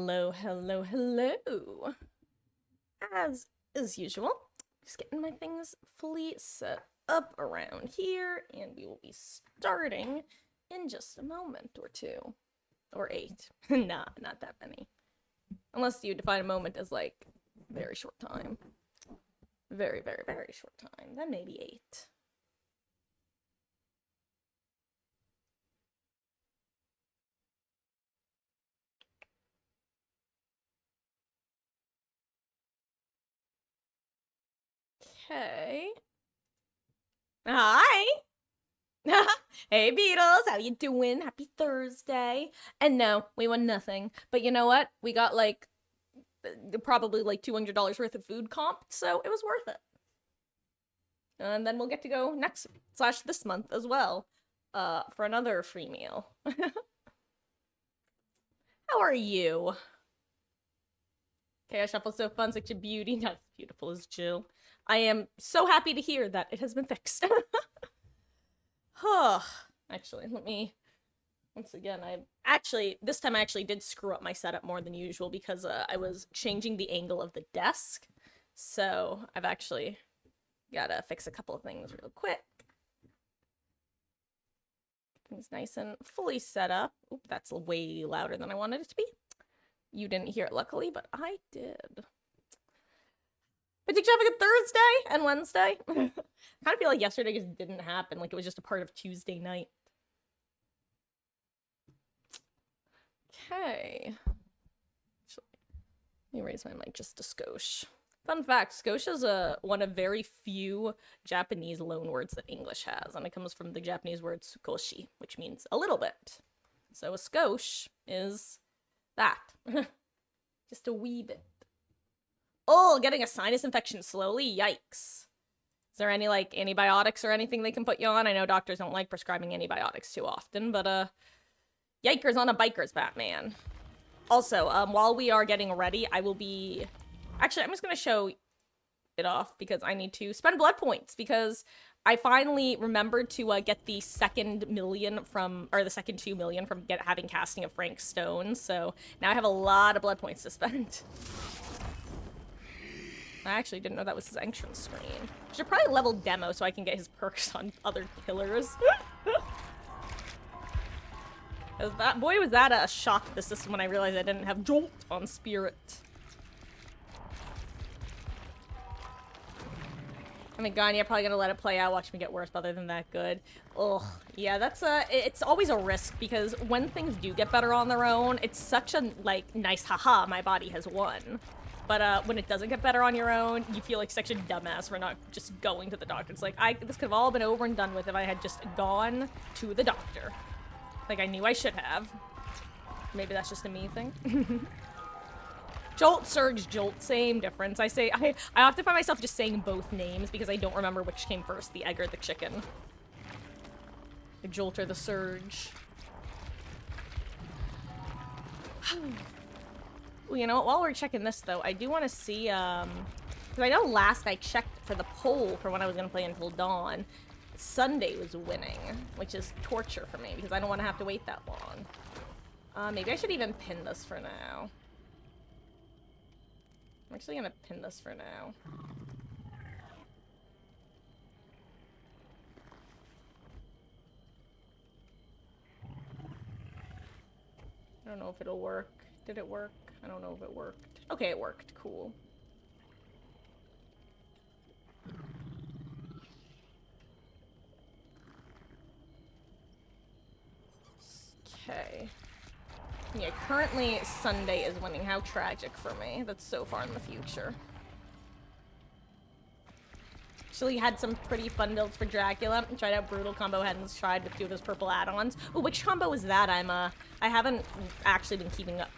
Hello, hello, hello. As usual, just getting my things fully set up around here, and we will be starting in just a moment or two. Or 8. Nah, not that many. Unless you define a moment as, like, very short time. Very, very, very short time. Then maybe 8. Okay. Hi! Hey Beatles, how you doing? Happy Thursday. And no, we won nothing. But you know what? We got like probably like $200 worth of food comp, so it was worth it. And then we'll get to go next / this month as well, for another free meal. How are you? Chaos Shuffle's so fun, such a beauty, not as beautiful as Jill. I am so happy to hear that it has been fixed. Actually, let me once again, this time I actually did screw up my setup more than usual because I was changing the angle of the desk. So I've actually gotta fix a couple of things real quick. Things nice and fully set up. Oop, that's way louder than I wanted it to be. You didn't hear it, luckily, but I did. But did you have a good Thursday and Wednesday? I kind of feel like yesterday just didn't happen. Like it was just a part of Tuesday night. Okay. Let me raise my mic just a skosh. Fun fact, skosh is one of very few Japanese loanwords that English has, and it comes from the Japanese word sukoshi, which means a little bit. So a skosh is that. Just a wee bit. Oh, getting a sinus infection slowly? Yikes. Is there any, like, antibiotics or anything they can put you on? I know doctors don't like prescribing antibiotics too often, but, yikers on a biker's Batman. Also, while we are getting ready, I will be... Actually, I'm just gonna show it off because I need to spend blood points because I finally remembered to get the second 2 million from having casting of Frank Stone, so now I have a lot of blood points to spend. I actually didn't know that was his entrance screen. I should probably level Demo so I can get his perks on other killers. Boy, was that a shock to the system when I realized I didn't have Jolt on Spirit. I mean, Ganya probably gonna let it play out, watch me get worse, but other than that, good. Ugh, yeah, that's it's always a risk, because when things do get better on their own, it's such a, like, nice haha, my body has won. But, when it doesn't get better on your own, you feel like such a dumbass for not just going to the doctor. It's like, this could have all been over and done with if I had just gone to the doctor. Like, I knew I should have. Maybe that's just a me thing. Jolt, Surge, Jolt, same difference. I often find myself just saying both names because I don't remember which came first, the egg or the chicken. The Jolt or the Surge. Well, you know what? While we're checking this, though, I do want to see, because I know last I checked for the poll for when I was going to play Until Dawn, Sunday was winning, which is torture for me because I don't want to have to wait that long. Maybe I should even pin this for now. I'm actually gonna pin this for now. I don't know if it'll work. Did it work? I don't know if it worked. Okay, it worked. Cool. Okay. Yeah, currently Sunday is winning. How tragic for me. That's so far in the future. Actually had some pretty fun builds for Dracula. Tried out Brutal combo, hadn't tried with 2 of those purple add-ons. Oh, which combo is that? I haven't actually been keeping up.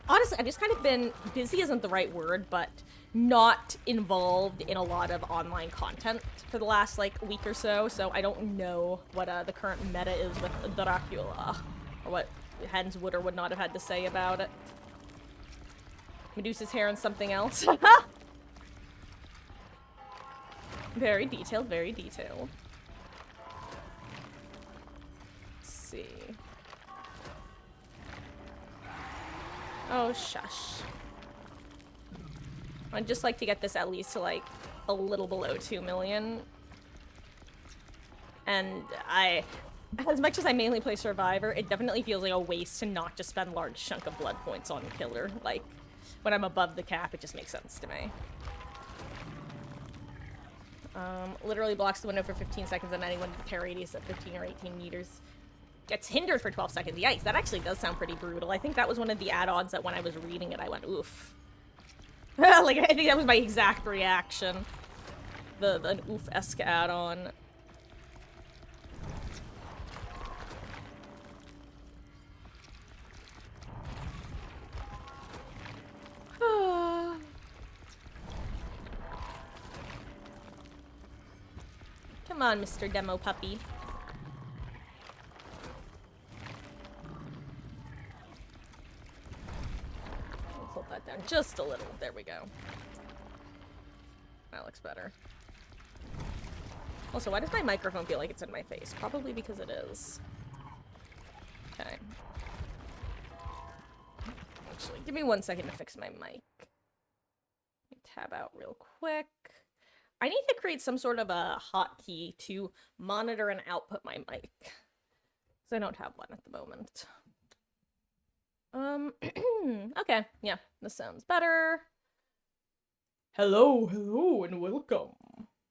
Honestly, I've just kind of been, busy isn't the right word, but not involved in a lot of online content for the last, like, week or so, so I don't know what the current meta is with Dracula, or what Hens would or would not have had to say about it. Medusa's hair and something else. Very detailed, very detailed. Let's see. Oh, shush. I'd just like to get this at least to, like, a little below 2 million. And as much as I mainly play Survivor, it definitely feels like a waste to not just spend a large chunk of blood points on Killer. Like, when I'm above the cap, it just makes sense to me. Literally blocks the window for 15 seconds and anyone with a tear radius of 15 or 18 meters gets hindered for 12 seconds. Yikes, that actually does sound pretty brutal. I think that was one of the add-ons that when I was reading it, I went, oof. Like, I think that was my exact reaction. An oof-esque add-on. Come on, Mr. Demo Puppy. We'll hold that down just a little. There we go. That looks better. Also, why does my microphone feel like it's in my face? Probably because it is. Okay. Actually, give me 1 second to fix my mic. Let me tab out real quick. I need to create some sort of a hotkey to monitor and output my mic. Because I don't have one at the moment. Okay, yeah, this sounds better. Hello, and welcome.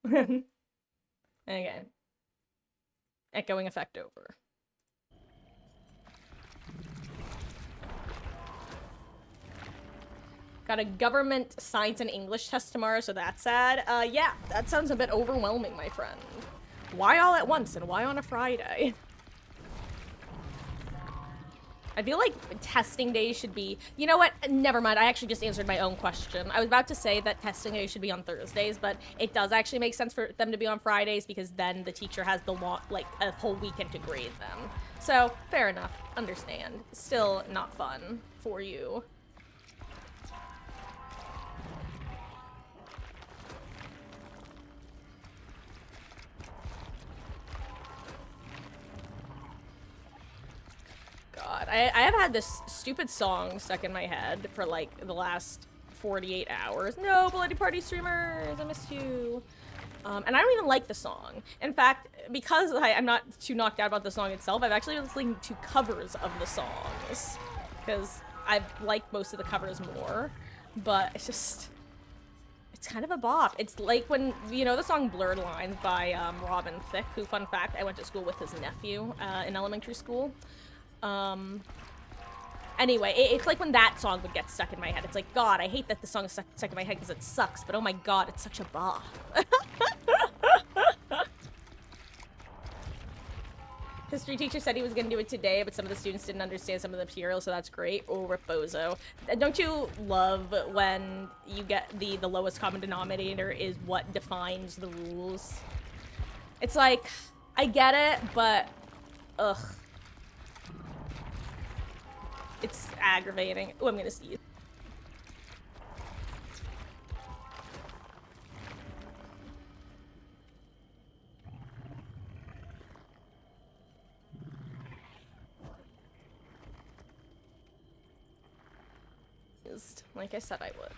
Okay. Echoing effect over. Got a government science and English test tomorrow, so that's sad. Yeah, that sounds a bit overwhelming, my friend. Why all at once, and why on a Friday? I feel like testing day should be... You know what? Never mind, I actually just answered my own question. I was about to say that testing day should be on Thursdays, but it does actually make sense for them to be on Fridays, because then the teacher has the a whole weekend to grade them. So, fair enough. Understand. Still not fun for you. God, I have had this stupid song stuck in my head for like the last 48 hours. No, Bloody Party streamers, I missed you. And I don't even like the song. In fact, because I'm not too knocked out about the song itself, I've actually been listening to covers of the songs. Because I like most of the covers more. But it's just... It's kind of a bop. It's like when, you know the song Blurred Lines by Robin Thicke, who, fun fact, I went to school with his nephew in elementary school. Anyway, it's like when that song would get stuck in my head. It's like, God, I hate that the song is stuck in my head because it sucks, but oh my God, it's such a bop. History teacher said he was going to do it today, but some of the students didn't understand some of the material, so that's great. Oh, Reposo. Don't you love when you get the lowest common denominator is what defines the rules? It's like, I get it, but, ugh. It's aggravating. Oh, I'm gonna sneeze. Like I said I would.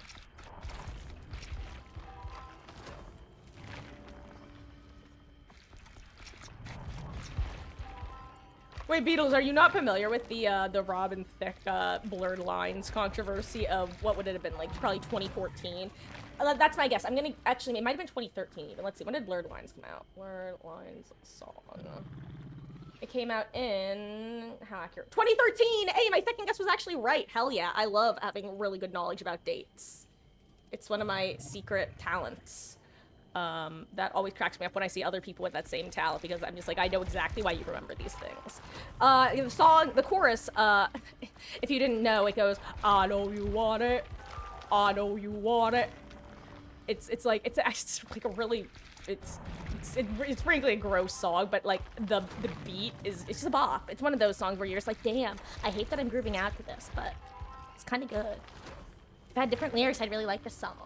Wait, Beatles, are you not familiar with the Robin Thicke Blurred Lines controversy of what would it have been, like, probably 2014? That's my guess. I'm gonna, actually, it might have been 2013 even. Let's see, when did Blurred Lines come out? Blurred Lines song. It came out in, how accurate? 2013! Hey, my second guess was actually right. Hell yeah, I love having really good knowledge about dates. It's one of my secret talents. That always cracks me up when I see other people with that same talent, because I'm just like, I know exactly why you remember these things. The song, the chorus, if you didn't know, it goes, I know you want it, I know you want it. It's like a really, it's frankly a gross song, but like the beat it's just a bop. It's one of those songs where you're just like, damn, I hate that I'm grooving out to this, but it's kind of good. If I had different lyrics, I'd really like this song.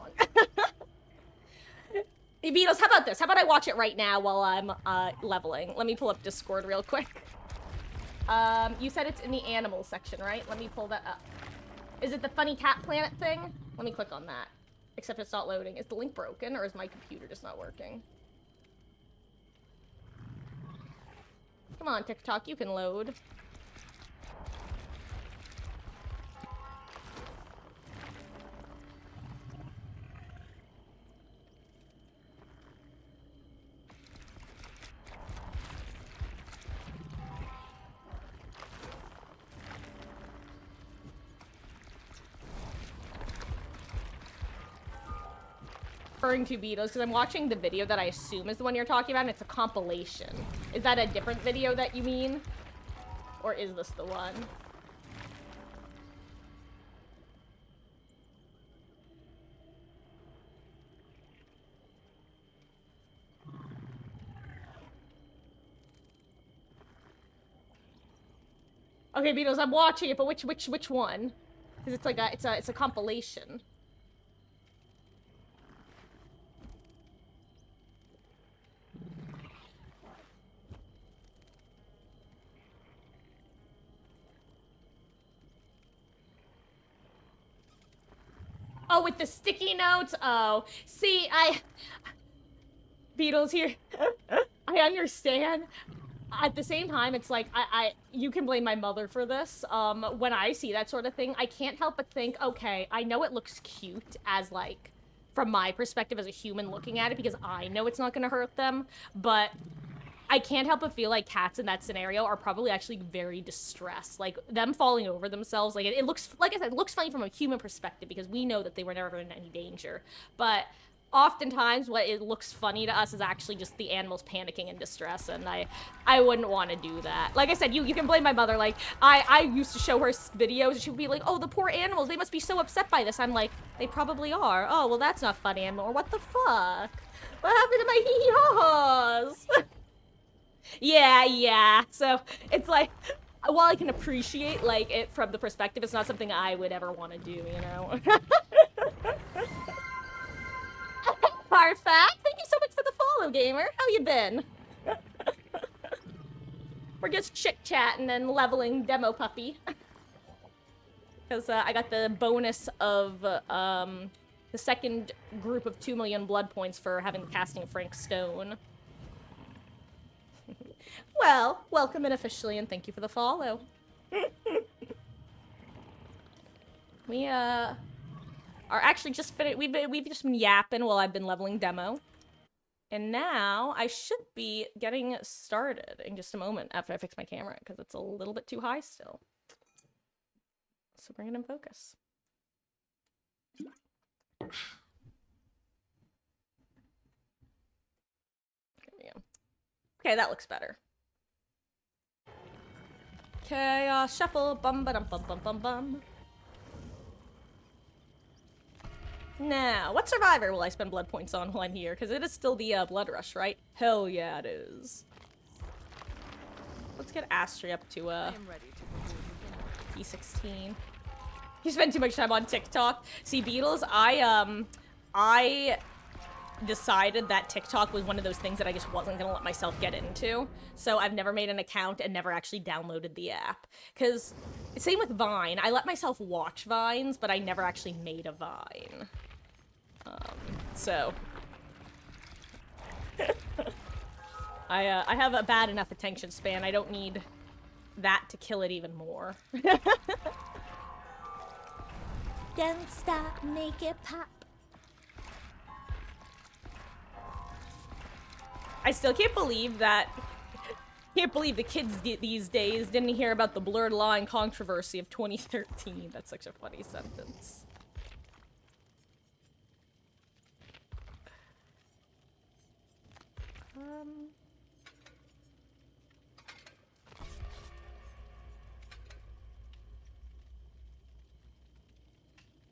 Hey, Beatles, how about this? How about I watch it right now while I'm leveling? Let me pull up Discord real quick. You said it's in the animals section, right? Let me pull that up. Is it the funny cat planet thing? Let me click on that. Except it's not loading. Is the link broken, or is my computer just not working? Come on, TikTok, you can load. Referring to Beatles because I'm watching the video that I assume is the one you're talking about, and it's a compilation. Is that a different video that you mean? Or is this the one? Okay, Beatles, I'm watching it, but which one? Because it's like it's a compilation. Oh, with the sticky notes? Oh. See, Beatles here. I understand. At the same time, it's like, you can blame my mother for this. When I see that sort of thing, I can't help but think, okay, I know it looks cute as, like, from my perspective as a human looking at it, because I know it's not gonna hurt them, but I can't help but feel like cats in that scenario are probably actually very distressed. Like, them falling over themselves, like, it looks, like I said, it looks funny from a human perspective because we know that they were never in any danger. But oftentimes what it looks funny to us is actually just the animals panicking in distress, and I wouldn't want to do that. Like I said, you can blame my mother. Like, I used to show her videos, and she would be like, oh, the poor animals, they must be so upset by this. I'm like, they probably are. Oh, well, that's not funny anymore. What the fuck? What happened to my hee-haws? Yeah. So, it's like, while I can appreciate, like, it from the perspective, it's not something I would ever want to do, you know? Parfait, thank you so much for the follow, gamer. How you been? We're just chit-chatting and leveling Demo Puppy. Because I got the bonus of the second group of 2 million blood points for having the casting of Frank Stone. Well, welcome in officially, and thank you for the follow. We are actually just finished. We've just been yapping while I've been leveling Demo, and now I should be getting started in just a moment after I fix my camera because it's a little bit too high still. So bring it in focus. There we go. Okay, that looks better. Chaos shuffle, bum ba dum bum bum bum bum. Now, what survivor will I spend blood points on while I'm here? Because it is still the blood rush, right? Hell yeah, it is. Let's get Astri up to P16. You spend too much time on TikTok. See, Beatles, I decided that TikTok was one of those things that I just wasn't gonna let myself get into. So I've never made an account and never actually downloaded the app. Because, same with Vine. I let myself watch Vines, but I never actually made a Vine. So... I have a bad enough attention span. I don't need that to kill it even more. Don't stop, make it pop. I still can't believe that... Can't believe the kids these days didn't hear about the blurred line controversy of 2013. That's such a funny sentence.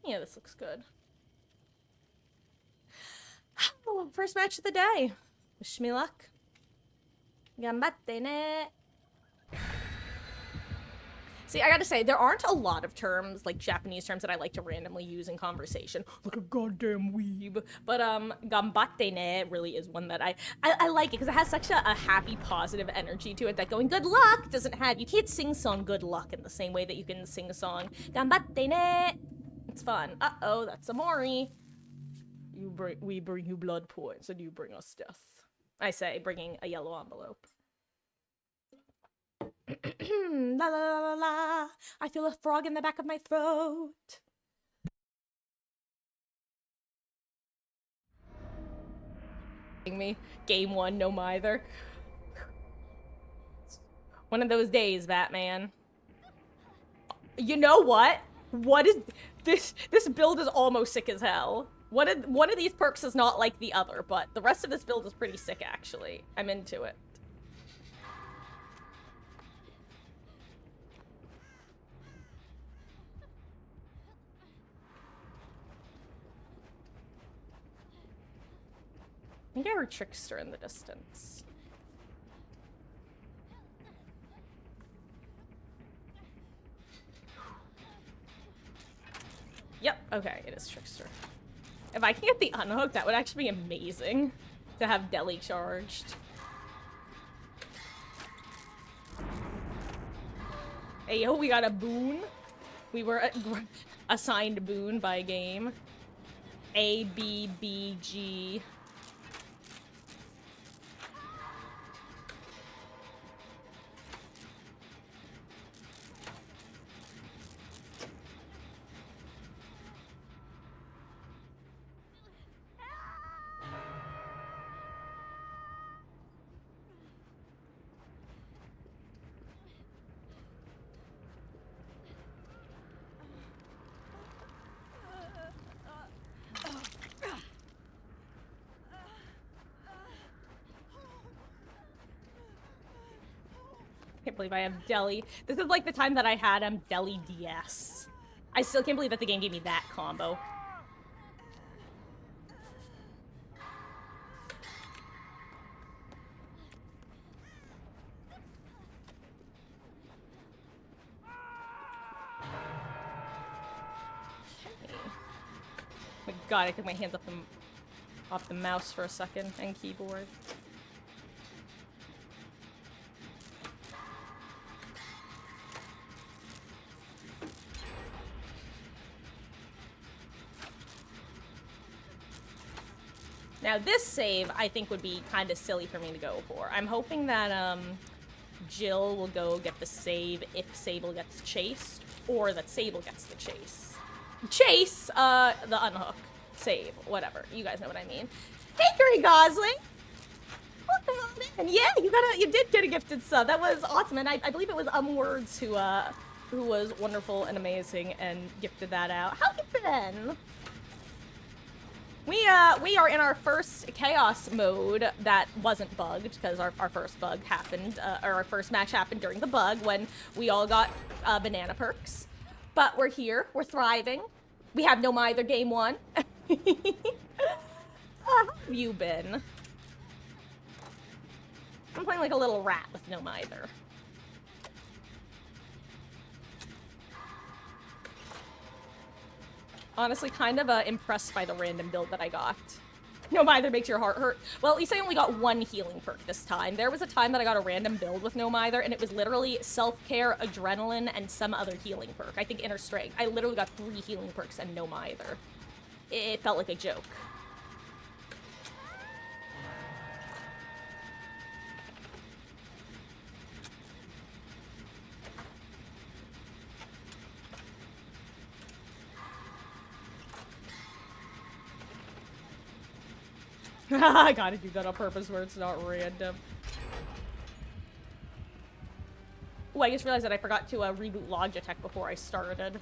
Yeah, this looks good. Oh, first match of the day. Wish me luck. Gambatte ne. See, I gotta say, there aren't a lot of terms, like Japanese terms, that I like to randomly use in conversation. Like a goddamn weeb. But, gambatte ne really is one that I like it, because it has such a happy, positive energy to it that going good luck doesn't have. You can't sing song good luck in the same way that you can sing a song gambatte ne. It's fun. Uh-oh, that's Amori. We bring you blood points, and you bring us death. I say, bringing a yellow envelope. La la la la la. I feel a frog in the back of my throat. Me. Game 1, no mither. One of those days, Batman. You know what? What is this? This build is almost sick as hell. One of these perks is not like the other, but the rest of this build is pretty sick, actually. I'm into it. I think I heard Trickster in the distance. Yep, okay, it is Trickster. If I can get the unhook, that would actually be amazing. To have Deli charged. Hey, yo, we got a boon. We were assigned a boon by a game. A, B, B, G. Can't believe I have Deli. This is like the time that I had Deli DS. I still can't believe that the game gave me that combo. Okay. Oh my god, I took my hands off the mouse for a second and keyboard. Now this save, I think, would be kind of silly for me to go for. I'm hoping that Jill will go get the save if Sable gets chased, or that Sable gets the chase. Chase, the unhook. Save, whatever. You guys know what I mean. Hey, Curry Gosling! Welcome on in. Yeah, you did get a gifted sub. That was awesome, and I believe it was Words who was wonderful and amazing and gifted that out. How you been? We are in our first chaos mode that wasn't bugged, because our first bug happened, or our first match happened during the bug when we all got banana perks. But we're here, we're thriving. We have no mither game 1. How have you been? I'm playing like a little rat with no mither. Honestly, kind of impressed by the random build that I got. No mither makes your heart hurt. Well, at least I only got 1 healing perk this time. There was a time that I got a random build with no mither, and it was literally self-care, adrenaline, and some other healing perk. I think inner strength. I literally got 3 healing perks and no mither. It felt like a joke. I gotta do that on purpose where it's not random. Oh, I just realized that I forgot to reboot Logitech before I started.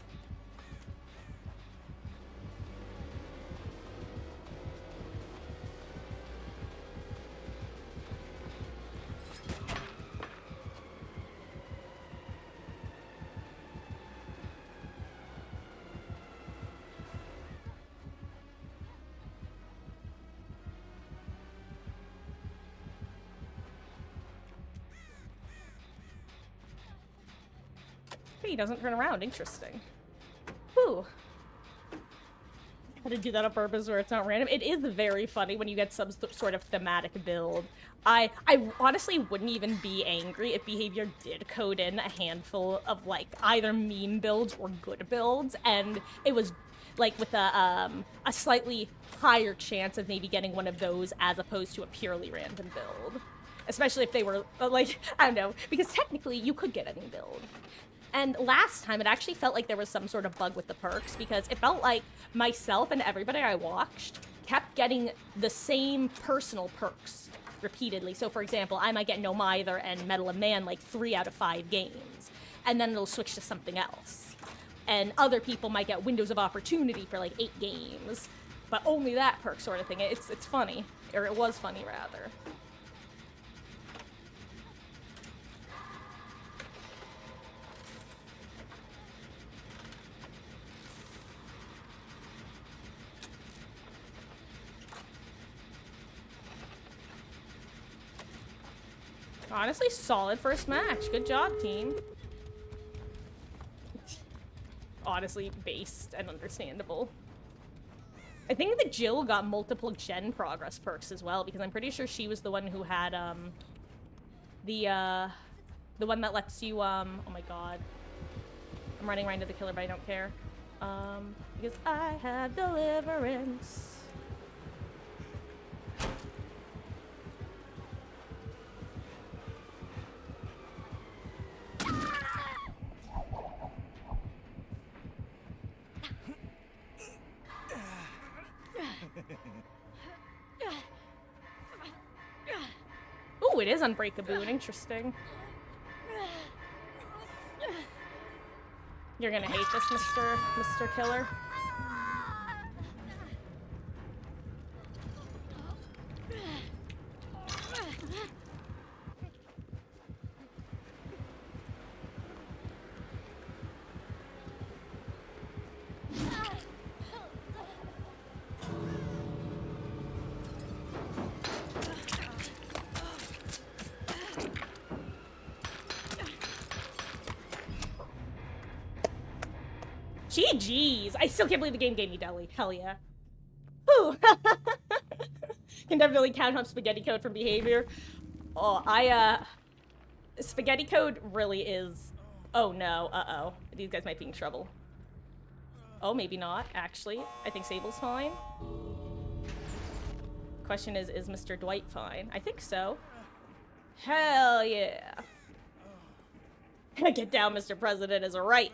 he doesn't turn around. Interesting. Whew. How to do that on purpose where it's not random. It is very funny when you get some sort of thematic build. I honestly wouldn't even be angry if Behavior did code in a handful of, like, either meme builds or good builds, and it was, like, with a slightly higher chance of maybe getting one of those as opposed to a purely random build. Especially if they were, like, I don't know, because technically you could get any build. And last time, it actually felt like there was some sort of bug with the perks, because it felt like myself and everybody I watched kept getting the same personal perks repeatedly. So, for example, I might get No Mither and Metal of Man like 3 out of 5 games, and then it'll switch to something else. And other people might get Windows of Opportunity for like 8 games, but only that perk sort of thing. It's funny, or it was funny, rather. Honestly, solid first match. Good job, team. Honestly, based and understandable. I think that Jill got multiple gen progress perks as well, because I'm pretty sure she was the one who had, the one that lets you, oh my god. I'm running right into the killer, but I don't care. Because I have deliverance. Ooh, it is Unbreakable. Interesting. You're gonna hate this, Mr. Killer. GG's. I still can't believe the game gave me deli. Hell yeah. Whew. Can definitely count on Spaghetti Code from Behavior. Oh, Spaghetti Code really is... Oh no, uh-oh. These guys might be in trouble. Oh, maybe not, actually. I think Sable's fine. Question is Mr. Dwight fine? I think so. Hell yeah. Get down, Mr. President, is a right.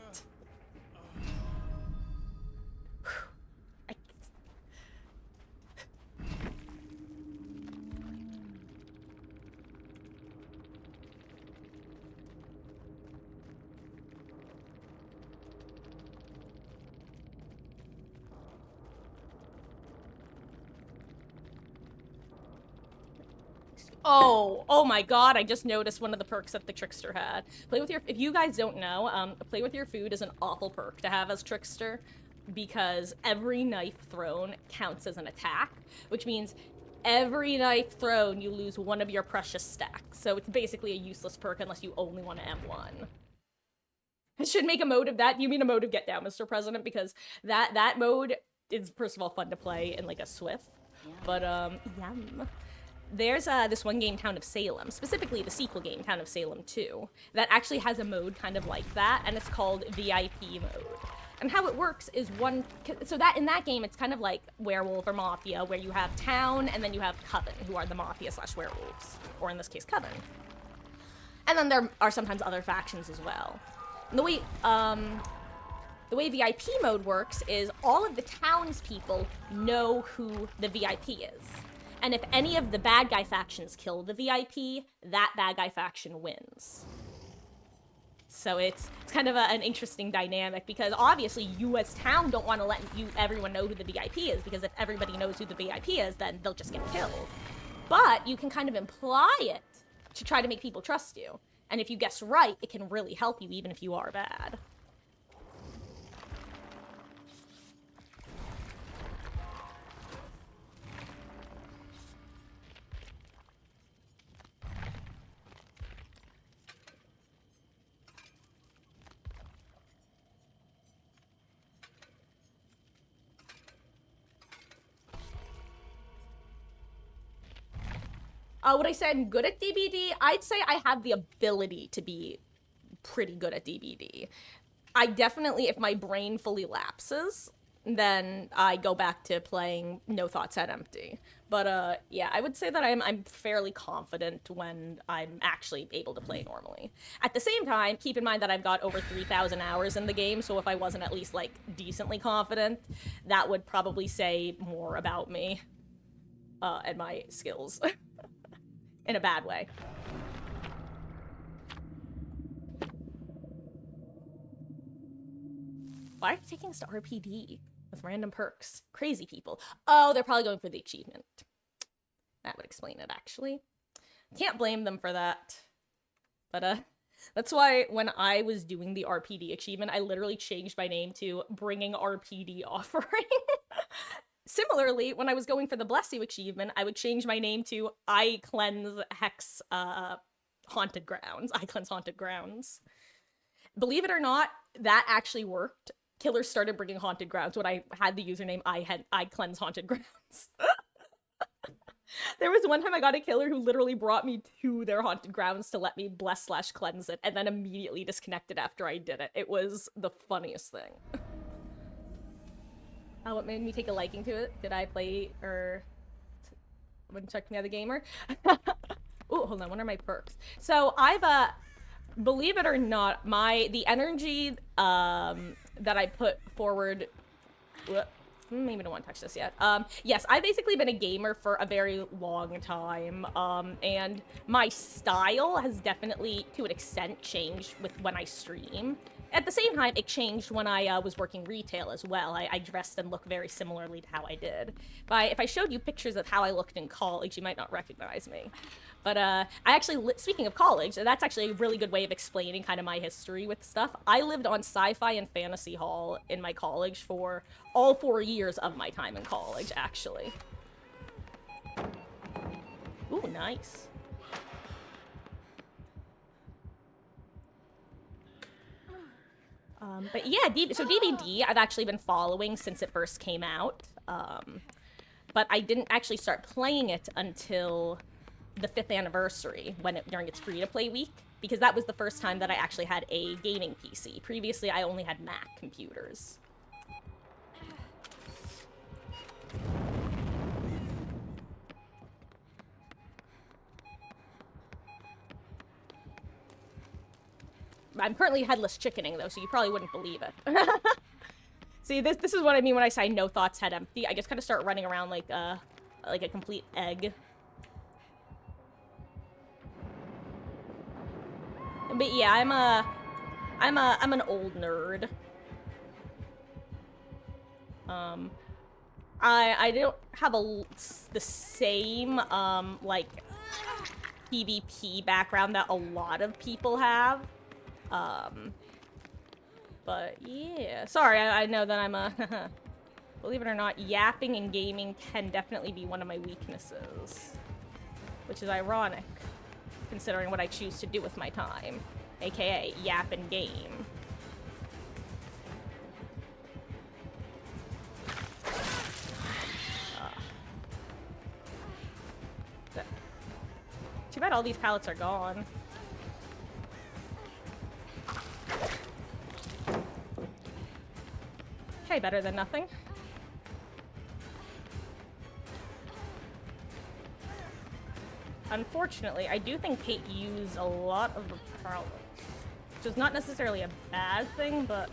Oh my god, I just noticed one of the perks that the Trickster had. Play with your, if you guys don't know, play with your food is an awful perk to have as Trickster, because every knife thrown counts as an attack, which means every knife thrown you lose one of your precious stacks. So it's basically a useless perk unless you only want to M1. I should make a mode of that. You mean a mode of Get Down, Mr. President? Because that mode is, first of all, fun to play in like a Swift. Yeah. But yum. There's this one game, Town of Salem, specifically the sequel game, Town of Salem 2, that actually has a mode kind of like that, and it's called VIP mode. And how it works is so that in that game, it's kind of like Werewolf or Mafia, where you have Town and then you have Coven, who are the Mafia/werewolves, or in this case, Coven. And then there are sometimes other factions as well. And the way VIP mode works is all of the townspeople know who the VIP is. And if any of the bad guy factions kill the VIP, that bad guy faction wins. So it's kind of an interesting dynamic, because obviously you as town don't want to let everyone know who the VIP is, because if everybody knows who the VIP is, then they'll just get killed. But you can kind of imply it to try to make people trust you. And if you guess right, it can really help you even if you are bad. Would I say I'm good at DBD? I'd say I have the ability to be pretty good at DBD. I definitely, if my brain fully lapses, then I go back to playing No Thoughts Head Empty. But yeah, I would say that I'm fairly confident when I'm actually able to play normally. At the same time, keep in mind that I've got over 3,000 hours in the game, so if I wasn't at least like decently confident, that would probably say more about me and my skills in a bad way. Why are you taking us to RPD with random perks? Crazy people. Oh, they're probably going for the achievement. That would explain it, actually. Can't blame them for that. But, that's why when I was doing the RPD achievement, I literally changed my name to Bringing RPD Offering. Similarly, when I was going for the Bless You achievement, I would change my name to I Cleanse Hex, Haunted Grounds. I Cleanse Haunted Grounds. Believe it or not, that actually worked. Killers started bringing Haunted Grounds when I had the username I Cleanse Haunted Grounds. There was one time I got a killer who literally brought me to their Haunted Grounds to let me bless/cleanse it, and then immediately disconnected after I did it. It was the funniest thing. What made me take a liking to it? Did I play, or... When check me out the gamer? Oh, hold on, what are my perks? So, I've, believe it or not, the energy, that I put forward... Maybe don't want to touch this yet. Yes, I've basically been a gamer for a very long time, and my style has definitely, to an extent, changed with when I stream. At the same time, it changed when I was working retail as well. I dressed and looked very similarly to how I did. But if I showed you pictures of how I looked in college, you might not recognize me. But I actually, speaking of college, that's actually a really good way of explaining kind of my history with stuff. I lived on Sci-Fi and Fantasy Hall in my college for all 4 years of my time in college, actually. Ooh, nice. But yeah, so DBD I've actually been following since it first came out. But I didn't actually start playing it until the 5th anniversary during its free-to-play week, because that was the first time that I actually had a gaming PC. Previously, I only had Mac computers. I'm currently headless chickening, though, so you probably wouldn't believe it. See, this is what I mean when I say no thoughts, head empty. I just kind of start running around like a complete egg. But yeah, I'm an old nerd. I don't have the same like PvP background that a lot of people have. But yeah, sorry, I know that I'm a believe it or not, yapping in gaming can definitely be one of my weaknesses, which is ironic considering what I choose to do with my time, aka yap and game. Too bad all these pallets are gone. Okay, better than nothing. Unfortunately, I do think Kate used a lot of the pallets, which is not necessarily a bad thing, but...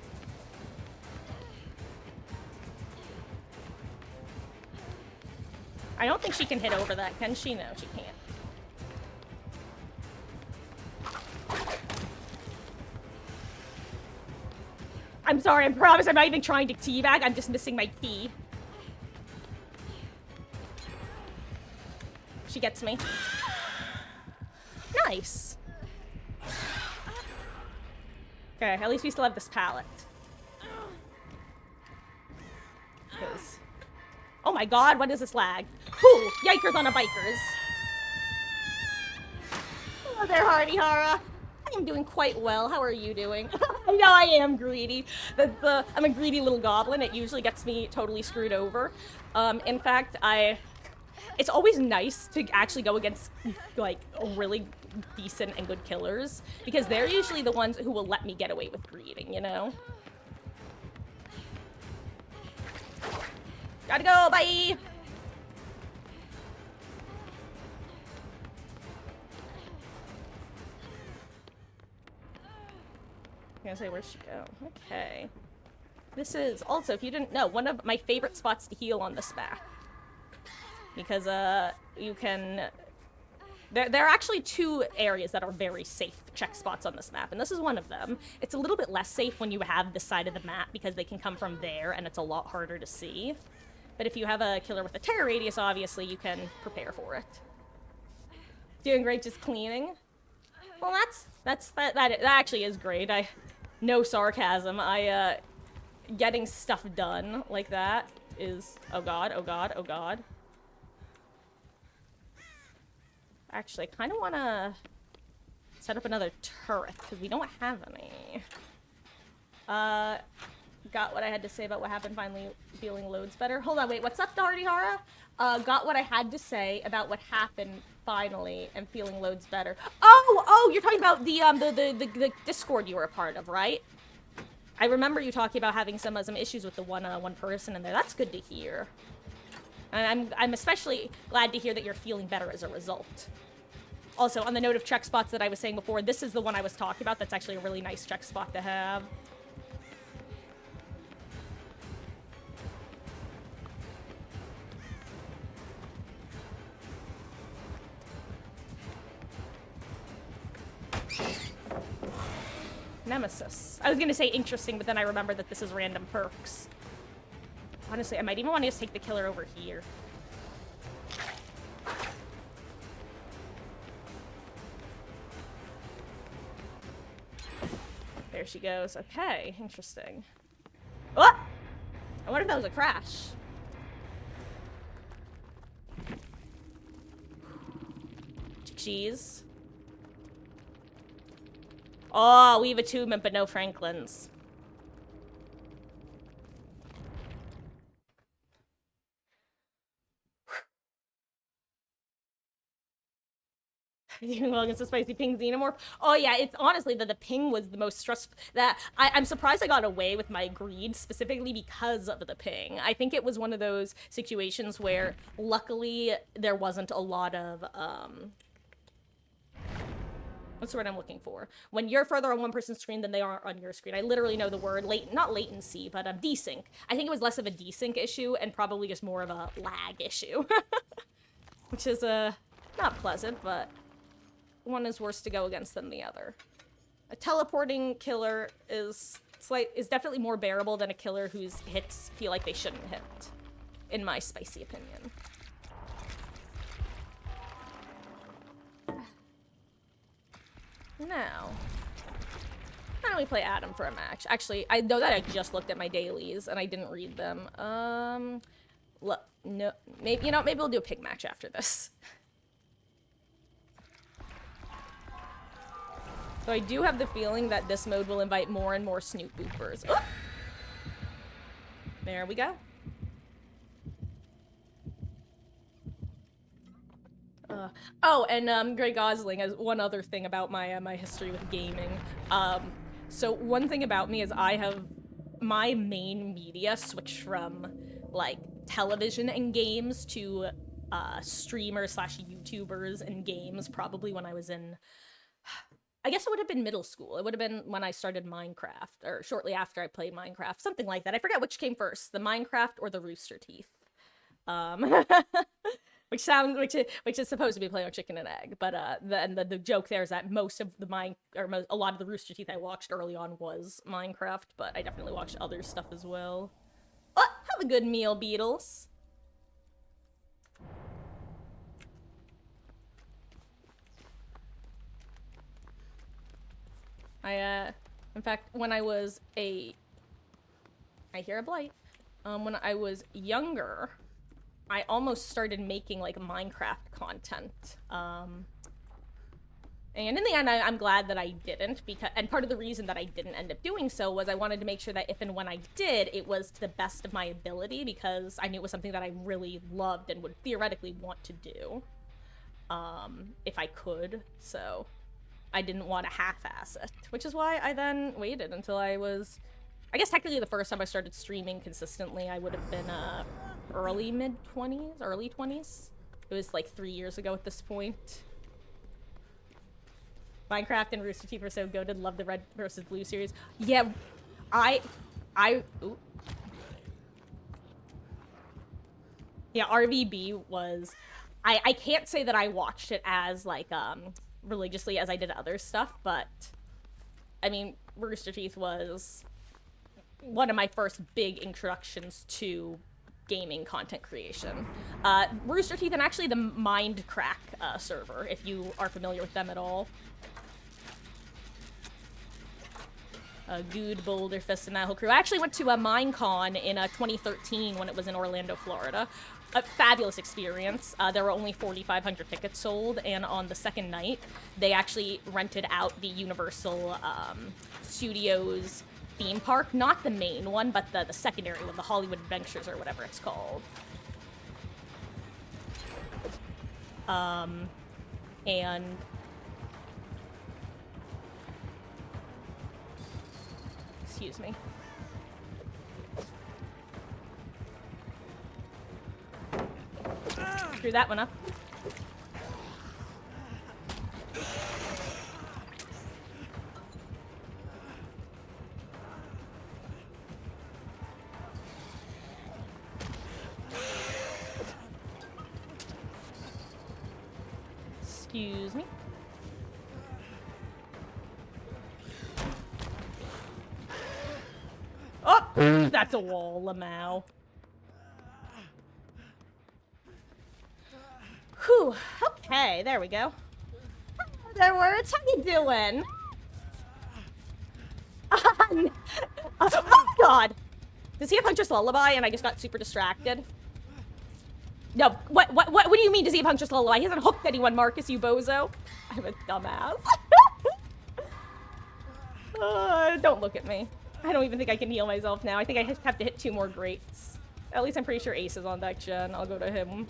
I don't think she can hit over that, can she? No, she can't. I'm sorry, I promise I'm not even trying to teabag, I'm just missing my key. She gets me. Nice. Okay, at least we still have this pallet. Because... Oh my god, what is this lag? Ooh, yikers on a bikers. Hello there, Hardy Hara. I am doing quite well. How are you doing? I know I am greedy. I'm a greedy little goblin. It usually gets me totally screwed over. In fact, it's always nice to actually go against, like, really decent and good killers, because they're usually the ones who will let me get away with greeting, you know? Gotta go, bye! I'm gonna say, where'd she go? Okay. This is also, if you didn't know, one of my favorite spots to heal on this map. Because, you can... There are actually two areas that are very safe check spots on this map, and this is one of them. It's a little bit less safe when you have this side of the map, because they can come from there, and it's a lot harder to see. But if you have a killer with a terror radius, obviously, you can prepare for it. Doing great, just cleaning. Well, that actually is great. No sarcasm. Getting stuff done like that is, oh god, oh god, oh god. Actually, I kind of want to set up another turret, because we don't have any. Got what I had to say about what happened, finally feeling loads better. Hold on, wait, what's up, Dahardihara? Got what I had to say about what happened, finally, and feeling loads better. Oh, you're talking about the Discord you were a part of, right? I remember you talking about having some issues with the one person in there. That's good to hear. And I'm especially glad to hear that you're feeling better as a result. Also, on the note of check spots that I was saying before, this is the one I was talking about. That's actually a really nice check spot to have. Nemesis. I was gonna say interesting, but then I remembered that this is random perks. Honestly, I might even want to just take the killer over here. There she goes. Okay, interesting. Oh! I wonder if that was a crash. Cheese. Oh, we have attunement, but no Franklins. Well against the spicy ping xenomorph. Oh yeah, it's honestly that the ping was the most stressful. That I'm surprised I got away with my greed specifically because of the ping. I think it was one of those situations where luckily there wasn't a lot of what's the word I'm looking for? When you're further on one person's screen than they are on your screen. I literally know the word not latency, but desync. I think it was less of a desync issue and probably just more of a lag issue. Which is not pleasant, but one is worse to go against than the other. A teleporting killer is definitely more bearable than a killer whose hits feel like they shouldn't hit, in my spicy opinion. Now, why don't we play Adam for a match? Actually, I know that I just looked at my dailies and I didn't read them. No, maybe we'll do a pig match after this. So I do have the feeling that this mode will invite more and more Snoop Boopers. Oh! There we go. Oh, and Grey Gosling, as one other thing about my my history with gaming. So one thing about me is I have my main media switched from like television and games to streamers slash YouTubers and games probably when I was in, I guess it would have been middle school. It would have been when I started Minecraft, or shortly after I played Minecraft, something like that. I forget which came first, the Minecraft or the Rooster Teeth. Which is supposed to be playing with chicken and egg, but the joke there is that most of the a lot of the Rooster Teeth I watched early on was Minecraft, but I definitely watched other stuff as well. Oh, have a good meal, Beetles. In fact, when I was I hear a blight. When I was younger, I almost started making like Minecraft content. And in the end, I'm glad that I didn't, because, and part of the reason that I didn't end up doing so was I wanted to make sure that if and when I did, it was to the best of my ability, because I knew it was something that I really loved and would theoretically want to do, if I could. So I didn't want to half-ass it, which is why I then waited until I was, I guess technically the first time I started streaming consistently, I would have been early mid-20s, early 20s. It was like 3 years ago at this point. Minecraft and Rooster Teeth were so goated. Love the Red versus Blue series. Yeah, ooh. Yeah, RVB was, I can't say that I watched it as, like, religiously as I did other stuff, but, I mean, Rooster Teeth was one of my first big introductions to gaming content creation. Rooster Teeth and actually the Mindcrack server, if you are familiar with them at all. Good Boulder Fist and that whole crew. I actually went to a Minecon in 2013 when it was in Orlando, Florida. A fabulous experience. There were only 4,500 tickets sold, and on the second night, they actually rented out the Universal Studios theme park. Not the main one, but the secondary one, the Hollywood Adventures or whatever it's called. And excuse me. Screw that one up. Excuse me. Oh! That's a wall, Lamau. Whew. Okay, there we go. There words. How you doing? Oh, God. Does he have Huntress Lullaby and I just got super distracted? No, what do you mean does he have Huntress Lullaby? He hasn't hooked anyone, Marcus, you bozo. I'm a dumbass. Don't look at me. I don't even think I can heal myself now. I think I have to hit 2 more greats. At least I'm pretty sure Ace is on deck gen. I'll go to him.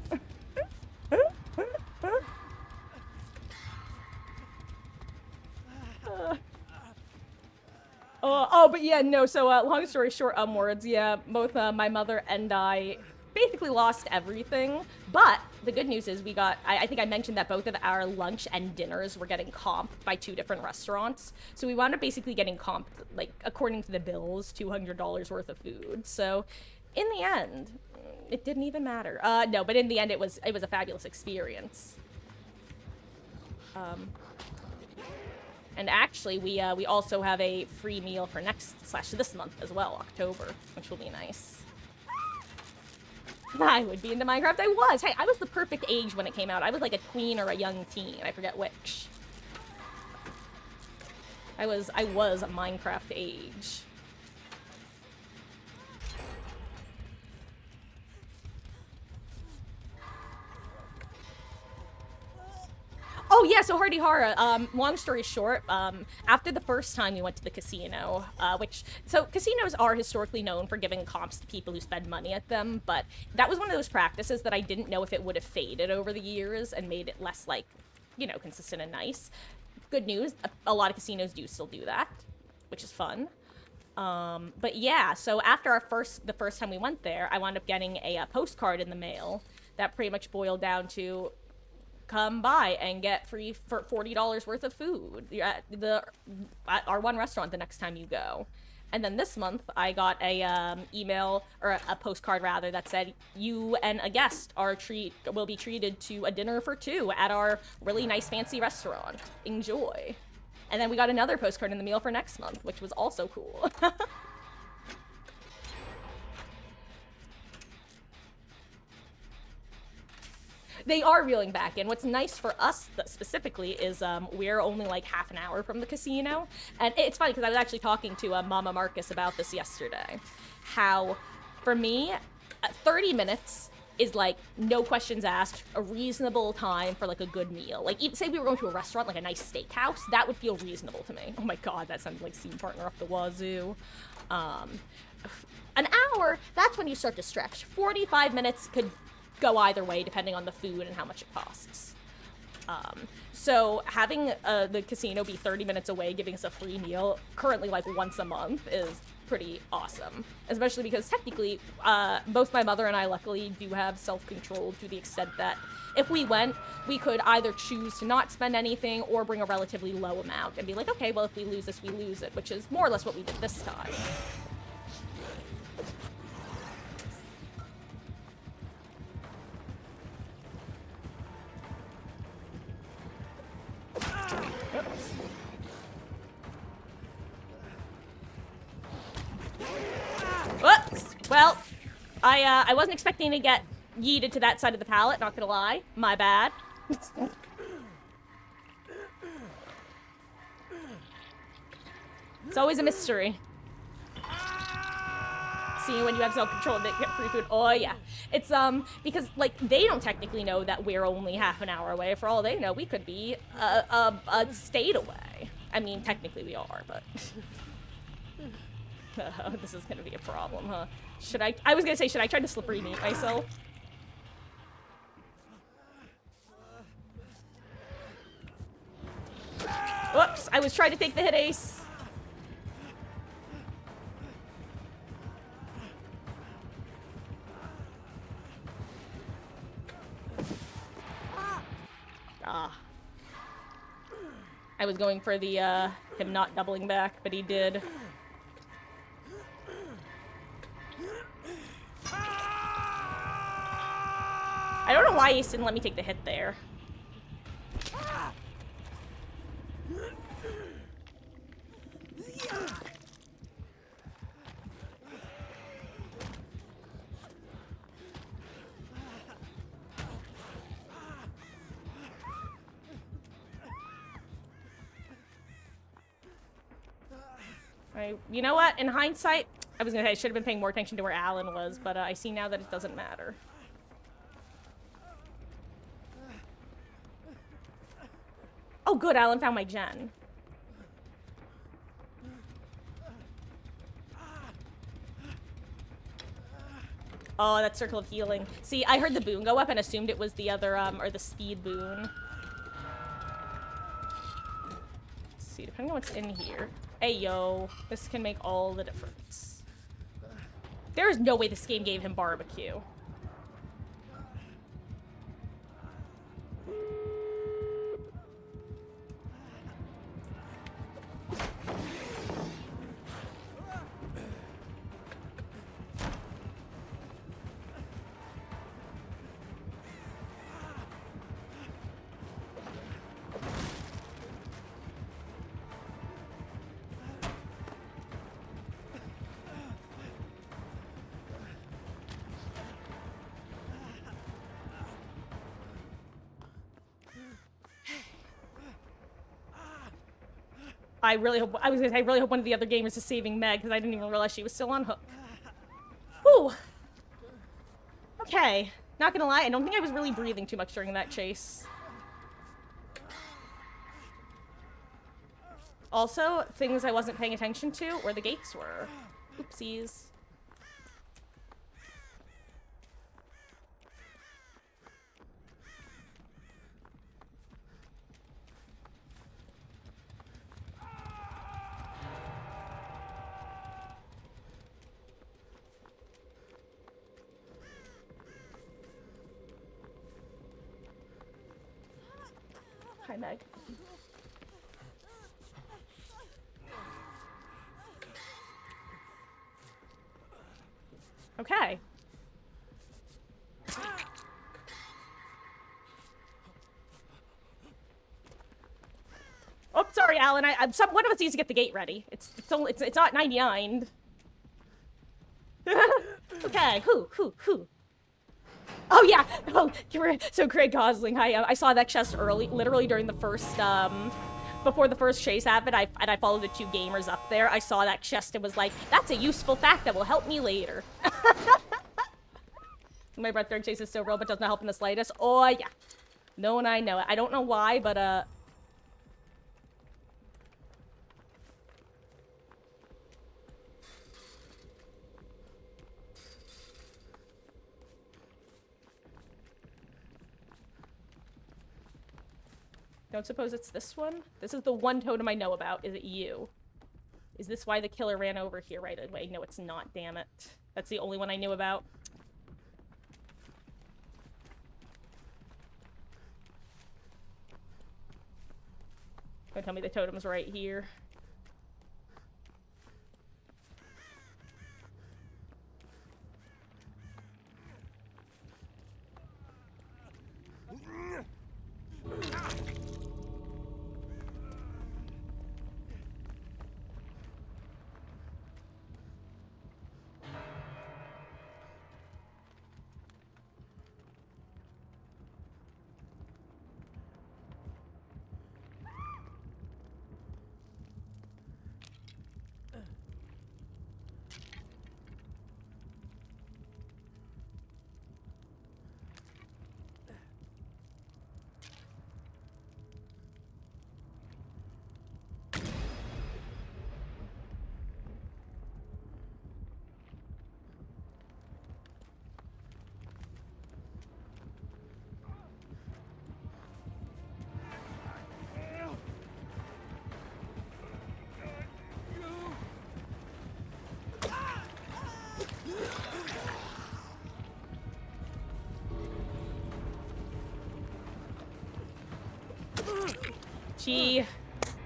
Oh, but yeah, no, so long story short, words, yeah, both my mother and I basically lost everything, but the good news is we got, I think I mentioned that both of our lunch and dinners were getting comped by 2 different restaurants, so we wound up basically getting comped, like, according to the bills, $200 worth of food, so in the end, it didn't even matter. No, but in the end, it was a fabulous experience. And actually, we also have a free meal for this month as well, October, which will be nice. I would be into Minecraft. I was. Hey, I was the perfect age when it came out. I was like a tween or a young teen. I forget which. I was a Minecraft age. Oh yeah, so Hardy Hara, long story short, after the first time we went to the casino, so casinos are historically known for giving comps to people who spend money at them, but that was one of those practices that I didn't know if it would have faded over the years and made it less, like, you know, consistent and nice. Good news, a lot of casinos do still do that, which is fun. But yeah, so after the first time we went there, I wound up getting a postcard in the mail that pretty much boiled down to, come by and get free for $40 worth of food at our one restaurant the next time you go. And then this month I got a email, or a postcard rather, that said you and a guest will be treated to a dinner for 2 at our really nice fancy restaurant. Enjoy. And then we got another postcard in the mail for next month, which was also cool. They are reeling back in. What's nice for us specifically is we're only like half an hour from the casino. And it's funny because I was actually talking to Mama Marcus about this yesterday. How, for me, 30 minutes is like no questions asked, a reasonable time for like a good meal. Like even say we were going to a restaurant, like a nice steakhouse, that would feel reasonable to me. Oh my god, that sounds like scene partner up the wazoo. An hour, that's when you start to stretch. 45 minutes could go either way depending on the food and how much it costs. So having the casino be 30 minutes away, giving us a free meal, currently like once a month, is pretty awesome. Especially because technically, both my mother and I luckily do have self-control to the extent that if we went, we could either choose to not spend anything or bring a relatively low amount and be like, okay, well, if we lose this, we lose it, which is more or less what we did this time. Whoops! Well, I wasn't expecting to get yeeted to that side of the pallet, not gonna lie. My bad. It's always a mystery. See, when you have self-control, they get free food. Oh, yeah. It's, because, like, they don't technically know that we're only half an hour away. For all they know, we could be a state away. I mean, technically we are, but... this is gonna be a problem, huh? Should I was gonna say, should I try to slippery meat myself? Whoops, I was trying to take the hit ace. Ah. I was going for the, him not doubling back, but he did. I don't know why Ace didn't let me take the hit there. You know what? In hindsight, I was gonna say I should have been paying more attention to where Alan was, but I see now that it doesn't matter. Oh, good, Alan found my gen. Oh, that circle of healing. See, I heard the boon go up and assumed it was the other, or the speed boon. Let's see, depending on what's in here. Hey, yo, this can make all the difference. There is no way this game gave him barbecue. I really hope one of the other gamers is saving Meg, because I didn't even realize she was still on hook. Whew. Okay. Not gonna lie, I don't think I was really breathing too much during that chase. Also, things I wasn't paying attention to where the gates were. Oopsies. Hi, Meg. Okay. Oh, sorry, Alan. One of us needs to get the gate ready. It's not 99. Okay. Who? Oh yeah. Oh, so Craig Gosling. I saw that chest early, literally during the first before the first chase happened. I followed the two gamers up there. I saw that chest and was like, that's a useful fact that will help me later. My breath drink chase is so real, but does not help in the slightest. Oh, yeah. No, and I know it. I don't know why, but, don't suppose it's this one? This is the one totem I know about. Is it you? Is this why the killer ran over here right away? No, it's not, damn it. That's the only one I knew about. Don't tell me the totem's right here.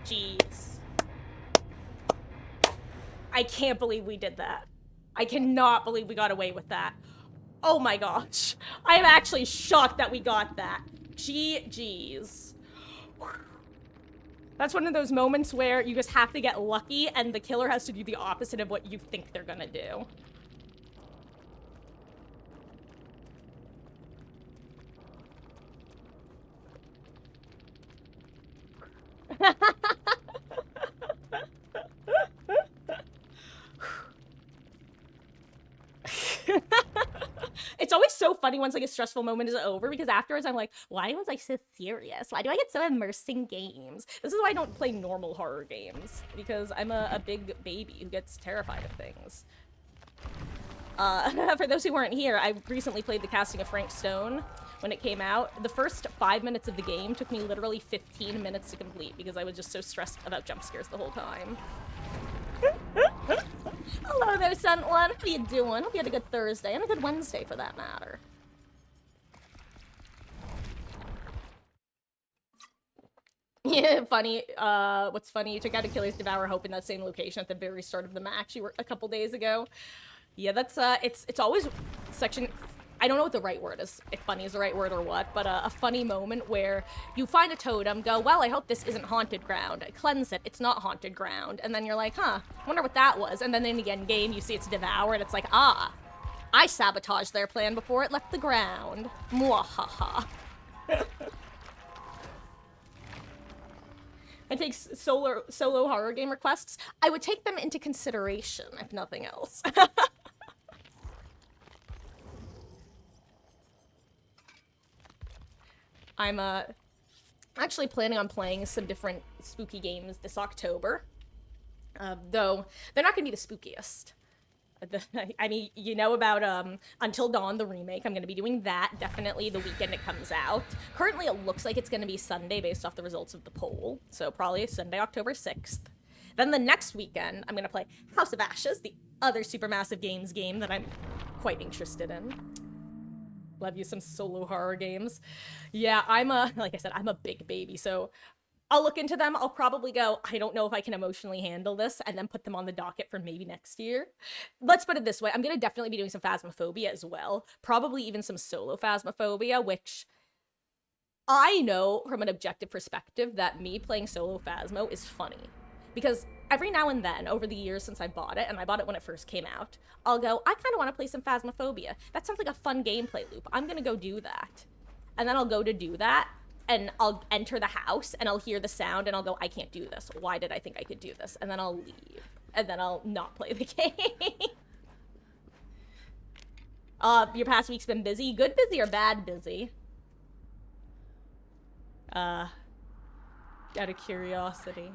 Jeez. I can't believe we did that. I cannot believe we got away with that. Oh my gosh. I am actually shocked that we got that. Jeez. That's one of those moments where you just have to get lucky and the killer has to do the opposite of what you think they're gonna do. It's always so funny once like a stressful moment is over because afterwards I'm like, why was I so serious? Why do I get so immersed in games? This is why I don't play normal horror games, because I'm a big baby who gets terrified of things. For those who weren't here, I recently played The Casting of Frank Stone when it came out. The first 5 minutes of the game took me literally 15 minutes to complete because I was just so stressed about jump scares the whole time. Hello there, Sent One. How you doing? Hope you had a good Thursday and a good Wednesday for that matter. Yeah, funny. What's funny, you took out Achilles Devour Hope in that same location at the very start of the match you were a couple days ago. Yeah, that's, it's always section... I don't know what the right word is, if funny is the right word or what, but a funny moment where you find a totem, go, well, I hope this isn't haunted ground. Cleanse it, it's not haunted ground. And then you're like, huh, I wonder what that was. And then in the end game, you see it's Devour, and it's like, ah, I sabotaged their plan before it left the ground. Mwahaha. I take solo horror game requests. I would take them into consideration, if nothing else. I'm actually planning on playing some different spooky games this October, though they're not going to be the spookiest. I mean, you know about Until Dawn, the remake. I'm going to be doing that definitely the weekend it comes out. Currently, it looks like it's going to be Sunday based off the results of the poll, so probably Sunday, October 6th. Then the next weekend, I'm going to play House of Ashes, the other Supermassive Games game that I'm quite interested in. Love you some solo horror games. Yeah, like I said, I'm a big baby, so I'll look into them. I'll probably go, I don't know if I can emotionally handle this, and then put them on the docket for maybe next year. Let's put it this way. I'm going to definitely be doing some Phasmophobia as well. Probably even some solo Phasmophobia, which I know from an objective perspective that me playing solo Phasmo is funny. Because every now and then, over the years since I bought it, and I bought it when it first came out, I'll go, I kind of want to play some Phasmophobia. That sounds like a fun gameplay loop. I'm going to go do that. And then I'll go to do that, and I'll enter the house, and I'll hear the sound, and I'll go, I can't do this. Why did I think I could do this? And then I'll leave. And then I'll not play the game. Your past week's been busy? Good busy or bad busy? Out of curiosity.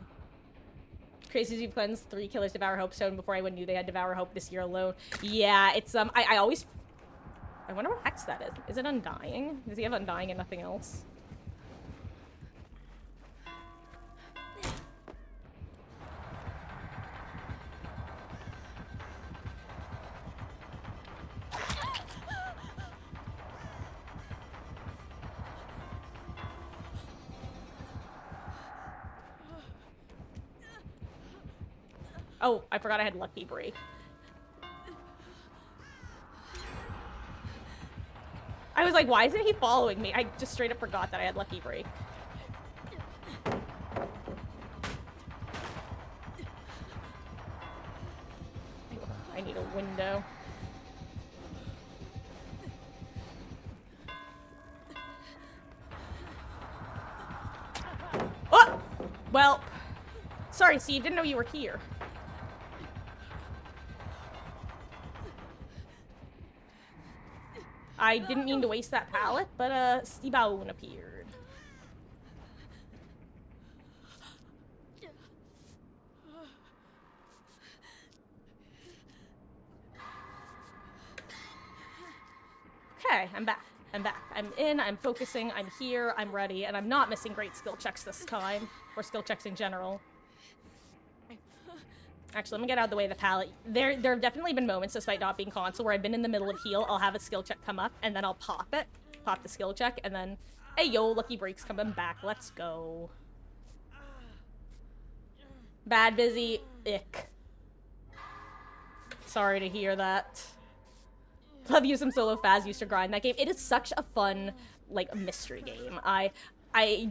Crazy you've cleansed 3 killers Devour Hope Stone before I knew they had Devour Hope this year alone. Yeah, it's, I always... I wonder what hex that is. Is it Undying? Does he have Undying and nothing else? Oh, I forgot I had Lucky Break. I was like, why isn't he following me? I just straight up forgot that I had Lucky Break. I need a window. Oh! Well, sorry, Steve, didn't know you were here. I didn't mean to waste that pallet, but, Steve-Owen appeared. Okay, I'm back. I'm back. I'm in, I'm focusing, I'm here, I'm ready, and I'm not missing great skill checks this time. Or skill checks in general. Actually, let me get out of the way of the pallet. There have definitely been moments, despite not being console, where I've been in the middle of heal, I'll have a skill check come up, and then I'll pop it. Pop the skill check, and then, hey yo, Lucky Break's coming back, let's go. Bad busy, ick. Sorry to hear that. Love you some solo Faz used to grind that game. It is such a fun, like, mystery game. I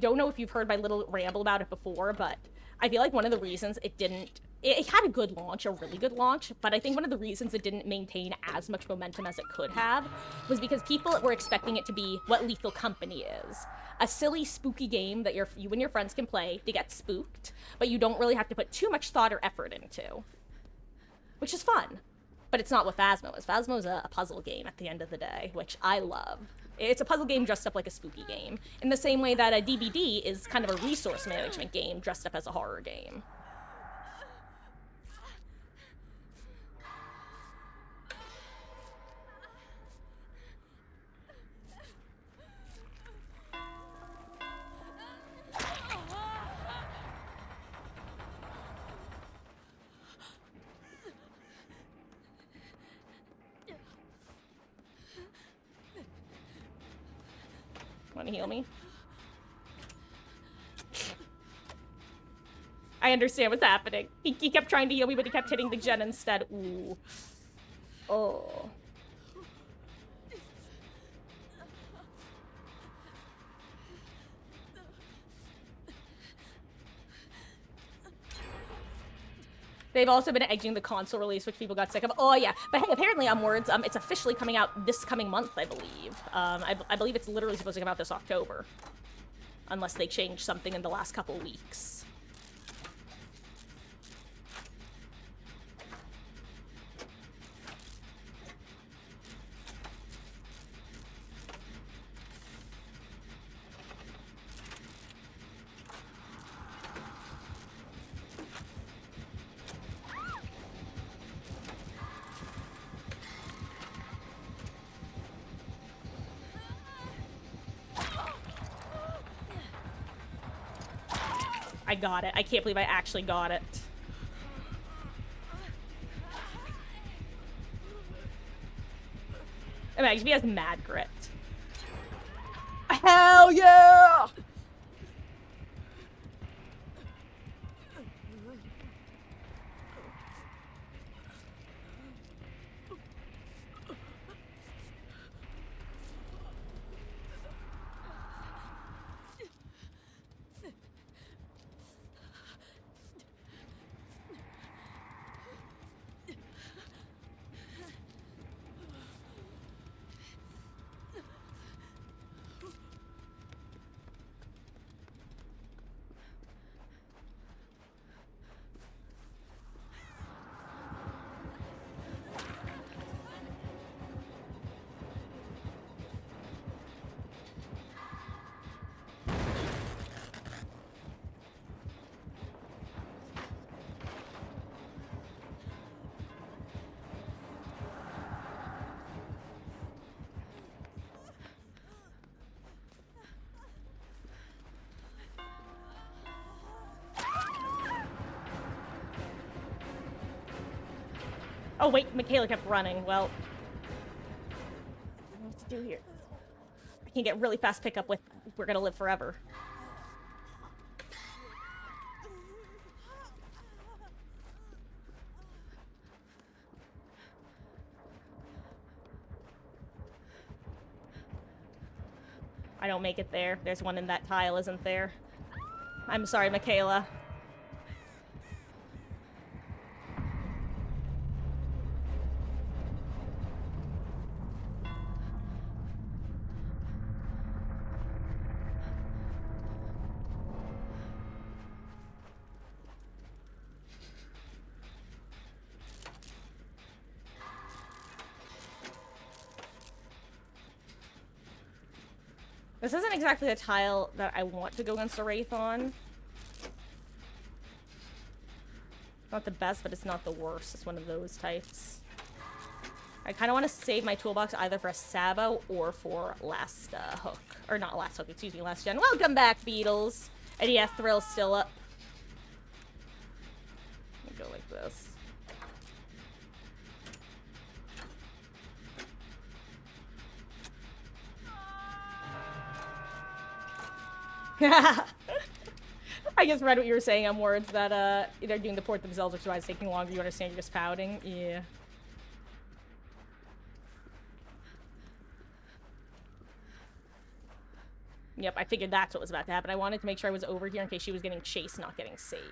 don't know if you've heard my little ramble about it before, but I feel like one of the reasons it didn't... It had a good launch, a really good launch, but I think one of the reasons it didn't maintain as much momentum as it could have was because people were expecting it to be what Lethal Company is. A silly, spooky game that you and your friends can play to get spooked, but you don't really have to put too much thought or effort into. Which is fun. But it's not what Phasmo is. Phasmo is a puzzle game at the end of the day, which I love. It's a puzzle game dressed up like a spooky game, in the same way that a DBD is kind of a resource management game dressed up as a horror game. Want to heal me? I understand what's happening. He kept trying to heal me, but he kept hitting the gen instead. Ooh. Oh. They've also been edging the console release, which people got sick of. Oh, yeah. But hey, apparently, Onwards, it's officially coming out this coming month, I believe. I believe it's literally supposed to come out this October. Unless they change something in the last couple weeks. I got it. I can't believe I actually got it. Imagine if he has mad grit. Hell yeah! Oh, wait, Michaela kept running. Well, I don't know what to do here. I can get really fast pickup with We're Gonna Live Forever. I don't make it there. There's one in that tile, isn't there? I'm sorry, Michaela. This isn't exactly the tile that I want to go against a Wraith on. Not the best, but it's not the worst. It's one of those types. I kind of want to save my toolbox either for a Sabo or for last hook. Or not last hook, excuse me, last gen. Welcome back, Beatles! And yeah, Thrill's still up. Let me go like this. I just read what you were saying on words that they're doing the port themselves, which is why it's taking longer. You understand you're just pouting? Yeah. Yep, I figured that's what was about to happen. I wanted to make sure I was over here in case she was getting chased, not getting saved.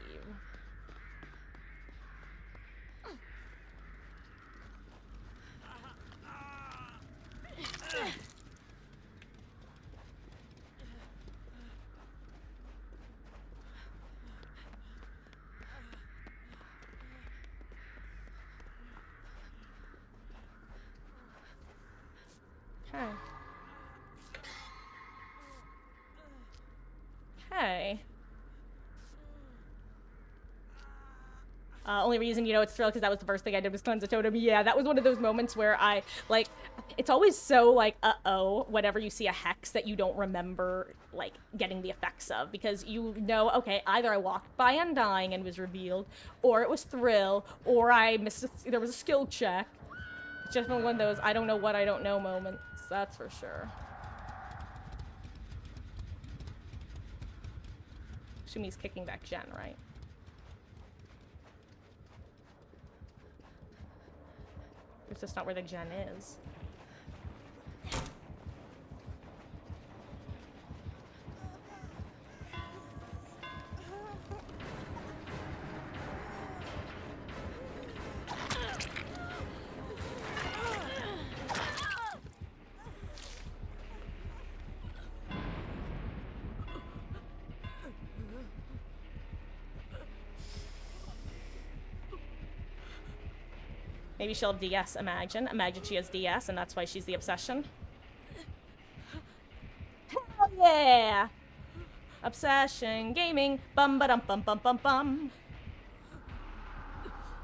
Okay. Okay. Only reason you know it's Thrill because that was the first thing I did was cleanse a totem. Yeah, that was one of those moments where I, like, it's always so, like, uh-oh, whenever you see a hex that you don't remember, like, getting the effects of. Because you know, okay, either I walked by Undying and was revealed, or it was Thrill, or I missed there was a skill check. It's just one of those I don't know what I don't know moments, that's for sure. Shumi's kicking back Jen, right? It's just not where the gen is. Maybe she'll have DS, imagine. Imagine she has DS, and that's why she's the obsession. Hell yeah! Obsession, gaming, bum-ba-dum-bum-bum-bum-bum.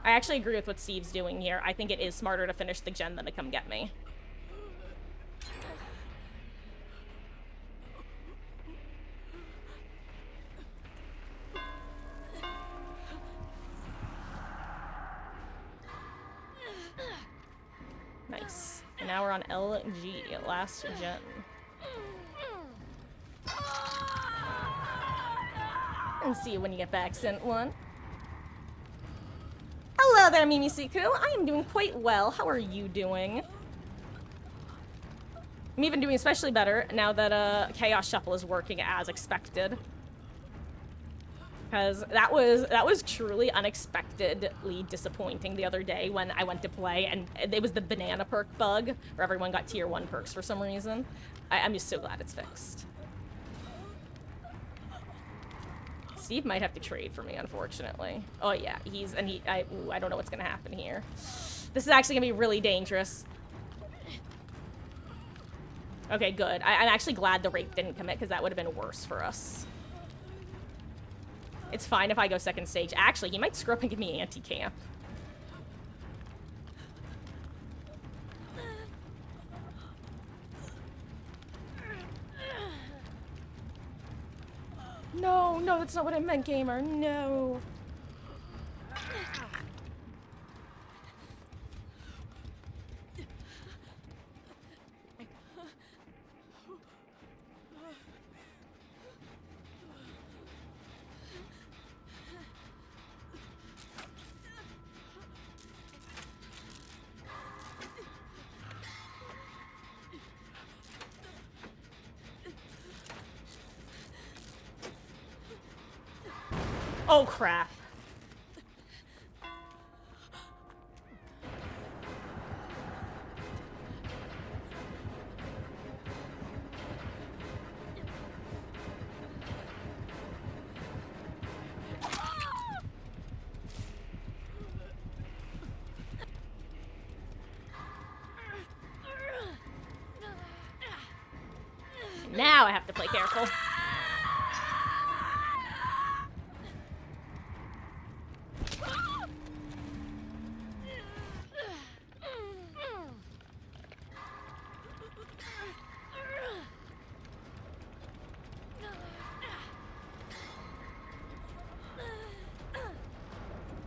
I actually agree with what Steve's doing here. I think it is smarter to finish the gen than to come get me. Nice. And now we're on LG, last gen. And see you when you get back, Sent One. Hello there, Mimisiku. I am doing quite well. How are you doing? I'm even doing especially better now that Chaos Shuffle is working as expected. Because that was truly unexpectedly disappointing the other day when I went to play and it was the banana perk bug where everyone got tier 1 perks for some reason. I'm just so glad it's fixed. Steve might have to trade for me, unfortunately. Oh yeah, I don't know what's gonna happen here. This is actually gonna be really dangerous. Okay, good. I'm actually glad the Wraith didn't commit because that would have been worse for us. It's fine if I go second stage. Actually, he might screw up and give me anti-camp. No, no, that's not what I meant, gamer. No. Oh, crap. Now I have to play careful.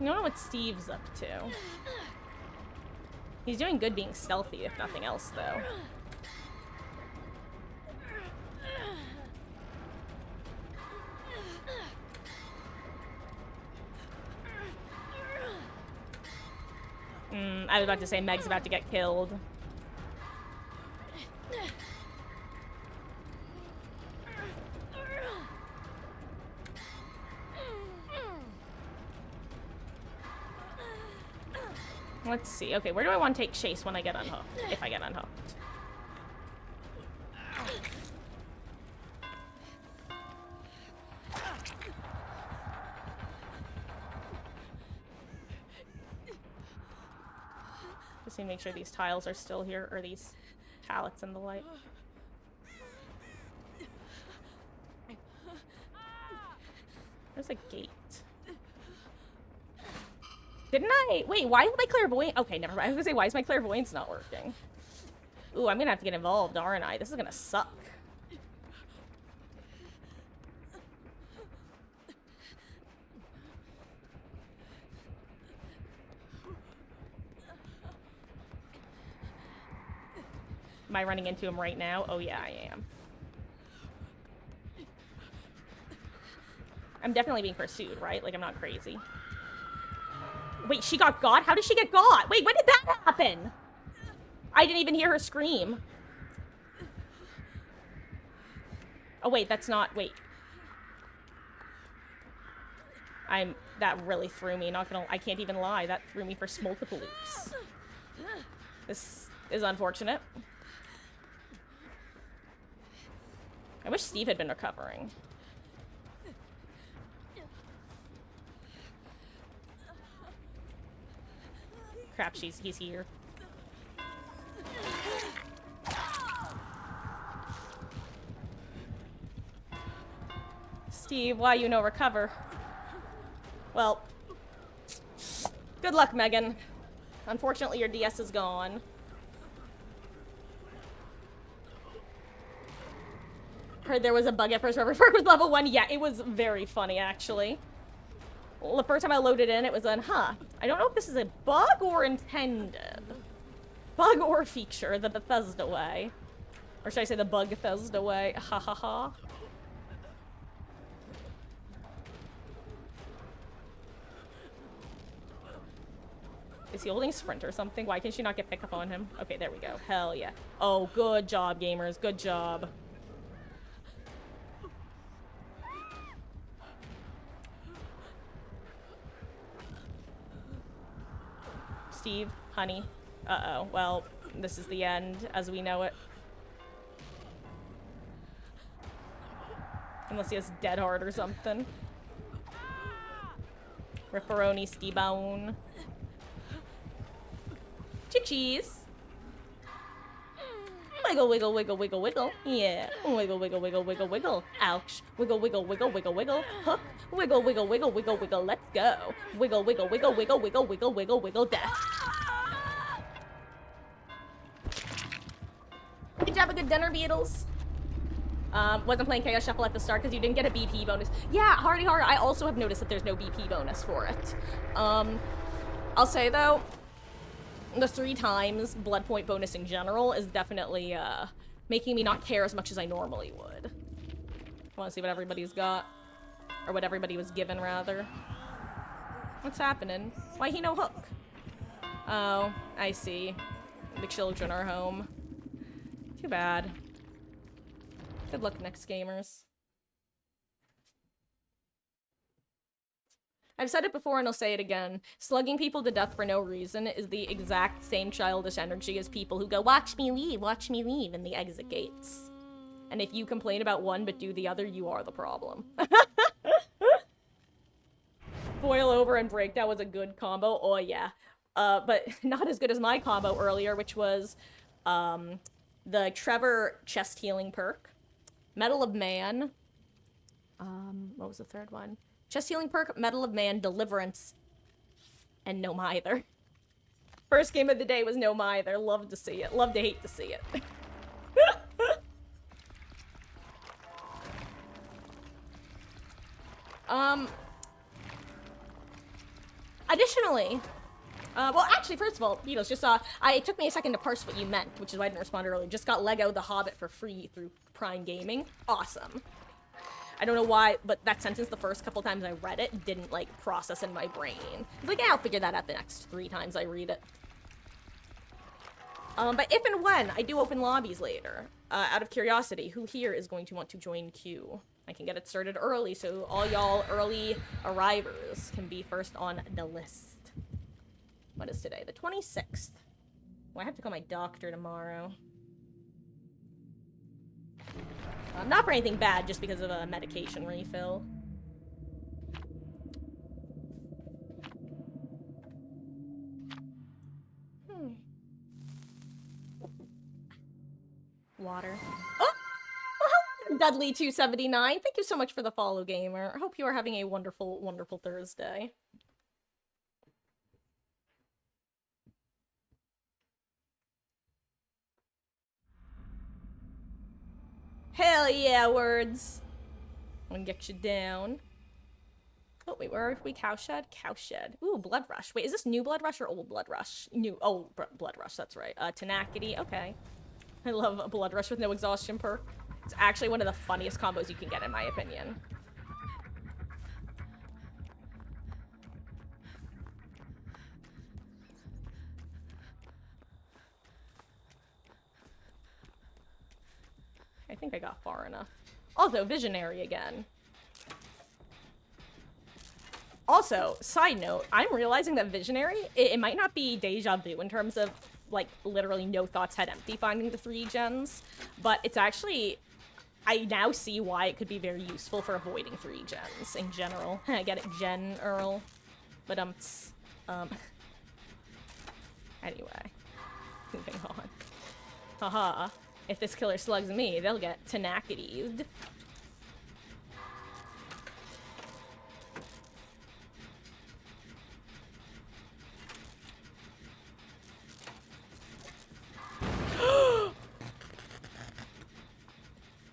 I don't know what Steve's up to. He's doing good being stealthy, if nothing else, though. I was about to say Meg's about to get killed. Let's see. Okay, where do I want to take Chase when I get unhooked? If I get unhooked. Just need to make sure these tiles are still here, or these pallets in the light. There's a gate. Didn't I? Wait, why is my clairvoyance? Okay, never mind. I was gonna say, why is my clairvoyance not working? Ooh, I'm gonna have to get involved, aren't I? This is gonna suck. Am I running into him right now? Oh yeah, I am. I'm definitely being pursued, right? Like, I'm not crazy. Wait, she got got? How did she get got? Wait, when did that happen? I didn't even hear her scream. Oh, wait, that's not... Wait. That really threw me. Not gonna... I can't even lie. That threw me for multiple loops. This is unfortunate. I wish Steve had been recovering. Crap, he's here. Steve, why you no recover? Well, good luck, Megan. Unfortunately, your DS is gone. Heard there was a bug at first where Perk was level 1. Yeah, it was very funny, actually. Well, the first time I loaded in, it was on, I don't know if this is a bug or intended. Bug or feature, the Bethesda way. Or should I say the bug Bethesda way? Ha ha ha. Is he holding sprint or something? Why can she not get pick up on him? Okay, there we go. Hell yeah. Oh, good job, gamers. Good job. Steve, honey. Uh-oh. Well, this is the end as we know it. Unless he has dead hard or something. Ripperoni, Steve-bone. Cheese. Wiggle, wiggle, wiggle, wiggle, wiggle. Yeah. Wiggle, wiggle, wiggle, wiggle, wiggle. Ouch. Wiggle, wiggle, wiggle, wiggle, wiggle. Hook. Wiggle, wiggle, wiggle, wiggle, wiggle. Let's go. Wiggle, wiggle, wiggle, wiggle, wiggle, wiggle, wiggle, wiggle, death. Did you have a good dinner, Beatles? Wasn't playing Chaos Shuffle at the start because you didn't get a BP bonus. Yeah, Hardy Hard. I also have noticed that there's no BP bonus for it. I'll say, though, the 3 times blood point bonus in general is definitely, making me not care as much as I normally would. I want to see what everybody's got. Or what everybody was given, rather. What's happening? Why he no hook? Oh, I see. The children are home. Too bad. Good luck, next gamers. I've said it before and I'll say it again. Slugging people to death for no reason is the exact same childish energy as people who go, watch me leave, in the exit gates. And if you complain about one but do the other, you are the problem. Boil over and breakdown was a good combo. Oh, yeah. But not as good as my combo earlier, which was the Trevor chest healing perk, Medal of Man. What was the third one? Chest healing perk, Medal of Man, Deliverance, and No Mither. First game of the day was No Mither. Love to see it. Love to hate to see it. Additionally, well, actually, first of all, Beatles, just it took me a second to parse what you meant, which is why I didn't respond earlier. Just got Lego The Hobbit for free through Prime Gaming. Awesome. I don't know why, but that sentence, the first couple times I read it, didn't, like, process in my brain. It's like, yeah, I'll figure that out the next 3 times I read it. But if and when I do open lobbies later, out of curiosity, who here is going to want to join queue? I can get it started early, so all y'all early arrivers can be first on the list. What is today? The 26th. Well, I have to call my doctor tomorrow. Not for anything bad, just because of a medication refill. Water. Oh! Well, Dudley279, thank you so much for the follow, gamer. I hope you are having a wonderful, wonderful Thursday. Hell yeah, words. I'm gonna get you down. Oh, wait, where are we? Cowshed? Cowshed. Ooh, Blood Rush. Wait, is this new Blood Rush or old Blood Rush? New. Oh, Blood Rush, that's right. Tenacity. Okay. I love a Blood Rush with no exhaustion perk. It's actually one of the funniest combos you can get, in my opinion. I think I got far enough. Also, Visionary again. Also, side note, I'm realizing that Visionary, it might not be deja vu in terms of, like, literally no thoughts head empty finding the 3 gens, but it's actually, I now see why it could be very useful for avoiding 3 gens in general. I get it, Gen Earl. But, anyway. Moving on. Haha. If this killer slugs me, they'll get tenacity.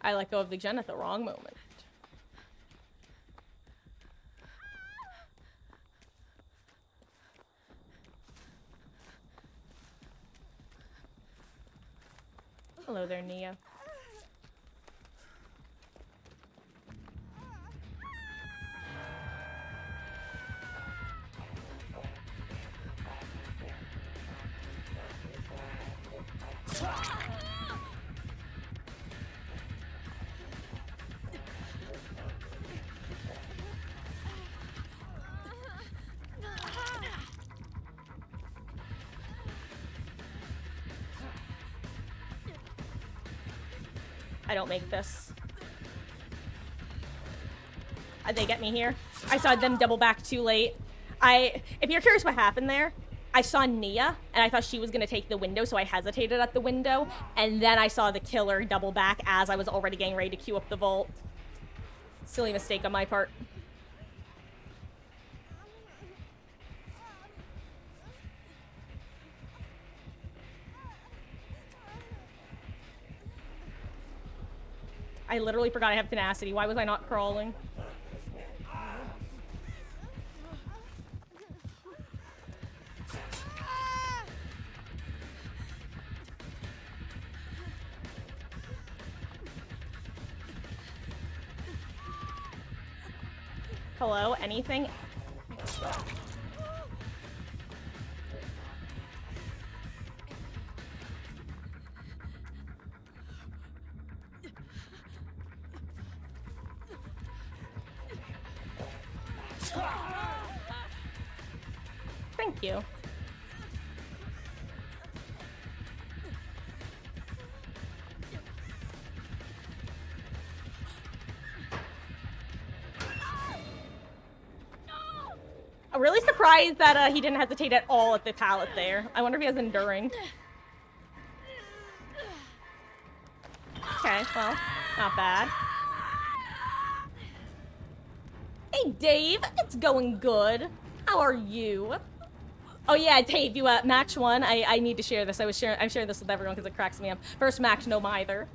I let go of the gen at the wrong moment. Hello there, Nia. I don't make this. They get me here. I saw them double back too late. If you're curious what happened there, I saw Nia, and I thought she was gonna take the window, so I hesitated at the window, and then I saw the killer double back as I was already getting ready to queue up the vault. Silly mistake on my part. I literally forgot I have tenacity. Why was I not crawling? Hello? Anything? Thank you. I'm really surprised that he didn't hesitate at all at the pallet there. I wonder if he has enduring. Okay, well, not bad. Hey, Dave, it's going good. How are you? Oh yeah, Dave, you match one. I need to share this. I'm sharing this with everyone because it cracks me up. First match, no mither.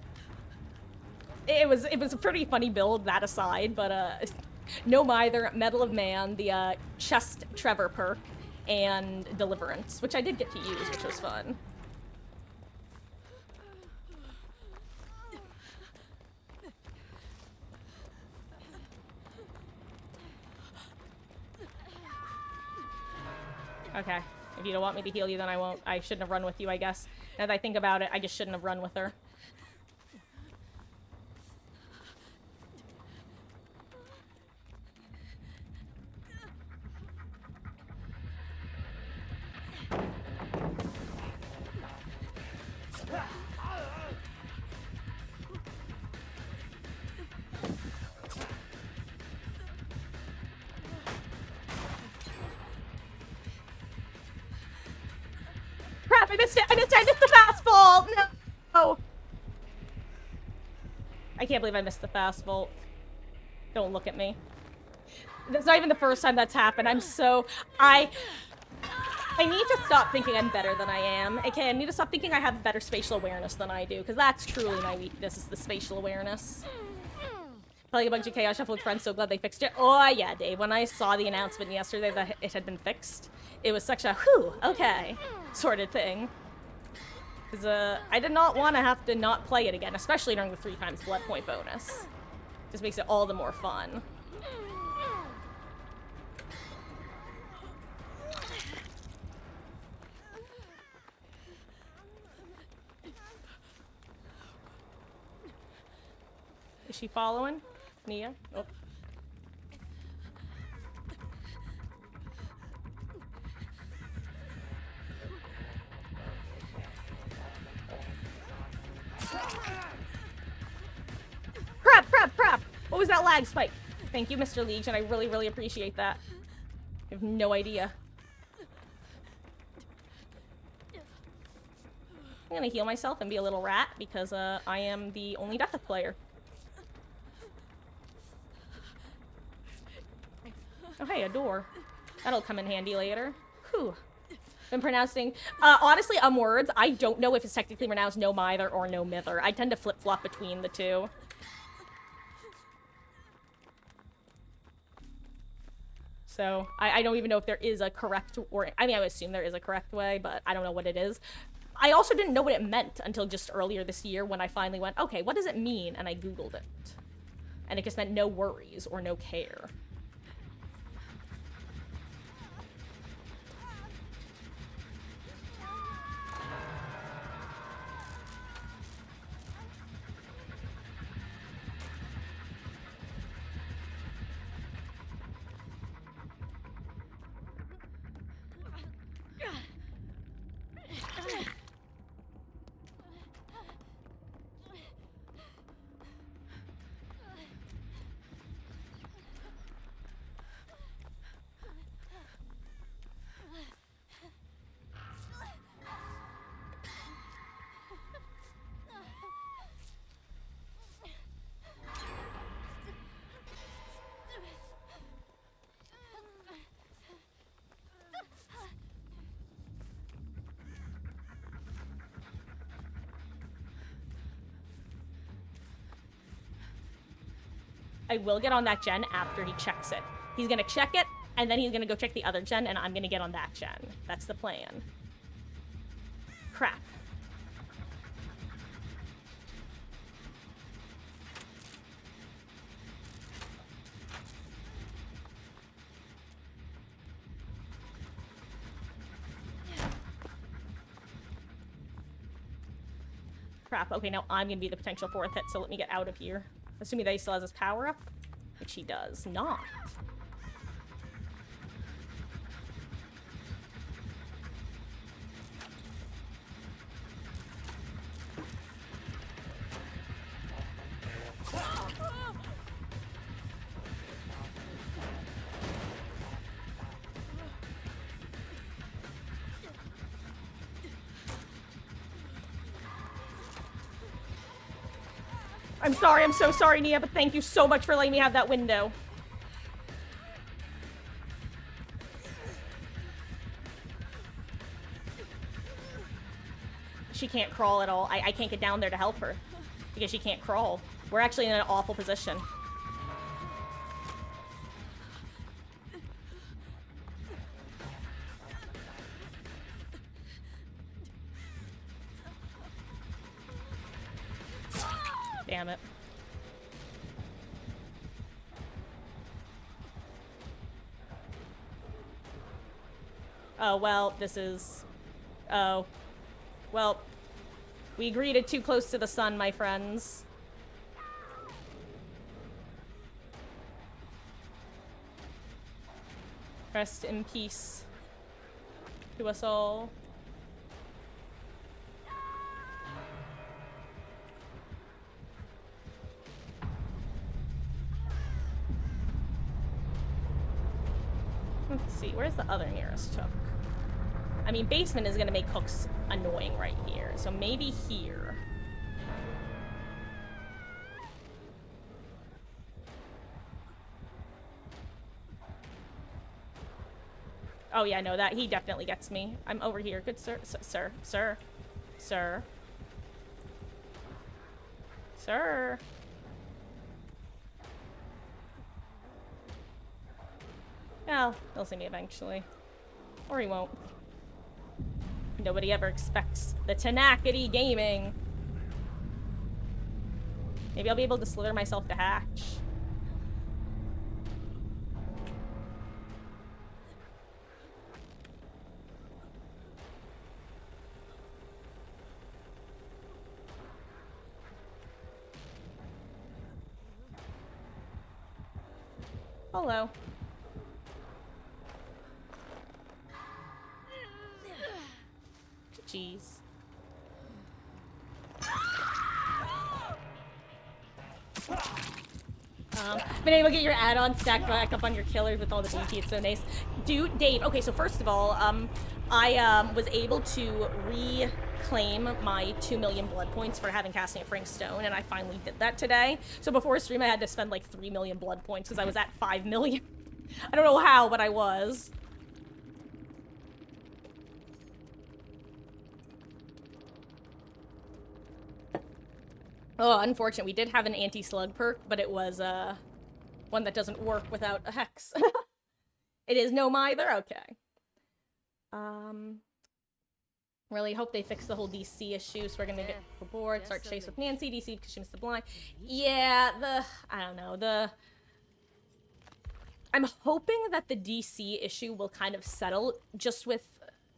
It was a pretty funny build, that aside, but no mither, Medal of Man, the chest Trevor perk, and Deliverance, which I did get to use, which was fun. Okay. If you don't want me to heal you, then I won't. I shouldn't have run with you, I guess. Now that I think about it, I just shouldn't have run with her. Crap, I missed it! I missed the fast vault! No! Oh. I can't believe I missed the fast vault. Don't look at me. That's not even the first time that's happened. I'm so... I need to stop thinking I'm better than I am. Okay, I need to stop thinking I have better spatial awareness than I do, because that's truly my weakness, is the spatial awareness. Playing a bunch of Chaos Shuffle with friends, so glad they fixed it. Oh yeah, Dave, when I saw the announcement yesterday that it had been fixed, it was such a, whew, okay, sort of thing. Because, I did not want to have to not play it again, especially during the 3x blood point bonus. Just makes it all the more fun. Is she following? Nia? Oh. Crap! What was that lag spike? Thank you, Mr. Legion. I really, really appreciate that. I have no idea. I'm gonna heal myself and be a little rat because I am the only Death player. Oh hey, a door. That'll come in handy later. Whew. Been pronouncing, honestly, words, I don't know if it's technically pronounced no mither or no mither. I tend to flip-flop between the two. So, I don't even know if there is a correct, or, I mean, I would assume there is a correct way, but I don't know what it is. I also didn't know what it meant until just earlier this year when I finally went, okay, what does it mean? And I Googled it. And it just meant no worries or no care. I will get on that gen after he checks it. He's gonna check it, and then he's gonna go check the other gen, and I'm gonna get on that gen. That's the plan. Crap. Crap. Okay, now I'm gonna be the potential fourth hit, so let me get out of here. Assuming that he still has his power up, which he does not. I'm sorry, I'm so sorry, Nia, but thank you so much for letting me have that window. She can't crawl at all. I can't get down there to help her because she can't crawl. We're actually in an awful position. Damn it. Oh, well, this is... Oh. Well, we greeted too close to the sun, my friends. Rest in peace to us all. Let's see, where's the other nearest hook? I mean, basement is gonna make hooks annoying right here, so maybe here. Oh yeah, no, that he definitely gets me. I'm over here. Good sir, sir. Well, he'll see me eventually. Or he won't. Nobody ever expects the tenacity gaming. Maybe I'll be able to slither myself to hatch. Hello. Jeez. Been able to get your add-on stacked back up on your killers with all the BP. It's so nice. Dude, Dave, okay, so first of all, I was able to reclaim my 2 million blood points for having casting at Frank Stone, and I finally did that today. So before stream, I had to spend like 3 million blood points because I was at 5 million. I don't know how, but I was. Oh, unfortunate. We did have an anti-slug perk, but it was, one that doesn't work without a hex. It is gnome either? Okay. Really hope they fix the whole DC issue, so we're gonna get bored, start chase with Nancy, DC because she missed the blind. Yeah, I don't know, I'm hoping that the DC issue will kind of settle just with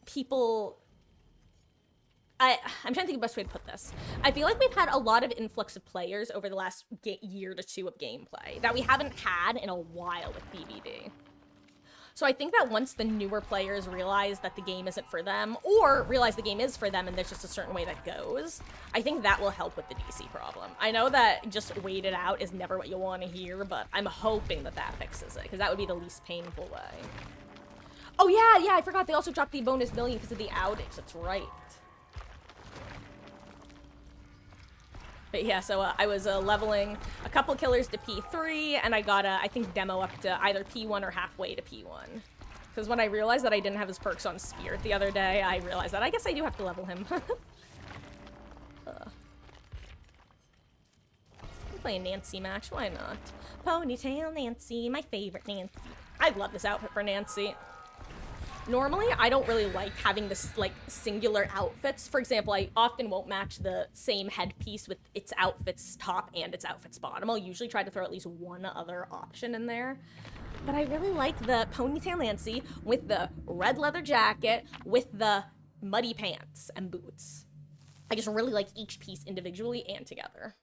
people... I'm trying to think of the best way to put this. I feel like we've had a lot of influx of players over the last year to two of gameplay that we haven't had in a while with BBD. So I think that once the newer players realize that the game isn't for them, or realize the game is for them and there's just a certain way that goes, I think that will help with the DC problem. I know that just wait it out is never what you want to hear, but I'm hoping that that fixes it, because that would be the least painful way. Oh yeah, I forgot they also dropped the bonus million because of the outage. That's right. But yeah, so I was leveling a couple killers to P3, and I got, I think, demo up to either P1 or halfway to P1. Because when I realized that I didn't have his perks on Spirit the other day, I realized that I guess I do have to level him. I'm playing Nancy match, why not? Ponytail Nancy, my favorite Nancy. I love this outfit for Nancy. Normally, I don't really like having this, like, singular outfits. For example, I often won't match the same headpiece with its outfit's top and its outfit's bottom. I'll usually try to throw at least one other option in there. But I really like the Ponytail Nancy with the red leather jacket with the muddy pants and boots. I just really like each piece individually and together.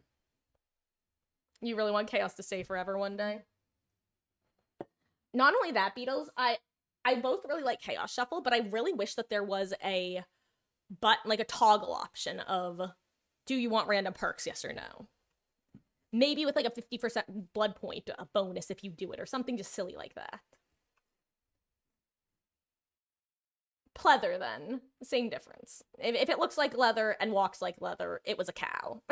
You really want Chaos to stay forever one day? Not only that, Beatles, I both really like Chaos Shuffle, but I really wish that there was a toggle option of, do you want random perks, yes or no? Maybe with like a 50% blood point a bonus if you do it, or something just silly like that. Pleather, then. Same difference. If it looks like leather and walks like leather, it was a cow.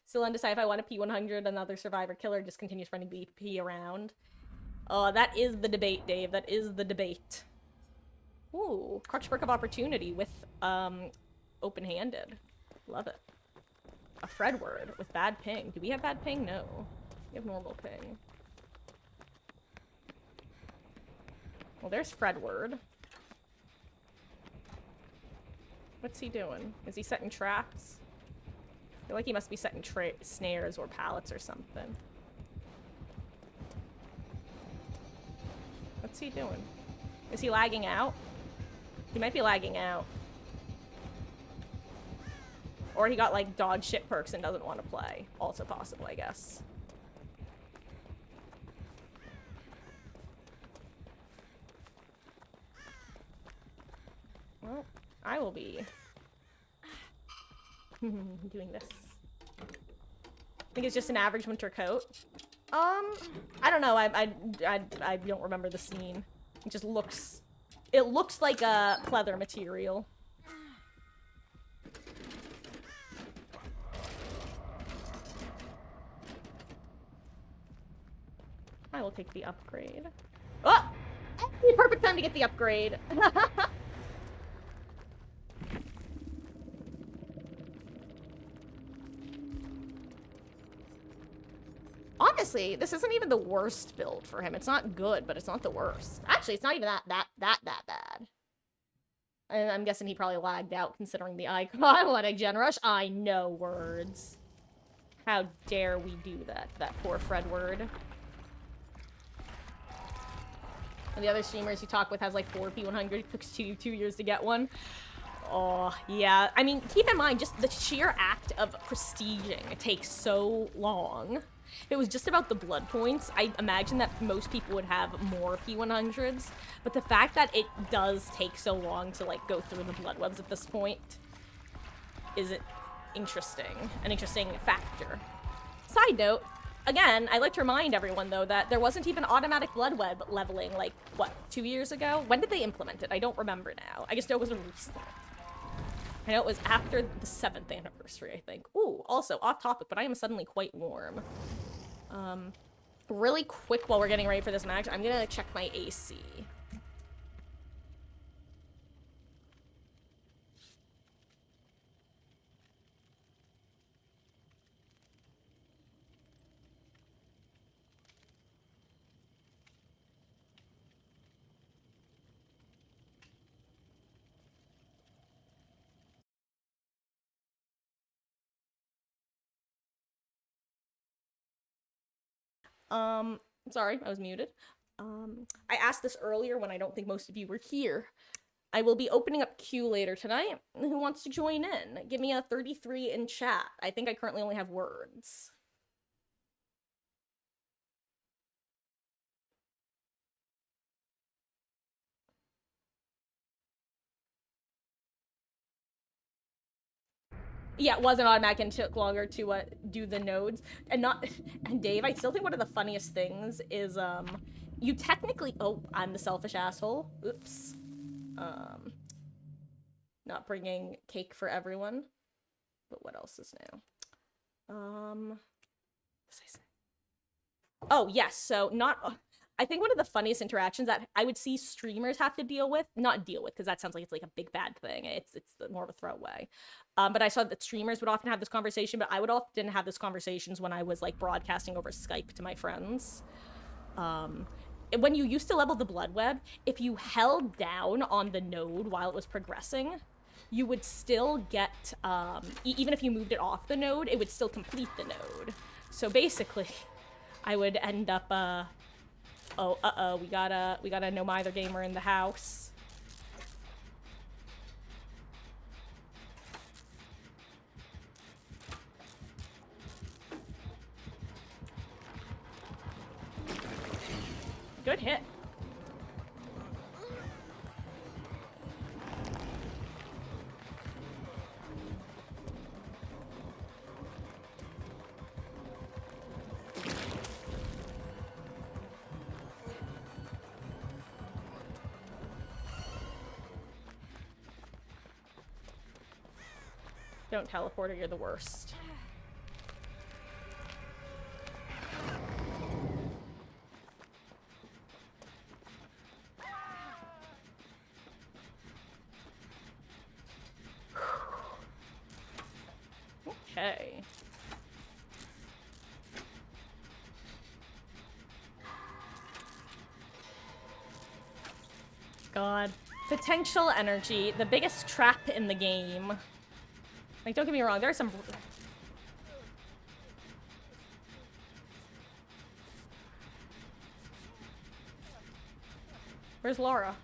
Still undecided if I want a P100, another survivor killer, just continues running BP around. Oh, that is the debate, Dave. That is the debate. Ooh, Crutchwork of Opportunity with, open-handed. Love it. A Fredward with bad ping. Do we have bad ping? No. We have normal ping. Well, there's Fredward. What's he doing? Is he setting traps? I feel like he must be setting snares or pallets or something. What's he doing? Is he lagging out? He might be lagging out. Or he got, like, dog shit perks and doesn't want to play. Also possible, I guess. Well, I will be doing this. I think it's just an average winter coat. I don't know. I don't remember the scene. It just looks... It looks like a pleather material. I will take the upgrade. Oh! The perfect time to get the upgrade. Honestly, this isn't even the worst build for him. It's not good, but it's not the worst. Actually, it's not even that bad. And I'm guessing he probably lagged out considering the icon. What a gen rush. I know words. How dare we do that? That poor Fredward. And the other streamers you talk with has like 4 P100. It took 2 years to get one. Oh, yeah. I mean, keep in mind, just the sheer act of prestiging takes so long. If it was just about the blood points, I imagine that most people would have more P100s. But the fact that it does take so long to, like, go through the blood webs at this point is interesting. An interesting factor. Side note, again, I like to remind everyone, though, that there wasn't even automatic blood web leveling, like, what, 2 years ago? When did they implement it? I don't remember now. I just know it was a recent. I know it was after the 7th anniversary, I think. Ooh, also, off topic, but I am suddenly quite warm. Really quick while we're getting ready for this match, I'm gonna check my AC. Sorry, I was muted. I asked this earlier when I don't think most of you were here. I will be opening up Q later tonight. Who wants to join in? Give me a 33 in chat. I think I currently only have words. Yeah, it wasn't automatic and took longer to do the nodes. And Dave, I still think one of the funniest things is you technically, oh, I'm the selfish asshole. Oops. Not bringing cake for everyone. But what else is new? What was I saying? Oh, yes, so I think one of the funniest interactions that I would see streamers have to deal with, not deal with, because that sounds like it's like a big bad thing. It's more of a throwaway. But I saw that streamers would often have this conversation, but I would often have this conversations when I was like broadcasting over Skype to my friends. When you used to level the blood web, if you held down on the node while it was progressing, you would still get, even if you moved it off the node, it would still complete the node. So basically, I would end up, we got a no mither gamer in the house. Good hit. Don't teleport or you're the worst. god. Potential energy, the biggest trap in the game. Like, don't get me wrong, there are some... Where's Laura?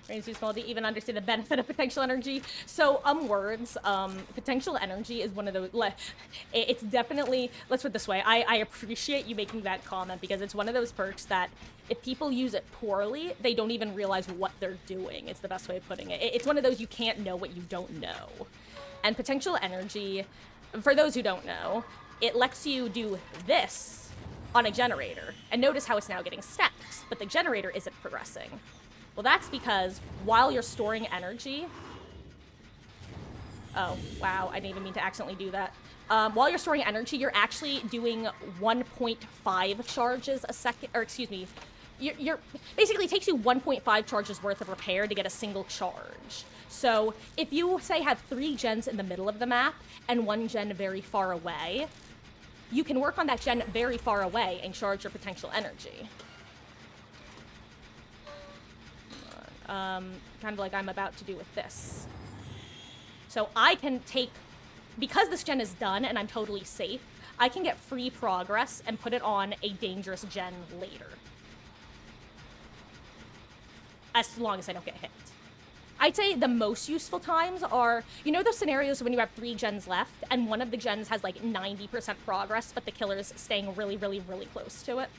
Brain's too small to even understand the benefit of potential energy. So, words, potential energy is one of those, it's definitely, let's put it this way, I appreciate you making that comment because it's one of those perks that if people use it poorly, they don't even realize what they're doing. It's the best way of putting it. It's one of those you can't know what you don't know. And potential energy, for those who don't know, it lets you do this on a generator. And notice how it's now getting steps, but the generator isn't progressing. Well, that's because while you're storing energy... Oh, wow, I didn't even mean to accidentally do that. While you're storing energy, you're actually doing 1.5 charges a second, or excuse me, you're basically it takes you 1.5 charges worth of repair to get a single charge. So if you, say, have 3 gens in the middle of the map and 1 gen very far away, you can work on that gen very far away and charge your potential energy. Kind of like I'm about to do with this. So I can take, because this gen is done and I'm totally safe, I can get free progress and put it on a dangerous gen later. As long as I don't get hit. I'd say the most useful times are, you know those scenarios when you have 3 gens left and one of the gens has like 90% progress, but the killer's staying really, really, really close to it?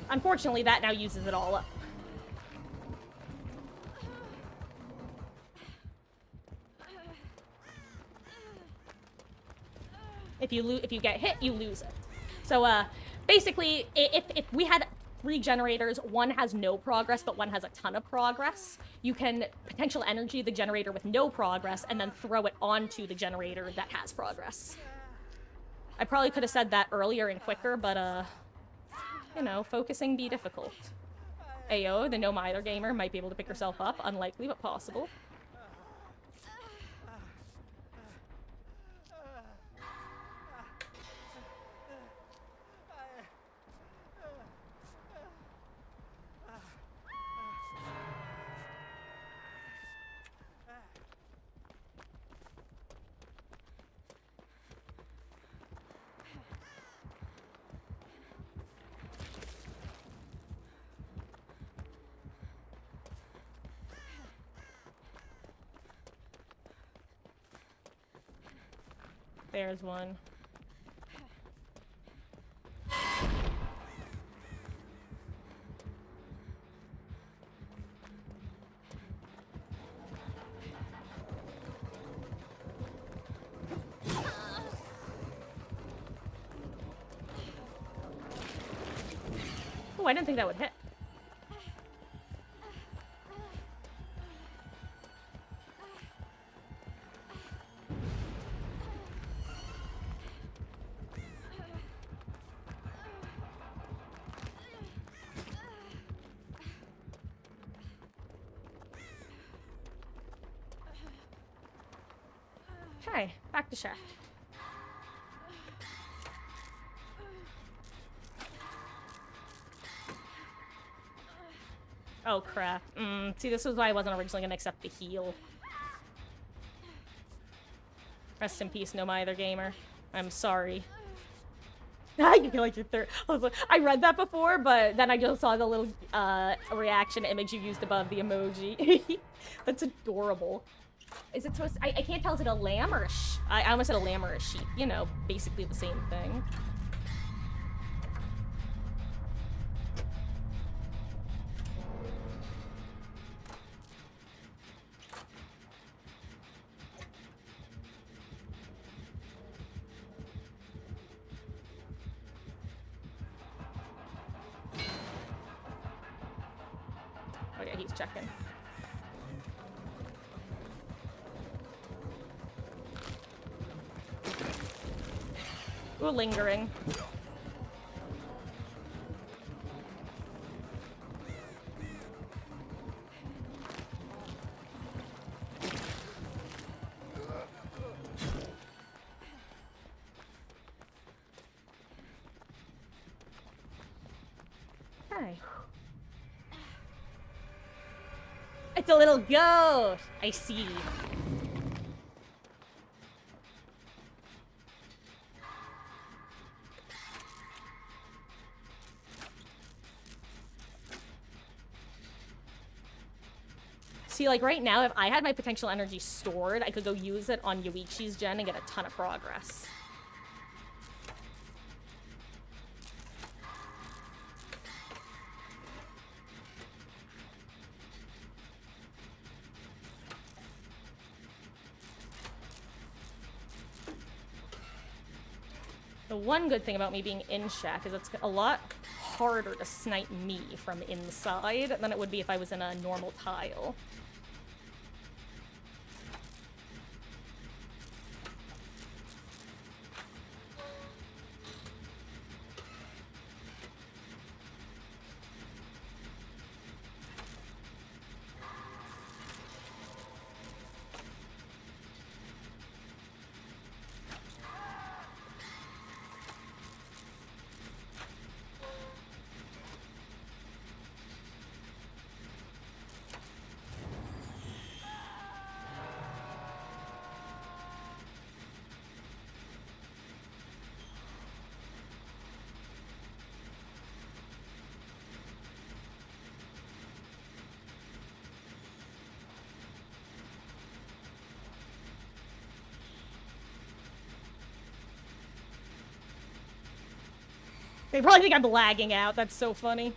Unfortunately, that now uses it all up. If you get hit, you lose it. So, basically, if we had 3 generators, one has no progress, but one has a ton of progress, you can potential energy the generator with no progress and then throw it onto the generator that has progress. I probably could have said that earlier and quicker, but, you know, focusing be difficult. Ayo, the no mither gamer might be able to pick herself up. Unlikely, but possible. There's one. Oh, I didn't think that would hit. Okay, back to shaft. Oh crap. See, this was why I wasn't originally gonna accept the heal. Rest in peace, no mither gamer. I'm sorry. You feel like you're third. I read that before, but then I just saw the little reaction image you used above the emoji. That's adorable. Is it supposed to, I can't tell, is it a lamb or a I almost said a lamb or a sheep. You know, basically the same thing. Oh yeah, he's checking. Ooh, lingering. Hi. It's a little goat! I see. See, like, right now, if I had my potential energy stored, I could go use it on Yoichi's gen and get a ton of progress. The one good thing about me being in shack is it's a lot harder to snipe me from inside than it would be if I was in a normal tile. They probably think I'm lagging out. That's so funny.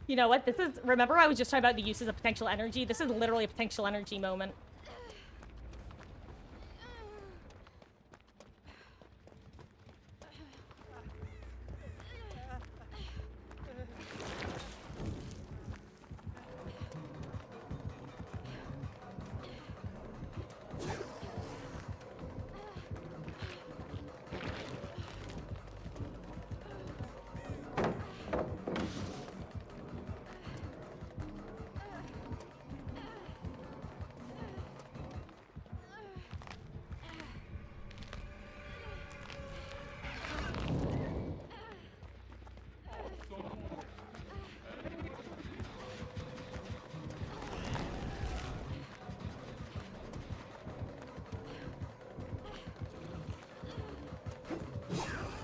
You know what? This is... Remember I was just talking about the uses of potential energy? This is literally a potential energy moment.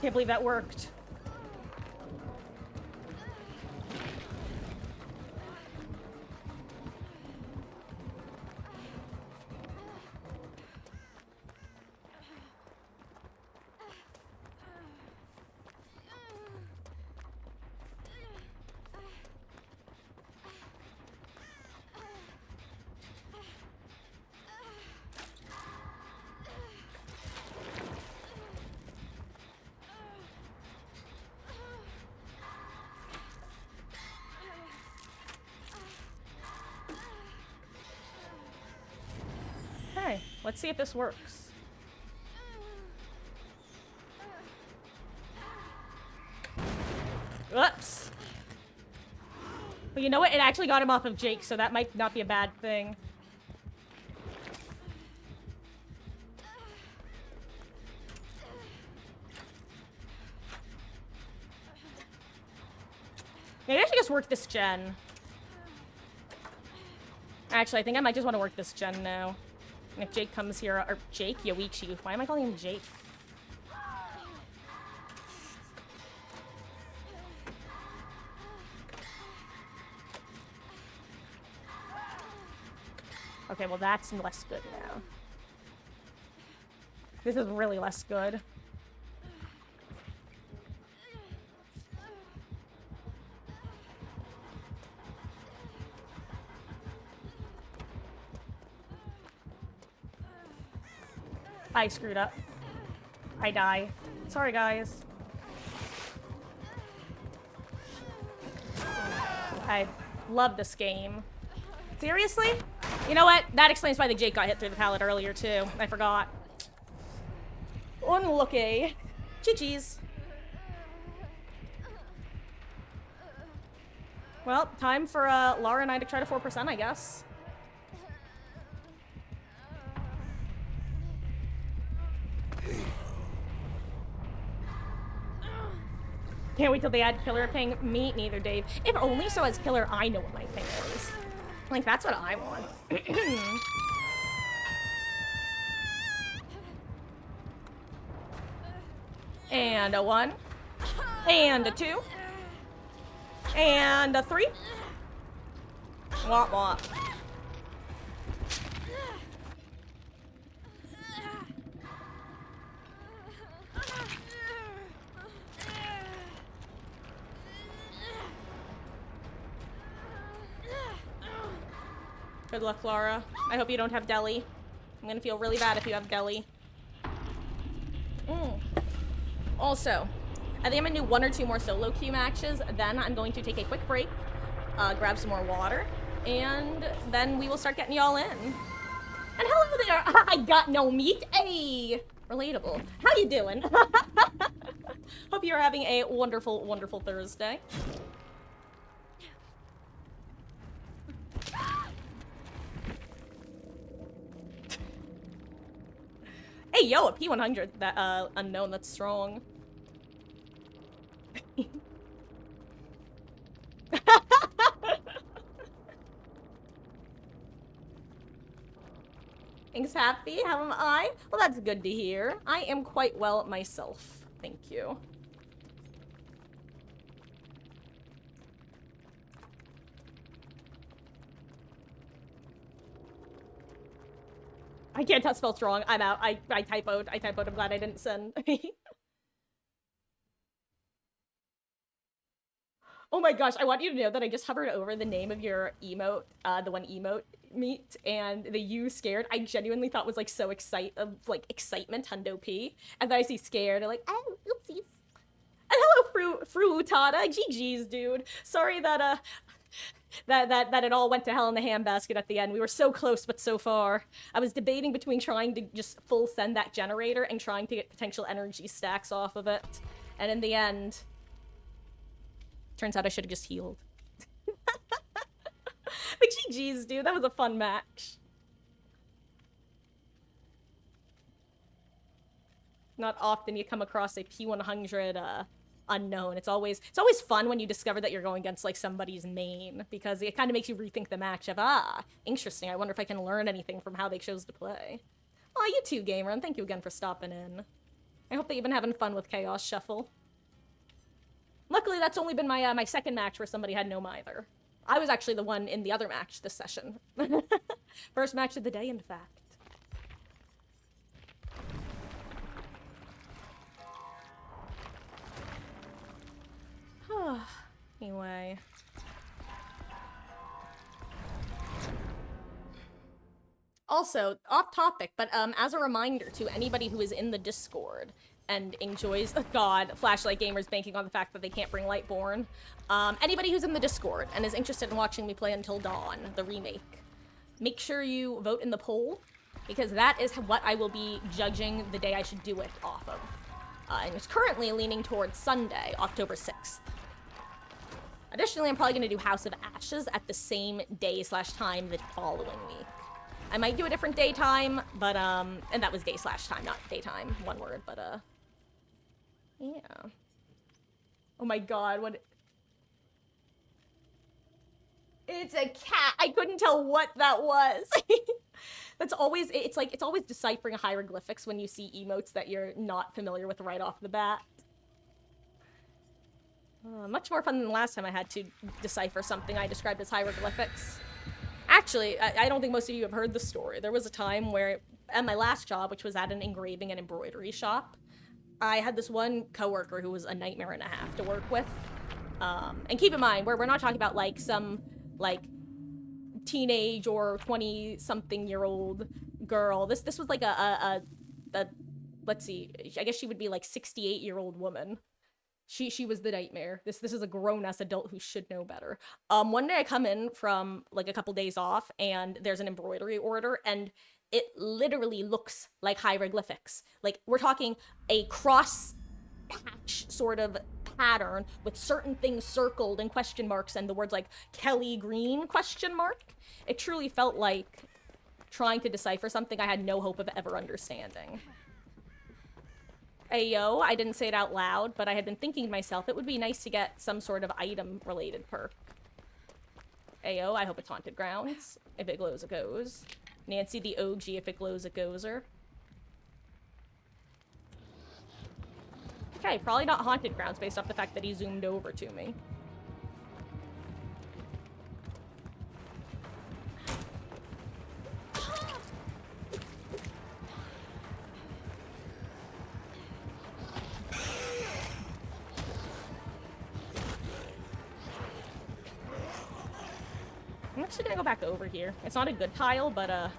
Can't believe that worked. Okay, let's see if this works. Whoops. Well, you know what? It actually got him off of Jake, so that might not be a bad thing. Maybe I should just work this gen. Actually, I think I might just want to work this gen now. And if Jake comes here, or Jake Yoichi, why am I calling him Jake? Okay, well that's less good now. This is really less good. I screwed up. I die. Sorry, guys. I love this game. Seriously? You know what? That explains why the Jake got hit through the pallet earlier, too. I forgot. Unlucky. GG's. Well, time for Lara and I to try to 4%, I guess. Can't wait till they add killer ping. Me neither, Dave. If only so as killer, I know what my ping is. Like, that's what I want. And a 1. And a 2. And a 3. Womp womp. Good luck, Lara. I hope you don't have deli. I'm gonna feel really bad if you have deli. Also, I think I'm gonna do 1 or 2 more solo queue matches. Then I'm going to take a quick break, grab some more water, and then we will start getting y'all in. And hello there! I got no meat. Hey, relatable. How you doing? Hope you're having a wonderful, wonderful Thursday. Hey, yo, a P100, that, unknown, that's strong. Thanks, Happy. How am I? Well, that's good to hear. I am quite well myself. Thank you. I can't spell strong. I'm out. I typoed. I'm glad I didn't send. Oh my gosh, I want you to know that I just hovered over the name of your emote, the one emote meet, and the you scared, I genuinely thought was like so excitement, Hundo P. And then I see scared, I'm like, oh, oopsies. And hello, Fru Utada. GG's, dude. Sorry that, that it all went to hell in the handbasket at the end. We were so close, but so far. I was debating between trying to just full send that generator and trying to get potential energy stacks off of it. And in the end, turns out I should have just healed. But GG's, dude. That was a fun match. Not often you come across a P100, unknown. It's always fun when you discover that you're going against like somebody's main, because it kind of makes you rethink the match of, interesting, I wonder if I can learn anything from how they chose to play. Oh, you too, Gamer, and thank you again for stopping in. I hope that you've been having fun with Chaos Shuffle. Luckily, that's only been my my second match where somebody had Gnome either. I was actually the one in the other match this session. First match of the day, in fact. Anyway. Also, off topic, but as a reminder to anybody who is in the Discord and enjoys, oh god, Flashlight Gamers banking on the fact that they can't bring Lightborn. Anybody who's in the Discord and is interested in watching me play Until Dawn, the remake, make sure you vote in the poll, because that is what I will be judging the day I should do it off of. And it's currently leaning towards Sunday, October 6th. Additionally, I'm probably going to do House of Ashes at the same day/time the following week. I might do a different daytime, but, and that was day/time, not daytime, one word, but, yeah. Oh my god, what? It's a cat! I couldn't tell what that was! That's always, it's like, it's always deciphering hieroglyphics when you see emotes that you're not familiar with right off the bat. Much more fun than the last time I had to decipher something I described as hieroglyphics. Actually, I don't think most of you have heard the story. There was a time where, at my last job, which was at an engraving and embroidery shop, I had this one coworker who was a nightmare and a half to work with. And keep in mind, we're not talking about, like, some, like, teenage or 20-something-year-old girl. This was, like, let's see, I guess she would be, like, 68-year-old woman. She was the nightmare. This is a grown-ass adult who should know better. One day I come in from, like, a couple days off, and there's an embroidery order, and it literally looks like hieroglyphics. Like, we're talking a cross-hatch sort of pattern with certain things circled and question marks and the words like Kelly Green ? It truly felt like trying to decipher something I had no hope of ever understanding. Ayo, I didn't say it out loud, but I had been thinking to myself, it would be nice to get some sort of item-related perk. Ayo, I hope it's Haunted Grounds. If it glows, it goes. Nancy the OG, if it glows, it goes-er. Okay, probably not Haunted Grounds based off the fact that he zoomed over to me. I'm actually gonna go back over here. It's not a good tile, but,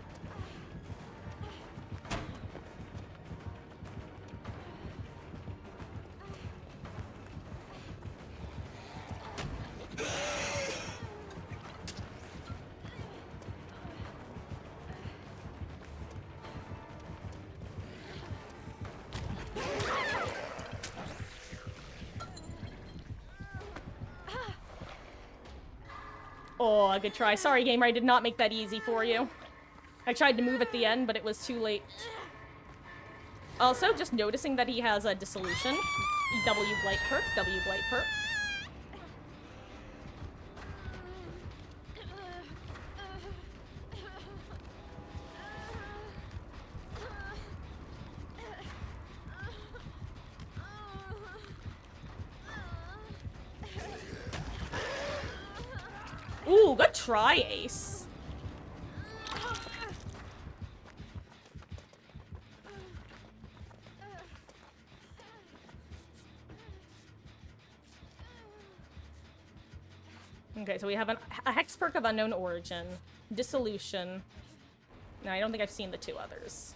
Oh, good try. Sorry, gamer, I did not make that easy for you. I tried to move at the end, but it was too late. Also, just noticing that he has a Dissolution. W Blight perk, W Blight perk. Ooh, good try, Ace. Okay, so we have a Hex perk of unknown origin, Dissolution. No, I don't think I've seen the two others.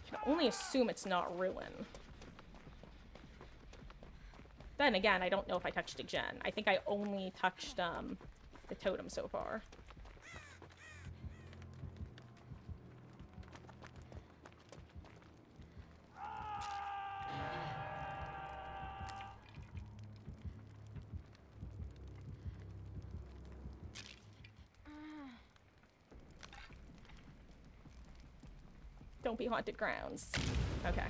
I can only assume it's not Ruin. Then again, I don't know if I touched a gen. I think I only touched the totem so far. Don't be Haunted Grounds. Okay.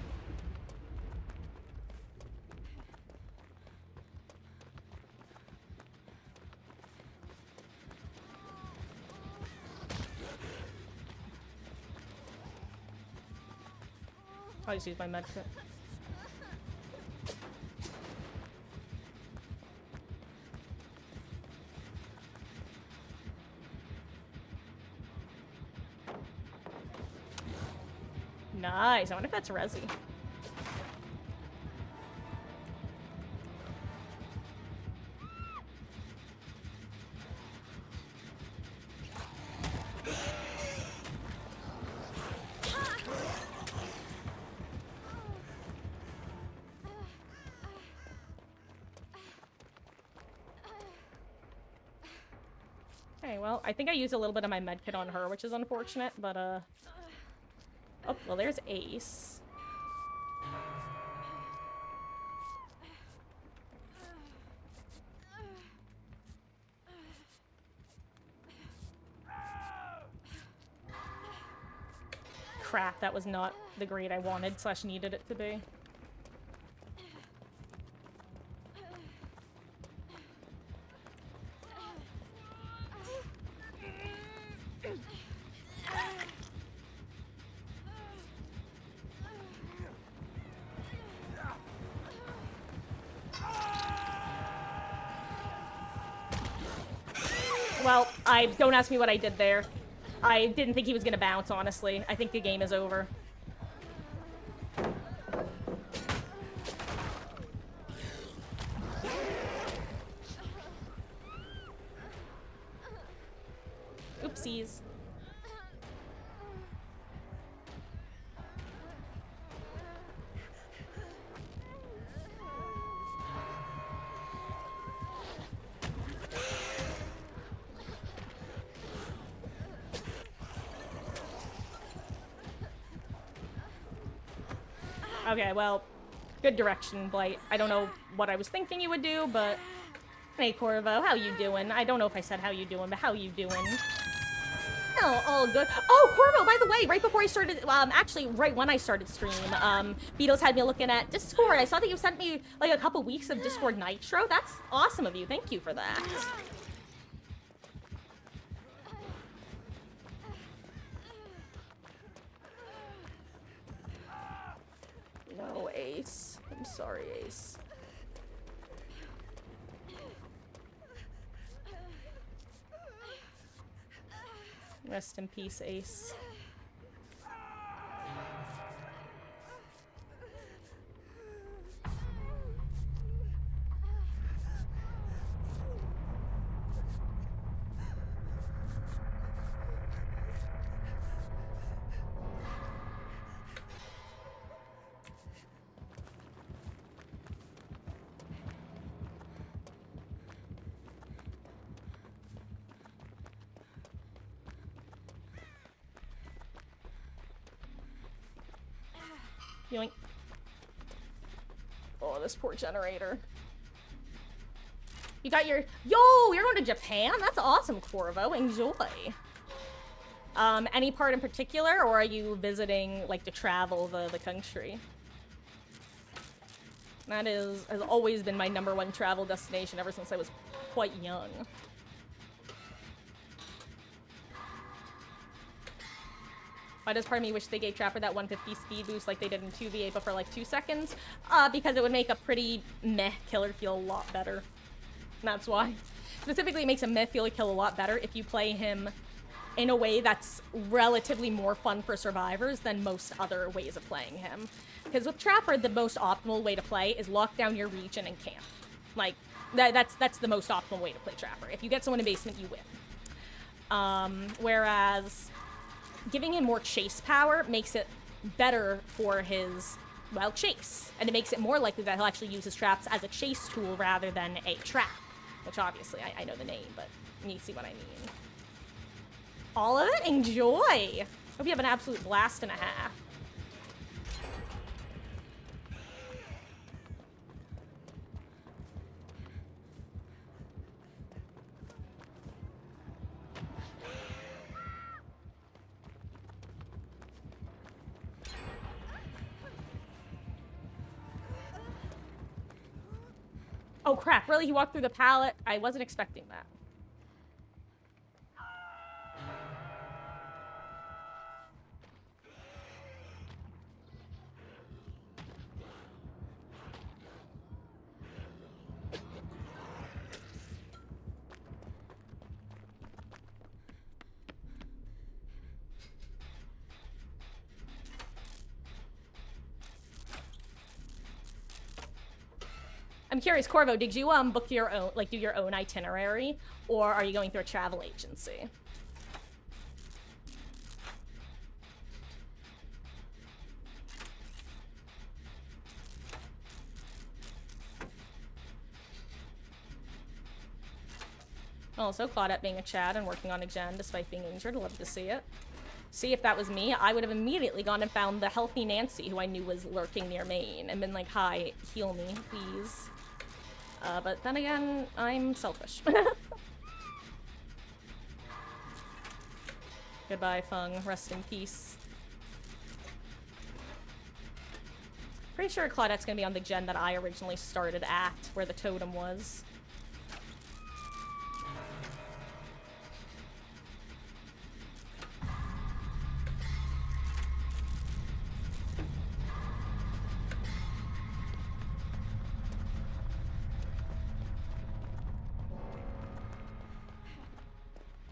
I'll just use my medkit. Nice. I wonder if that's Resi. Okay, well, I think I used a little bit of my medkit on her, which is unfortunate, but, Oh, well, there's Ace. Crap, that was not the grade I wanted / needed it to be. Well, don't ask me what I did there. I didn't think he was gonna bounce, honestly. I think the game is over. Oopsies. Okay, well, good direction, Blight. I don't know what I was thinking you would do, but... Hey, Corvo, how you doing? I don't know if I said how you doing, but how you doing? Oh, all good. Oh, Corvo, by the way, right before I started, actually, right when I started stream, Beatles had me looking at Discord. I saw that you sent me, like, a couple weeks of Discord Nitro. That's awesome of you. Thank you for that. No, Ace. I'm sorry, Ace. Rest in peace, Ace. Yoink. Oh, this poor generator. You got your... Yo, you're going to Japan? That's awesome, Corvo. Enjoy. Any part in particular, or are you visiting, like, to travel the country? That has always been my #1 travel destination ever since I was quite young. Why does part of me wish they gave Trapper that 150 speed boost like they did in 2v8 but for like 2 seconds? Because it would make a pretty meh killer feel a lot better. That's why. Specifically, it makes a meh feel kill a lot better if you play him in a way that's relatively more fun for survivors than most other ways of playing him. Because with Trapper, the most optimal way to play is lock down your region and camp. Like, that's the most optimal way to play Trapper. If you get someone in basement, you win. Whereas... giving him more chase power makes it better for his, well, chase. And it makes it more likely that he'll actually use his traps as a chase tool rather than a trap. Which obviously, I know the name, but you see what I mean. All of it? Enjoy! Hope you have an absolute blast and a half. Oh crap, really? He walked through the pallet? I wasn't expecting that. I'm curious, Corvo, did you book your own, like, do your own itinerary, or are you going through a travel agency? Also, Claudette being a Chad and working on a gen despite being injured. Love to see it. See, if that was me, I would have immediately gone and found the healthy Nancy, who I knew was lurking near Maine, and been like, hi, heal me, please. But then again, I'm selfish. Goodbye, Fung. Rest in peace. Pretty sure Claudette's gonna be on the gen that I originally started at, where the totem was.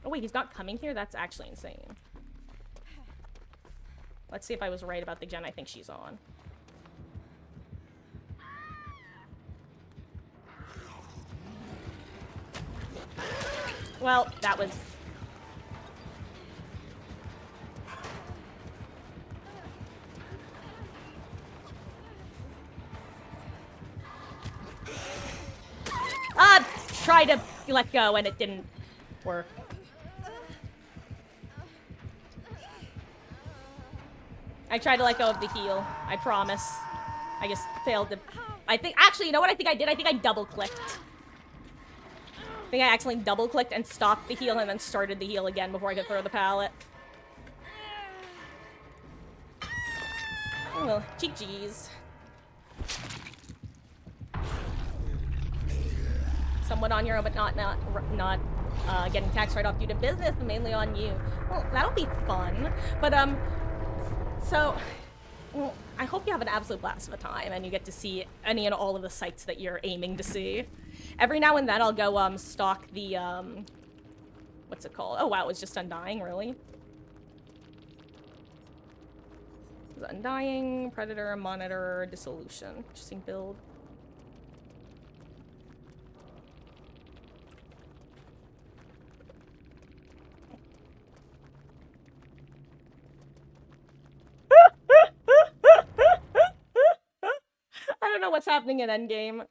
Oh wait, he's not coming here? That's actually insane. Let's see if I was right about the gen I think she's on. Well, that was... Try to let go and it didn't work. I tried to let go of the heal. I promise. I just failed to... I think... Actually, you know what I think I did? I think I double-clicked. I think I accidentally double-clicked and stopped the heal and then started the heal again before I could throw the pallet. Oh well, GG's. Somewhat on your own, but not getting tax write-off due to business, and mainly on you. Well, that'll be fun. But, so, well, I hope you have an absolute blast of a time, and you get to see any and all of the sights that you're aiming to see. Every now and then I'll go, stalk the, what's it called? Oh wow, it's just Undying, really? Undying, Predator, Monitor, Dissolution. Interesting build. I don't know what's happening in Endgame.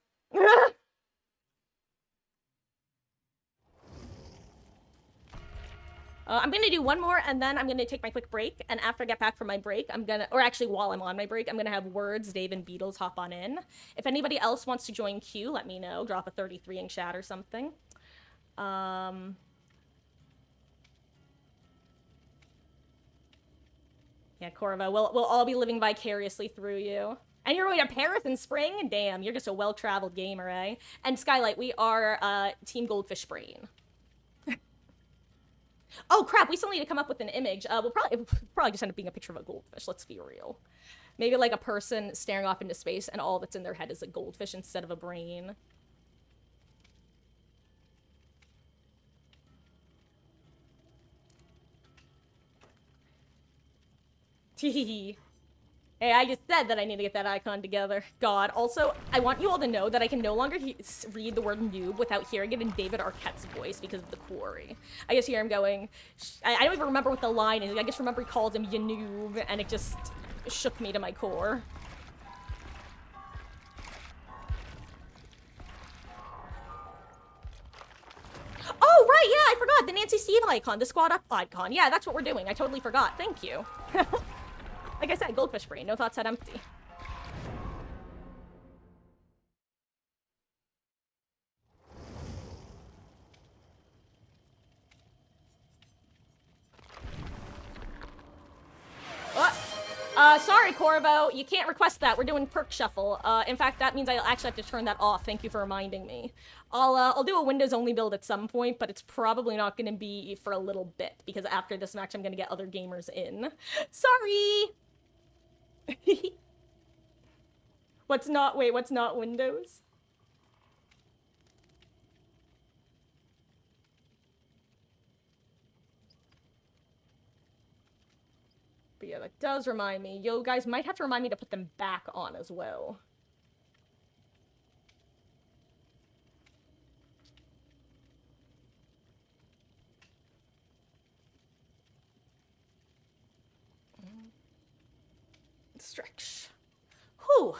I'm gonna do one more, and then I'm gonna take my quick break, and after I get back from my break, I'm gonna, or actually while I'm on my break, I'm gonna have Words, Dave, and Beatles hop on in. If anybody else wants to join Q, let me know. Drop a 33 in chat or something. Yeah, Corvo, we'll all be living vicariously through you. And you're going to Paris in spring? Damn, you're just a well-traveled gamer, eh? And Skylight, we are, Team Goldfish Brain. Oh, crap, we still need to come up with an image. We'll probably just end up being a picture of a goldfish, let's be real. Maybe, like, a person staring off into space, and all that's in their head is a goldfish instead of a brain. Teehee. Hey, I just said that I need to get that icon together. God. Also, I want you all to know that I can no longer read the word noob without hearing it in David Arquette's voice because of The Quarry. I just hear him going... I don't even remember what the line is. I just remember he called him you noob, and it just shook me to my core. Oh, right, yeah, I forgot. The Nancy Steve icon, the squad up icon. Yeah, that's what we're doing. I totally forgot. Thank you. Like I said, goldfish brain. No thoughts had empty. What? Sorry, Corvo. You can't request that. We're doing perk shuffle. In fact, that means I'll actually have to turn that off. Thank you for reminding me. I'll do a Windows-only build at some point, but it's probably not going to be for a little bit, because after this match, I'm going to get other gamers in. Sorry! What's not Windows? But yeah, that does remind me. You guys might have to remind me to put them back on as well. stretch. Whew.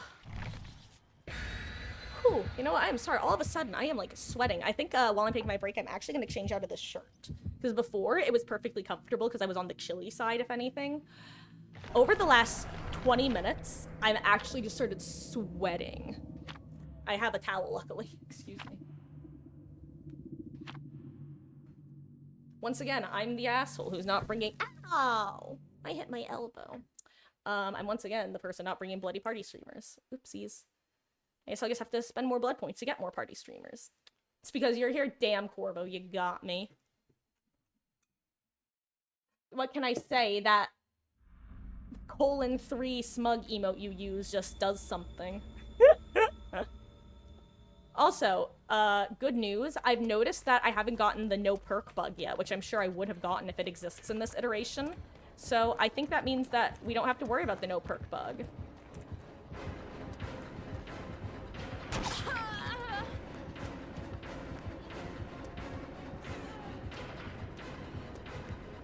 Whew. You know what? I'm sorry. All of a sudden, I am like sweating. I think while I'm taking my break, I'm actually going to change out of this shirt. Because before, it was perfectly comfortable because I was on the chilly side, if anything. Over the last 20 minutes, I've actually just started sweating. I have a towel, luckily. Excuse me. Once again, I'm the asshole who's not bringing- Ow! I hit my elbow. I'm once again the person not bringing bloody party streamers. Oopsies. I guess I'll just have to spend more blood points to get more party streamers. It's because you're here, damn Corvo, you got me. What can I say? That :3 smug emote you use just does something. Also, good news, I've noticed that I haven't gotten the no perk bug yet, which I'm sure I would have gotten if it exists in this iteration. So I think that means that we don't have to worry about the no perk bug.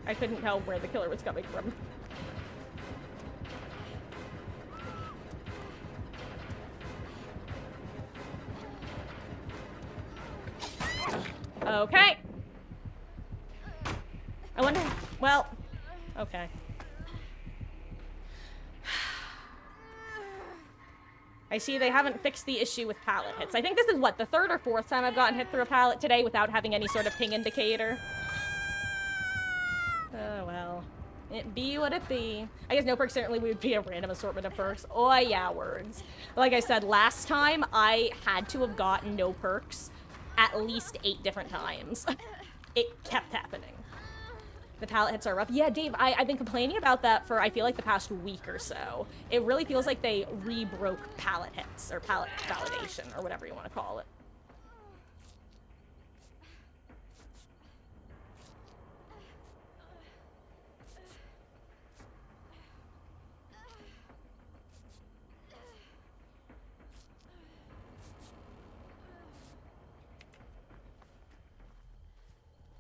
I couldn't tell where the killer was coming from. Okay. I wonder... Well... Okay. I see they haven't fixed the issue with pallet hits. I think this is, what, the third or fourth time I've gotten hit through a pallet today without having any sort of ping indicator. Oh, well. It be what it be. I guess no perks certainly would be a random assortment of perks. Oh, yeah, words. Like I said, last time I had to have gotten no perks at least 8 different times. It kept happening. The pallet hits are rough. Yeah, Dave, I've been complaining about that for, I feel like, the past week or so. It really feels like they re-broke pallet hits, or pallet validation, or whatever you want to call it.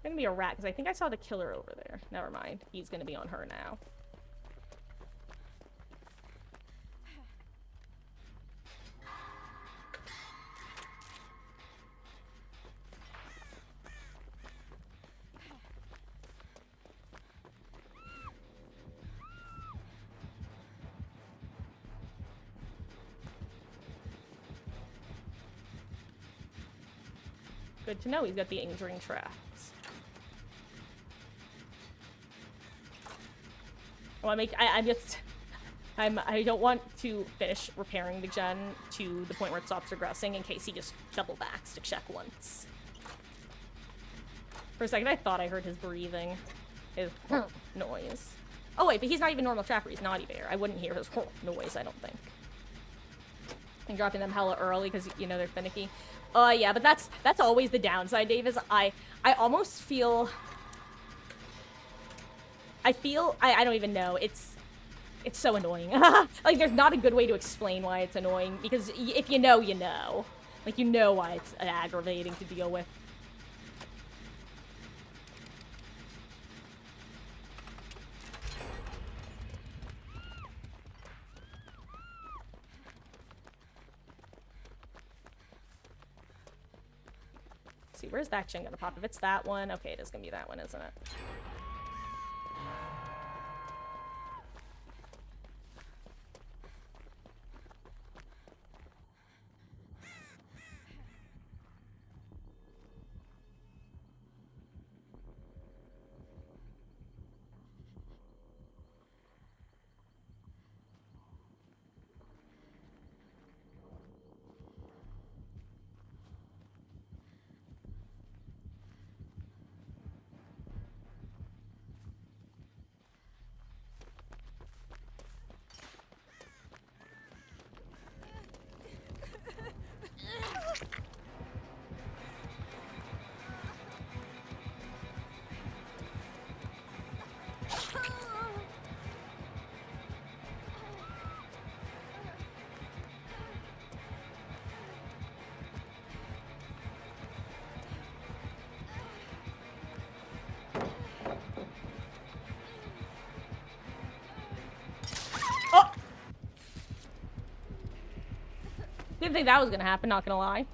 Gonna be a rat, because I think I saw the killer over there. Never mind. He's gonna be on her now. Good to know he's got the injuring tracks. Well, I don't want to finish repairing the gen to the point where it stops regressing in case he just double backs to check once. For a second, I thought I heard his breathing. His noise. Oh, wait, but he's not even normal trapper. He's Naughty Bear. I wouldn't hear his noise, I don't think. I'm dropping them hella early because, you know, they're finicky. Yeah, but that's always the downside, Dave, is I almost feel... I don't even know. It's so annoying. Like, there's not a good way to explain why it's annoying, because if you know, you know. Like, you know why it's aggravating to deal with. Let's see, where's that gen gonna pop? If it's that one, okay, it is gonna be that one, isn't it? didn't think that was gonna happen, not gonna lie.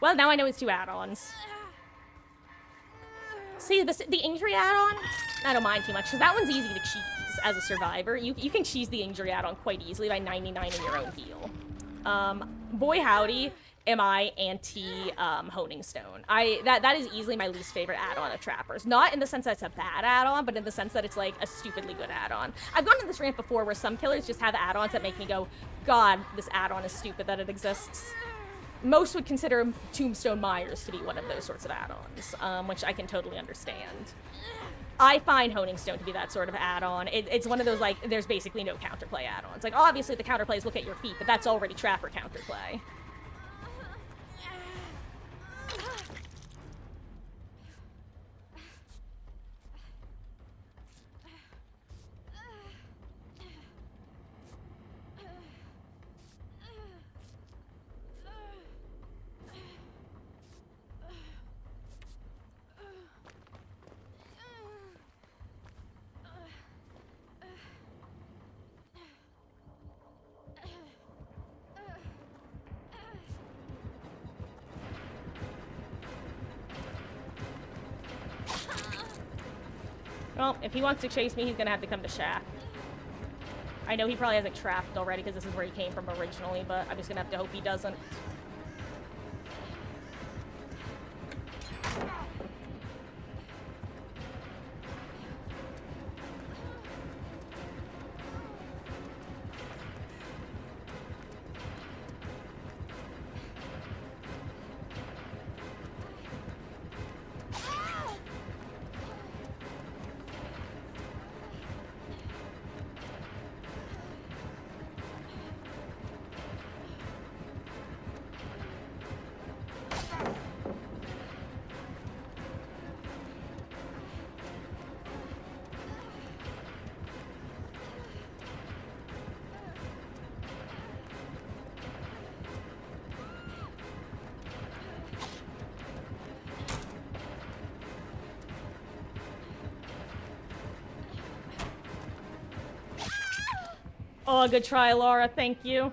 Well, now I know it's 2 add-ons. See, the injury add-on, I don't mind too much, because that one's easy to cheese as a survivor. You can cheese the injury add-on quite easily by 99 in your own heal. Boy howdy, am I anti Honing Stone. That is easily my least favorite add-on of Trappers. Not in the sense that it's a bad add-on, but in the sense that it's like a stupidly good add-on. I've gone on this rant before where some killers just have add-ons that make me go, God, this add-on is stupid that it exists. Most would consider Tombstone Myers to be one of those sorts of add-ons, which I can totally understand. I find Honing Stone to be that sort of add-on. It's one of those, like, there's basically no counterplay add-ons. Like, obviously the counterplay is look at your feet, but that's already Trapper counterplay. Well, if he wants to chase me, he's gonna have to come to Shack. I know he probably hasn't trapped already because this is where he came from originally, but I'm just gonna have to hope he doesn't. Oh, good try, Laura. Thank you.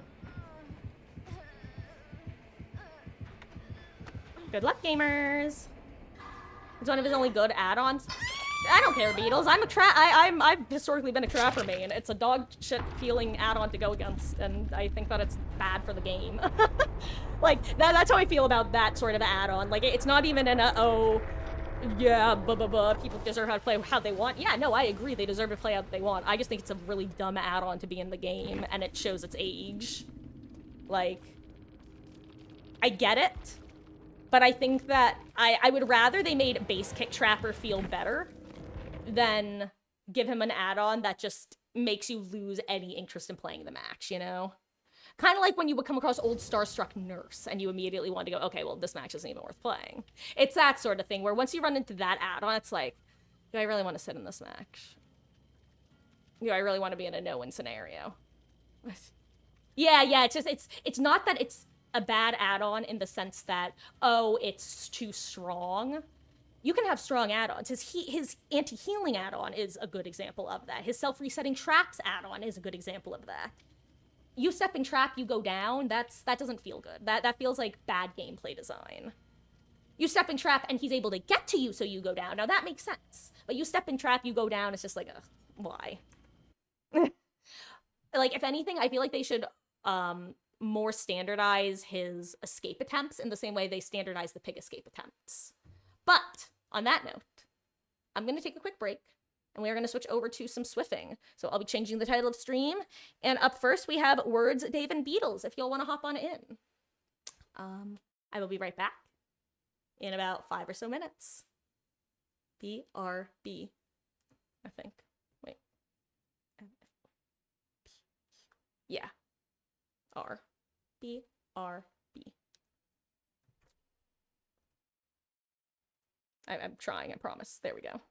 Good luck, gamers. It's one of his only good add-ons. I don't care, Beatles. I've historically been a Trapper main. It's a dog shit feeling add-on to go against, and I think that it's bad for the game. Like, that's how I feel about that sort of add-on. Like, it's not even an, oh, yeah, people deserve how to play how they want. Yeah, no, I agree. They deserve to play how they want. I just think it's a really dumb add-on to be in the game, and it shows its age. Like, I get it, but I think that I would rather they made Base Kick Trapper feel better than give him an add-on that just makes you lose any interest in playing the match, you know? Kind of like when you would come across old Starstruck Nurse and you immediately want to go, okay, well, this match isn't even worth playing. It's that sort of thing where once you run into that add-on, it's like, do I really want to sit in this match? Do I really want to be in a no-win scenario? Yeah, it's not that it's a bad add-on in the sense that, oh, it's too strong. You can have strong add-ons. His anti-healing add-on is a good example of that. His self-resetting traps add-on is a good example of that. You step in trap, you go down, that doesn't feel good. That feels like bad gameplay design. You step in trap and he's able to get to you so you go down. Now that makes sense. But you step in trap, you go down, it's just like, why? Like, if anything, I feel like they should more standardize his escape attempts in the same way they standardize the pig escape attempts. But, on that note, I'm gonna take a quick break. And we are going to switch over to some Swiffing. So I'll be changing the title of stream. And up first, we have Words, Dave, and Beatles, if you'll want to hop on in. I will be right back in about 5 or so minutes. BRB, I think. Wait. Yeah. R. BRB. I'm trying, I promise. There we go.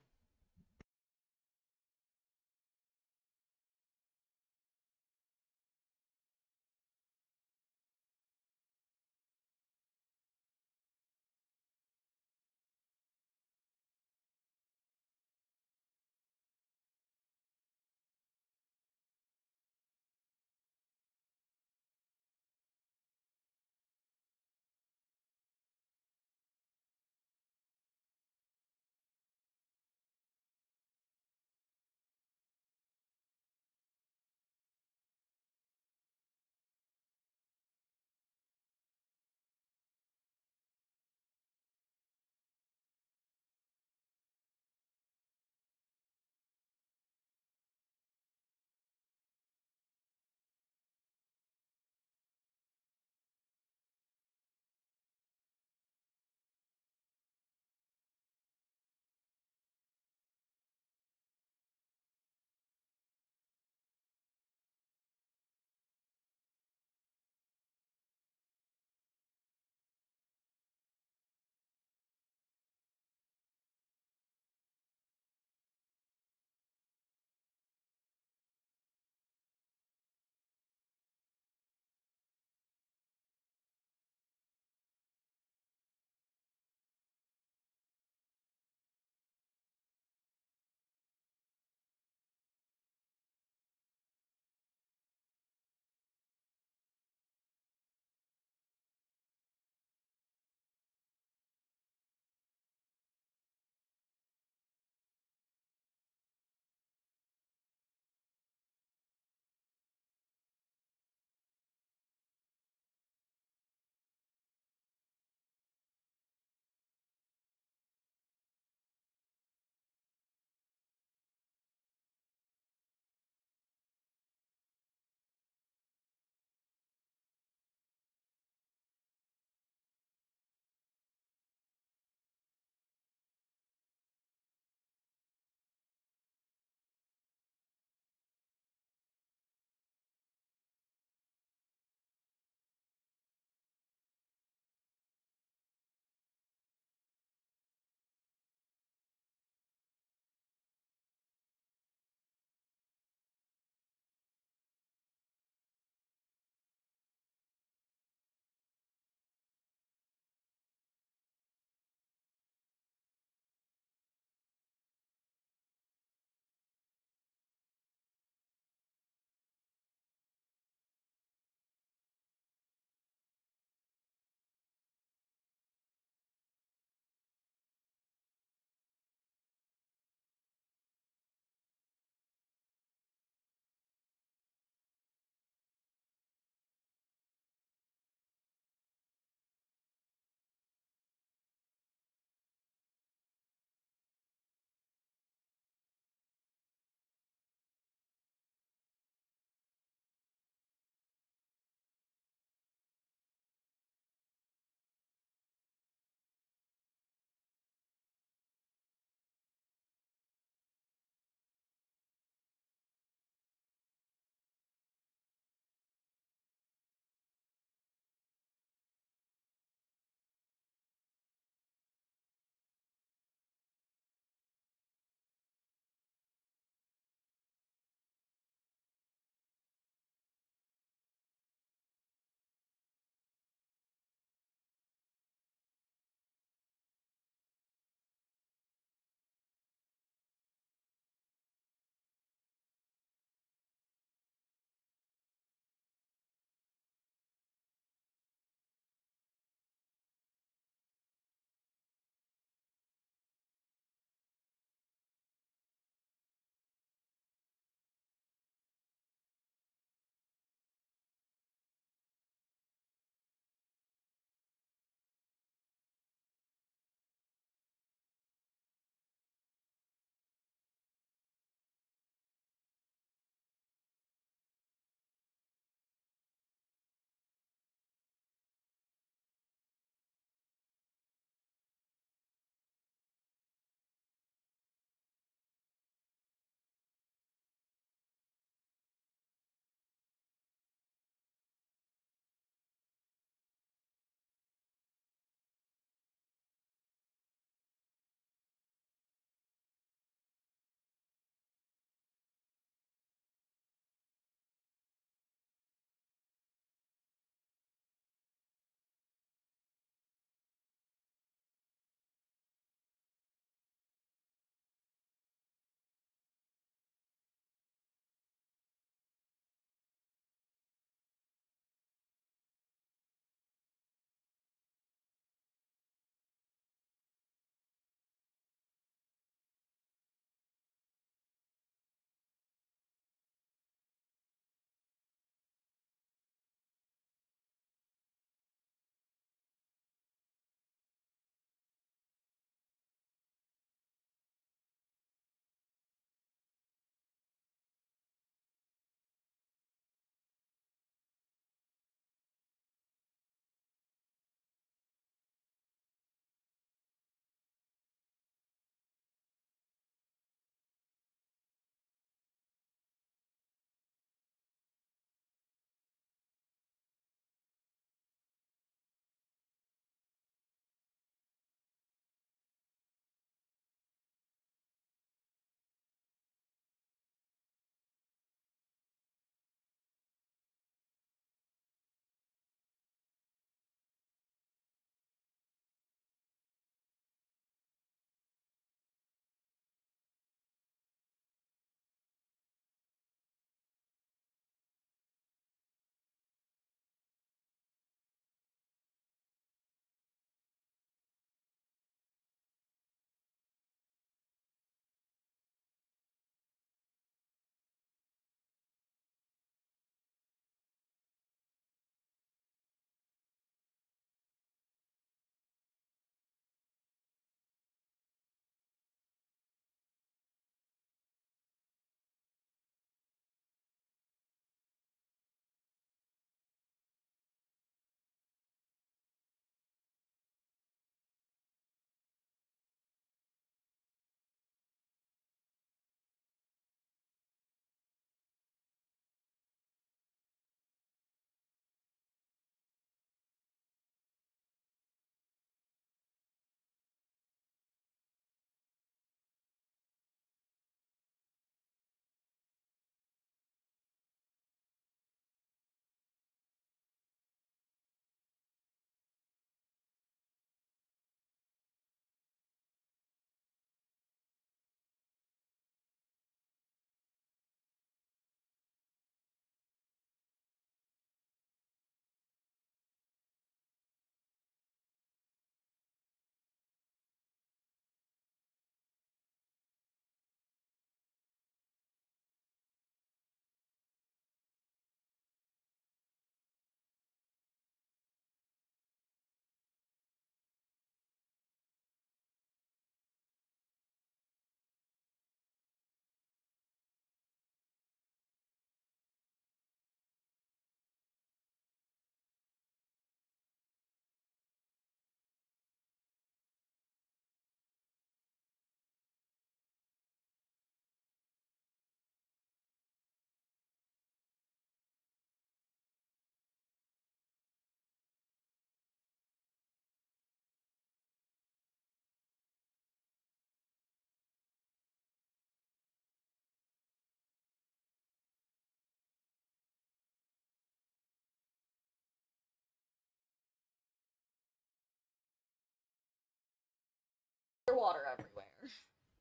water everywhere.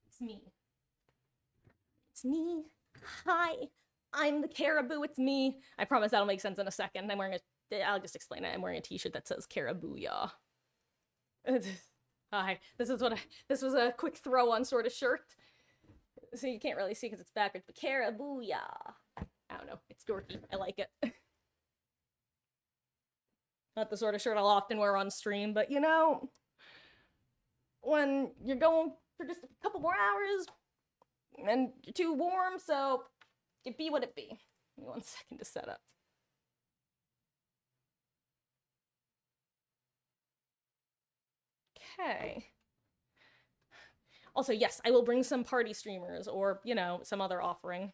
It's me. It's me. Hi. I'm the caribou. It's me. I promise that'll make sense in a second. I'll just explain it. I'm wearing a t-shirt that says Caribouya. Hi. This was a quick throw on sort of shirt. So you can't really see because it's backwards, but Caribouya. I don't know. It's dorky. I like it. Not the sort of shirt I'll often wear on stream, but you know, when you're going for just a couple more hours and you're too warm, so it be what it be. Give me 1 second to set up. Okay. Also, yes, I will bring some party streamers or, you know, some other offering.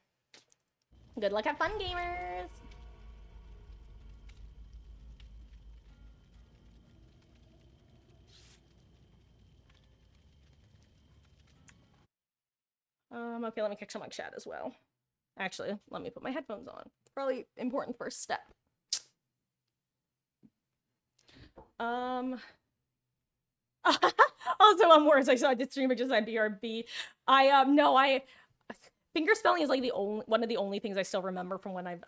Good luck, have fun, gamers! Okay, let me kick someone chat as well. Actually, let me put my headphones on. Probably important first step. Also, on words I saw did stream just on BRB. Finger spelling is like one of the only things I still remember from when I've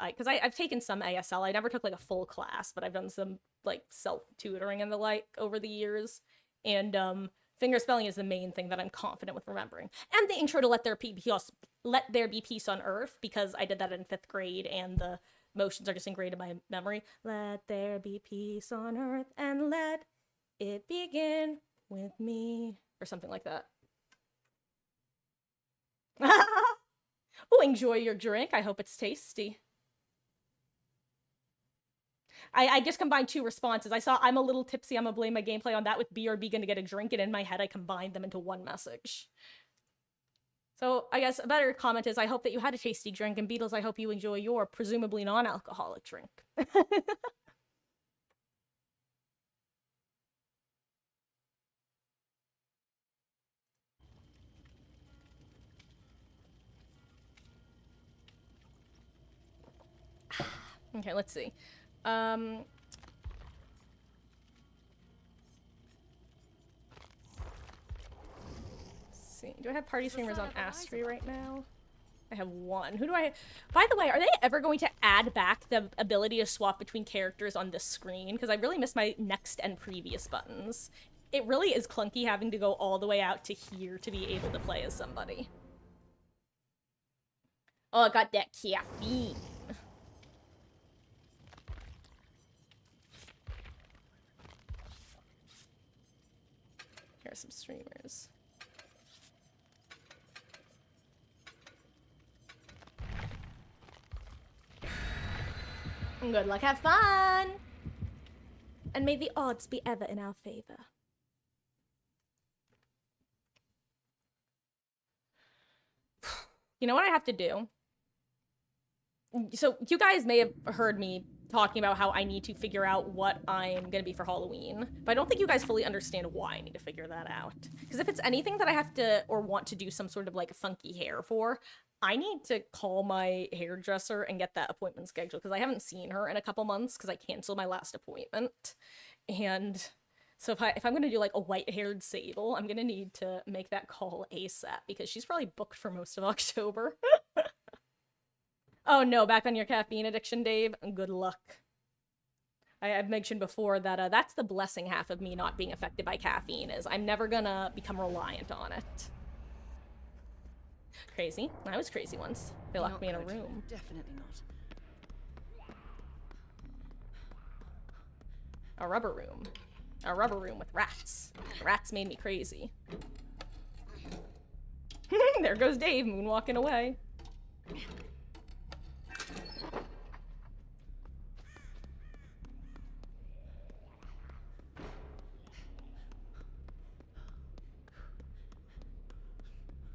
taken some ASL. I never took like a full class, but I've done some like self-tutoring and the like over the years. And finger spelling is the main thing that I'm confident with remembering. And the intro to Let There Be Peace on Earth, because I did that in 5th grade and the motions are just ingrained in my memory. Let there be peace on earth and let it begin with me. Or something like that. Oh, enjoy your drink. I hope it's tasty. I just combined 2 responses. I saw I'm a little tipsy. I'm gonna blame my gameplay on that with BRB gonna get a drink, and in my head I combined them into one message. So I guess a better comment is I hope that you had a tasty drink, and Beatles, I hope you enjoy your presumably non-alcoholic drink. Okay, let's see. See. Do I have party streamers on Astri right now? I have 1. Who do I... By the way, are they ever going to add back the ability to swap between characters on this screen? Because I really miss my next and previous buttons. It really is clunky having to go all the way out to here to be able to play as somebody. Oh, I got that caffeine. Here are some streamers. Good luck, have fun! And may the odds be ever in our favor. You know what I have to do? So, you guys may have heard me talking about how I need to figure out what I'm gonna be for Halloween, but I don't think you guys fully understand why I need to figure that out. Because if it's anything that I have to, or want to do some sort of, like, funky hair for, I need to call my hairdresser and get that appointment scheduled, because I haven't seen her in a couple months, because I canceled my last appointment. And so if I'm gonna do, like, a white-haired sable, I'm gonna need to make that call ASAP, because she's probably booked for most of October. Oh no, back on your caffeine addiction, Dave. Good luck. I've mentioned before that that's the blessing half of me not being affected by caffeine, is I'm never gonna become reliant on it. Crazy. I was crazy once. They locked me in a room. Definitely not. A rubber room. A rubber room with rats. Rats made me crazy. There goes Dave, moonwalking away.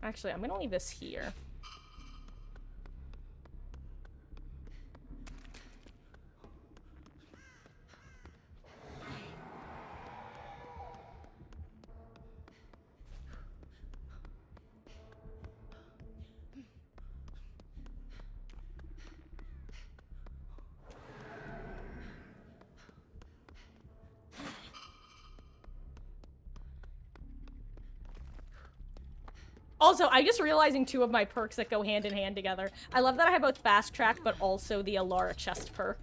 Actually, I'm gonna leave this here. Also, I'm just realizing two of my perks that go hand in hand together. I love that I have both fast track, but also the Alara chest perk.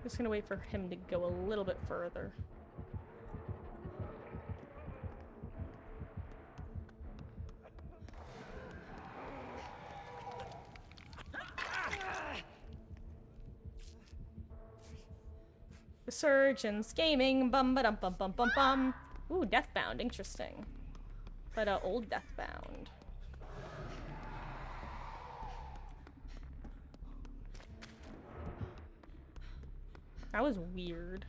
Just gonna wait for him to go a little bit further. Resurgence gaming, bum ba dum bum bum bum bum. Ooh, Deathbound, interesting. But old Deathbound. That was weird.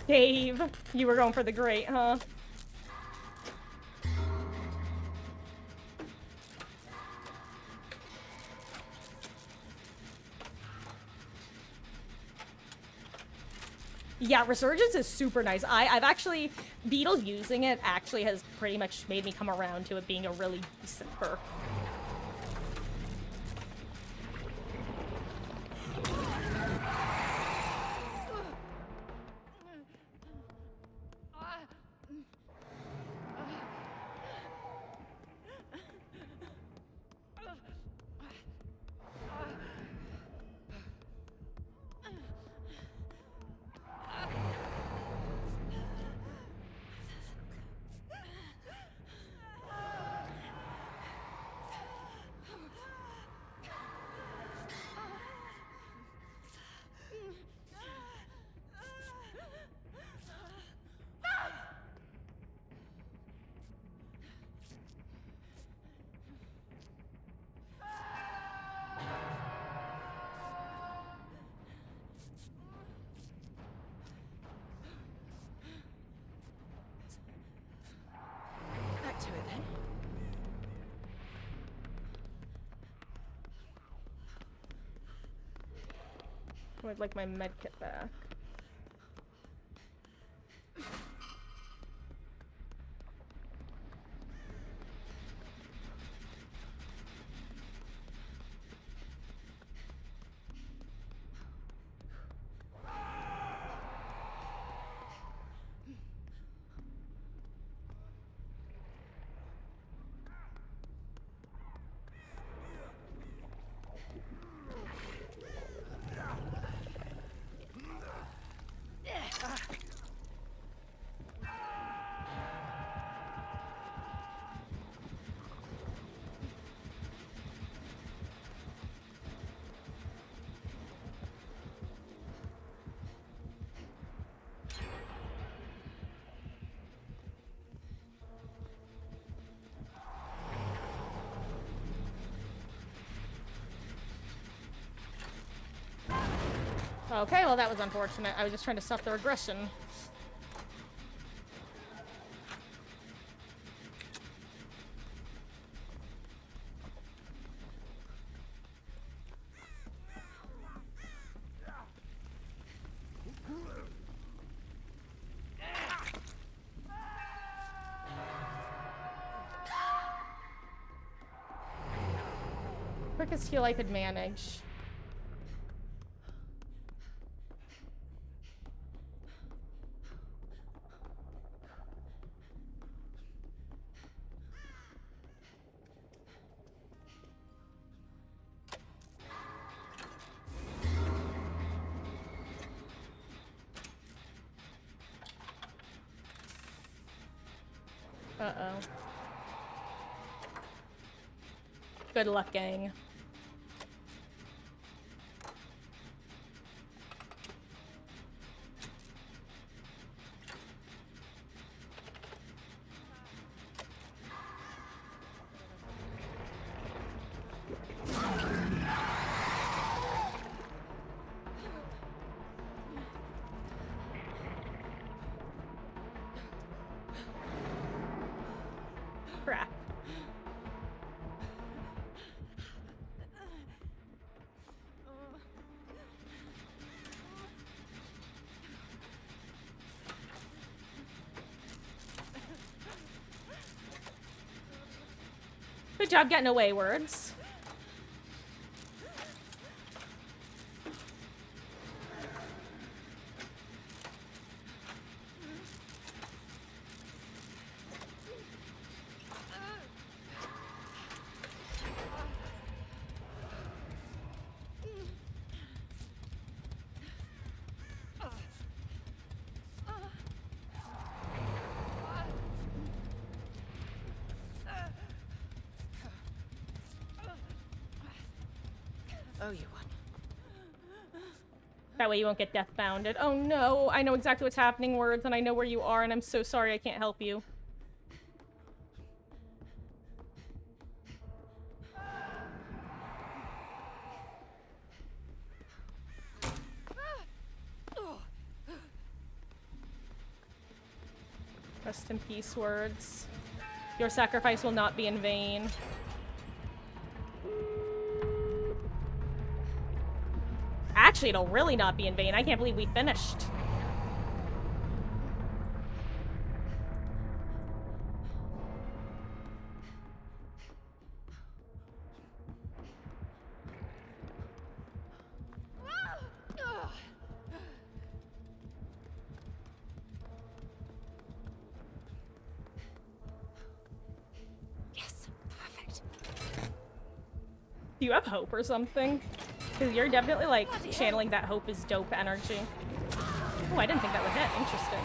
Dave, you were going for the great, huh? Yeah, Resurgence is super nice. I've actually, Beetle using it actually has pretty much made me come around to it being a really decent perk. Back to it then. I would like my medkit back. Okay, well that was unfortunate. I was just trying to stop their aggression. Quickest heal I could manage. Uh-oh. Good luck, gang. Good job getting away, words. Oh, you won. That way you won't get death bounded. Oh no, I know exactly what's happening, words, and I know where you are, and I'm so sorry I can't help you. Rest in peace, words. Your sacrifice will not be in vain. Actually, it'll really not be in vain. I can't believe we finished. Yes, perfect. Do you have hope or something? Because you're definitely, like, channeling that hope is dope energy. Oh, I didn't think that would hit. Interesting.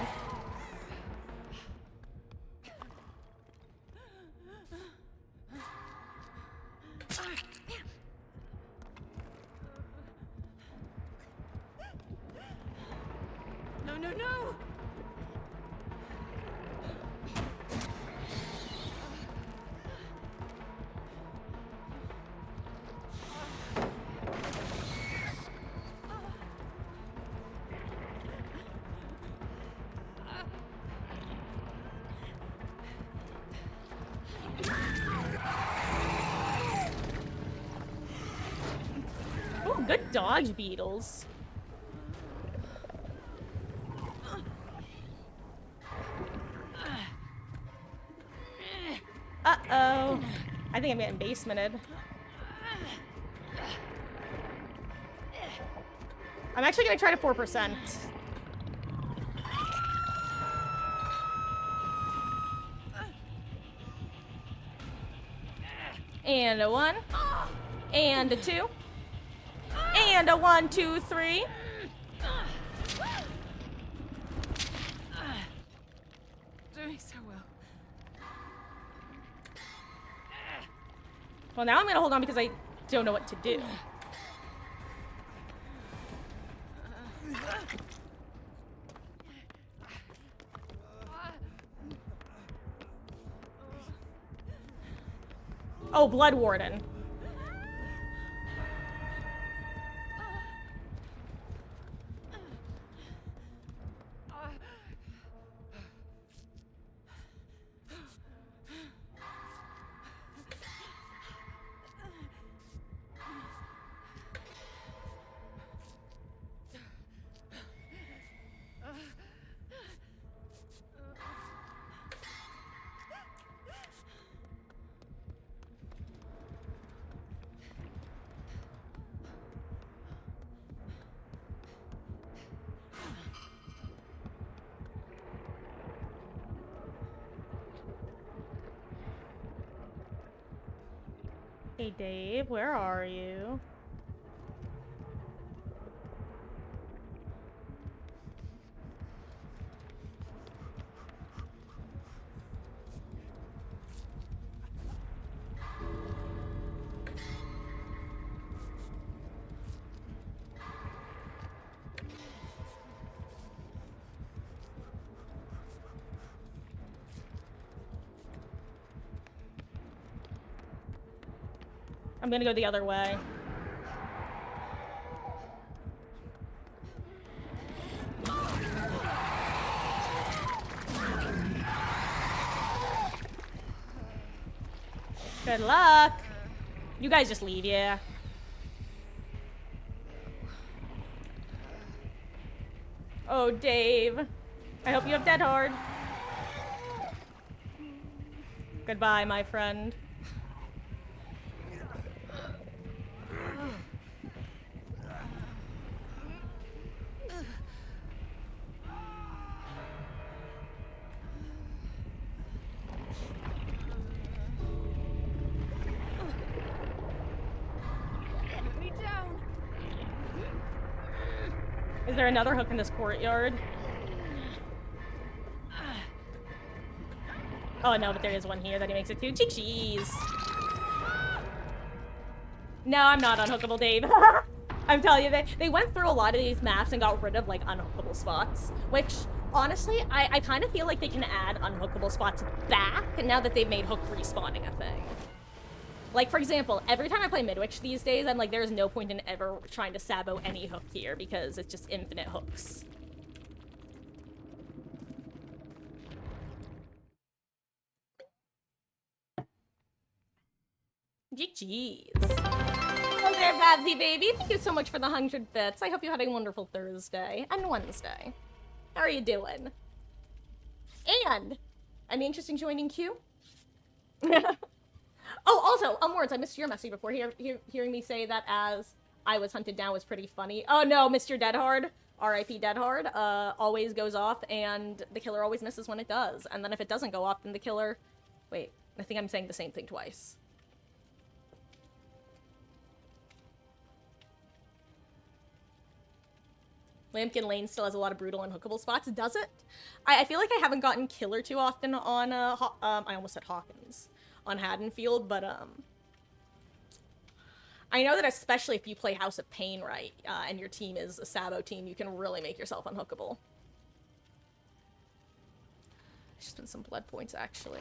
No, no, no! Oh, good dodge, Beetles. Uh-oh. I think I'm getting basemented. I'm actually gonna try to 4%. And a 1. And a 2. And a 1, 2, 3. Doing so well. Well, now I'm gonna hold on because I don't know what to do. Oh, Blood Warden. Hey, Dave, where are you? I'm gonna go the other way. Good luck. You guys just leave, yeah. Oh, Dave. I hope you have Dead Hard. Goodbye, my friend. Is there another hook in this courtyard? Oh no, but there is one here that he makes it to. Cheese. No, I'm not unhookable, Dave. I'm telling you, they went through a lot of these maps and got rid of, like, unhookable spots. Which, honestly, I kind of feel like they can add unhookable spots back now that they've made hook respawning a thing. Like, for example, every time I play Midwich these days, I'm like, there's no point in ever trying to sabo any hook here because it's just infinite hooks. GG's. Hello there, Babsy baby. Thank you so much for the 100 bits. I hope you had a wonderful Thursday and Wednesday. How are you doing? And any interest in joining queue? Oh, also, Words, I missed your message before. Hearing me say that as I was hunted down was pretty funny. Oh no, Mr. Deadhard, R.I.P. Deadhard, always goes off, and the killer always misses when it does. And then if it doesn't go off, then the killer... Wait, I think I'm saying the same thing twice. Lambkin Lane still has a lot of brutal unhookable spots. Does it? I feel like I haven't gotten killer too often on, I almost said Hawkins. On Haddonfield, but, I know that especially if you play House of Pain right, and your team is a Sabo team, you can really make yourself unhookable. I should spend some blood points, actually.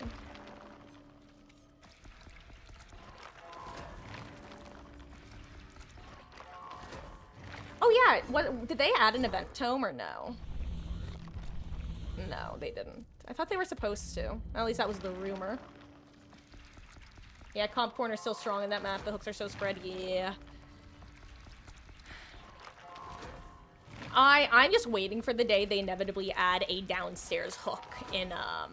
Oh yeah, what, did they add an event tome or no? No, they didn't. I thought they were supposed to. At least that was the rumor. Yeah, Comp Corner's still strong in that map. The hooks are so spread. Yeah. I'm just waiting for the day they inevitably add a downstairs hook in that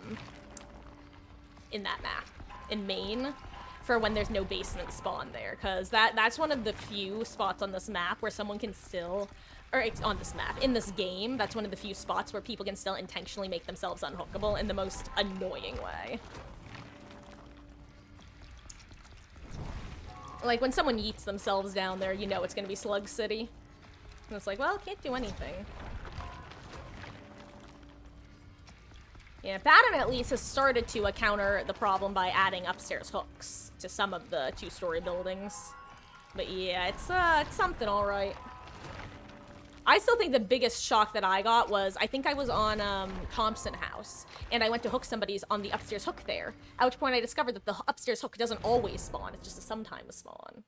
map. In Maine. For when there's no basement spawn there. Because that's one of the few spots on this map where someone can still... Or on this map. In this game, that's one of the few spots where people can still intentionally make themselves unhookable in the most annoying way. Like, when someone yeets themselves down there, you know it's gonna be Slug City. And it's like, well, can't do anything. Yeah, Batum at least has started to counter the problem by adding upstairs hooks to some of the two-story buildings. But yeah, it's something alright. I still think the biggest shock that I got was, I think I was on Thompson House, and I went to hook somebody's on the upstairs hook there, at which point I discovered that the upstairs hook doesn't always spawn, it's just a sometimes spawn.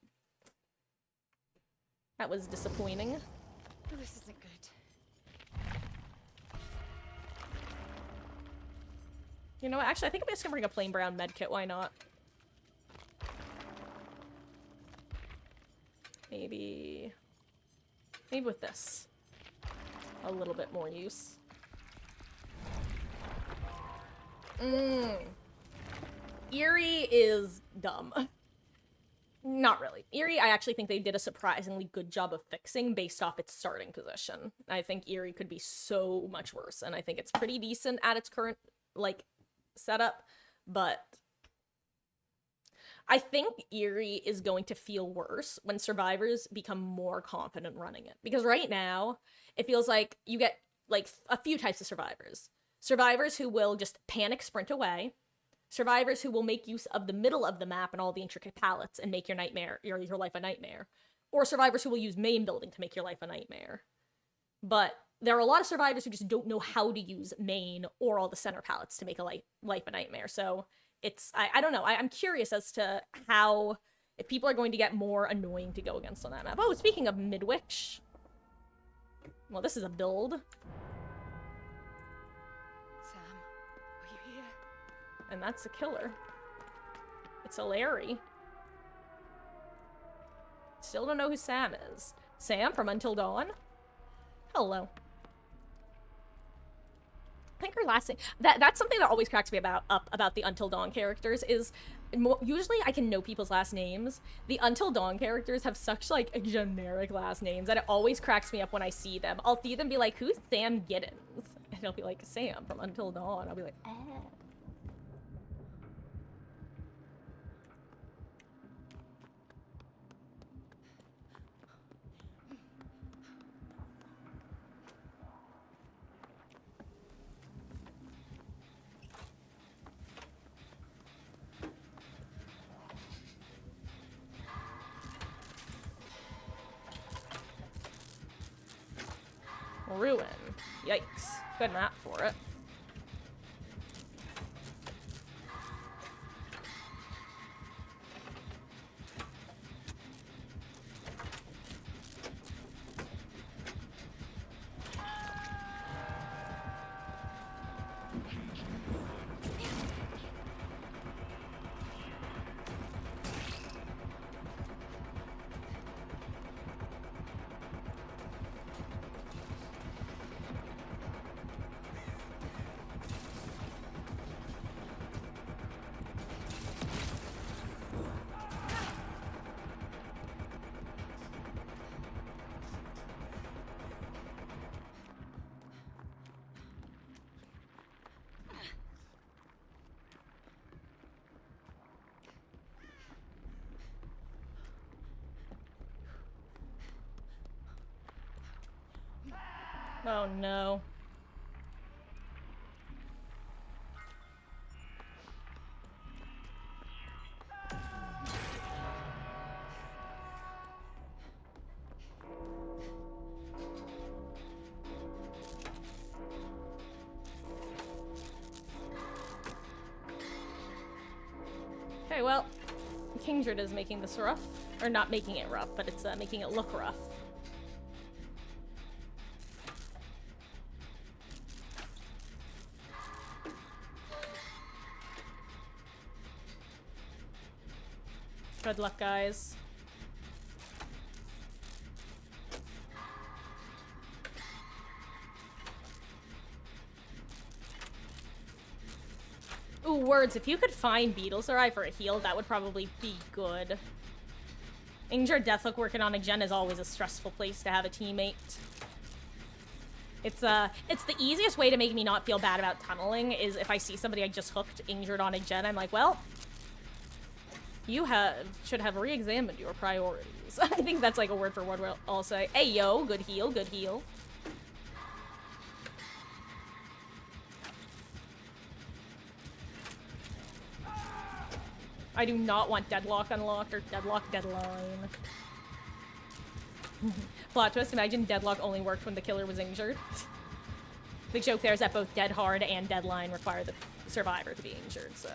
That was disappointing. Oh, this isn't good. You know what, actually, I think I'm just gonna bring a plain brown medkit, why not? Maybe with this. A little bit more use. Eerie is dumb. Not really. Eerie, I actually think they did a surprisingly good job of fixing based off its starting position. I think Eerie could be so much worse, and I think it's pretty decent at its current, like, setup, but I think Eerie is going to feel worse when survivors become more confident running it. Because right now, it feels like you get, like, a few types of survivors. Survivors who will just panic sprint away. Survivors who will make use of the middle of the map and all the intricate pallets and make your life a nightmare. Or survivors who will use main building to make your life a nightmare. But there are a lot of survivors who just don't know how to use main or all the center pallets to make a life a nightmare. So it's, I don't know. I'm curious as to how, if people are going to get more annoying to go against on that map. Oh, speaking of Midwich. Well, this is a build. Sam, are you here? And that's a killer. It's a Larry. Still don't know who Sam is. Sam from Until Dawn? Hello. I think her last name... That's something that always cracks me about the Until Dawn characters is... Usually I can know people's last names. The Until Dawn characters have such, like, generic last names that it always cracks me up when I see them. I'll see them be like, who's Sam Giddens? And they'll be like, Sam from Until Dawn. I'll be like, eh. Ruin. Yikes. Good map for it. Oh no. Okay, well, Kingdred is making this rough. Or not making it rough, but it's making it look rough. Good luck, guys. Ooh, words. If you could find Beetlesarai for a heal, that would probably be good. Ingrid Deathlook working on a gen is always a stressful place to have a teammate. It's the easiest way to make me not feel bad about tunneling is if I see somebody I just hooked injured on a gen, I'm like, well, you should have re-examined your priorities. I think that's like a word for word where I'll say, hey yo, good heal, good heal. I do not want Deadlock unlocked or Deadlock deadline. Plot twist, imagine Deadlock only worked when the killer was injured. The joke there is that both Dead Hard and Deadline require the survivor to be injured, so.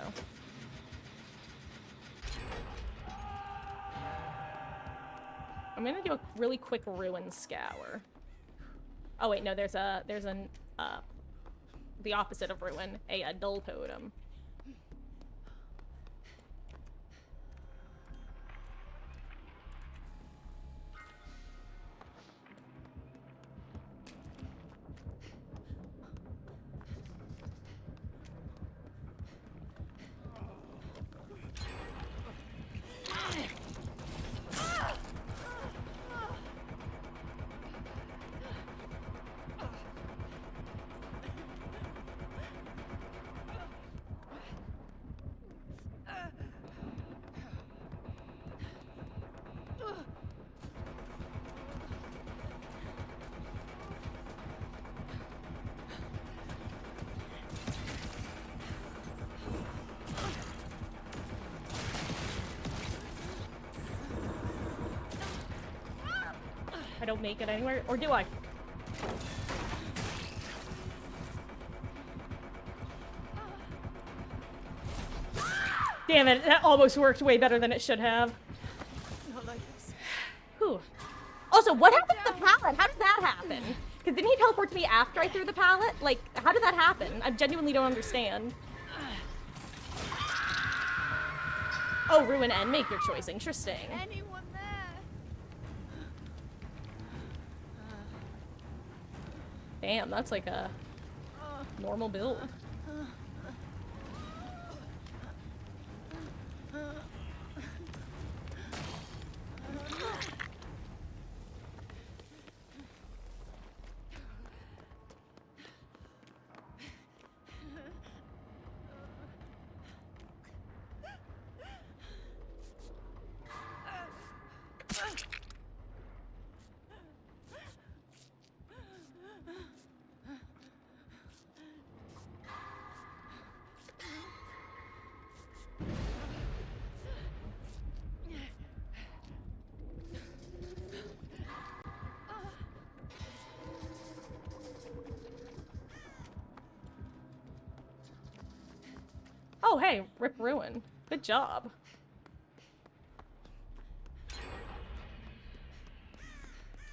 I'm gonna do a really quick ruin scour. Oh wait, no, there's the opposite of ruin, a dull totem. I don't make it anywhere, or do I? Damn it, that almost worked way better than it should have. Not like this. Whew. Also, what happened to the pallet? How did that happen? Because didn't he teleport to me after I threw the pallet? Like, how did that happen? I genuinely don't understand. Oh, ruin and make your choice. Interesting. Anyone there? Damn, that's like a normal build. Oh, hey, Rip Ruin. Good job.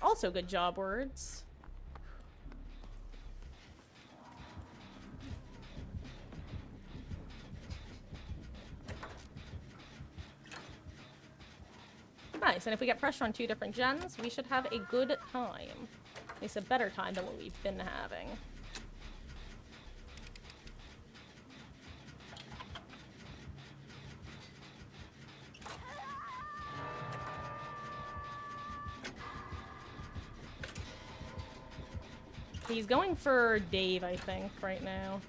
Also good job, words. Nice, and if we get pressure on 2 different gens, we should have a good time. At least a better time than what we've been having. He's going for Dave, I think, right now.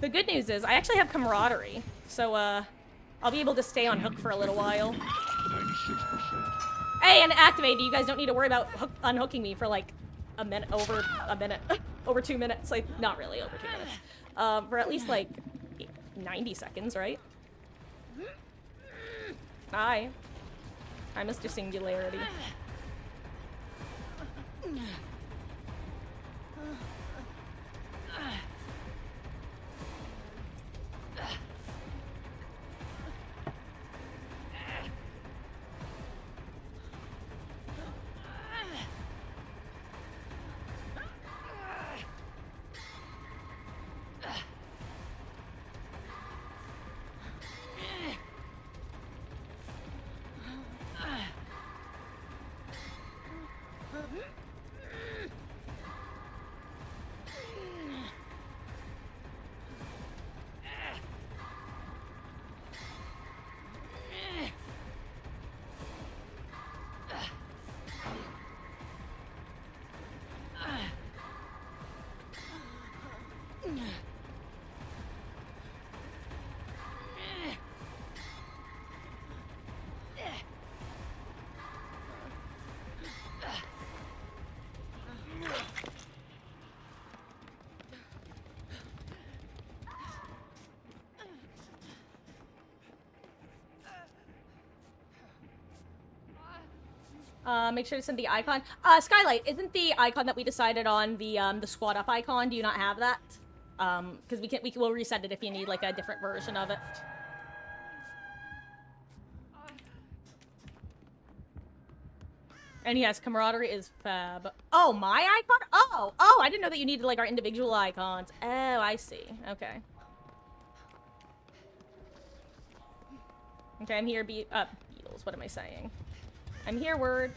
The good news is, I actually have camaraderie, so, I'll be able to stay on hook for a little while. 96%. Hey, and activate, you guys don't need to worry about unhooking me for, like, over 2 minutes, like, not really over 2 minutes. For at least, like, 90 seconds, right? Hi. Hi, Mr. Singularity. Make sure to send the icon. Skylight, isn't the icon that we decided on the squad up icon? Do you not have that? Because we'll reset it if you need like a different version of it. And yes, camaraderie is fab. Oh, my icon? Oh, I didn't know that you needed like our individual icons. Oh, I see. Okay. Okay, I'm here, Beatles. What am I saying? I'm here, word.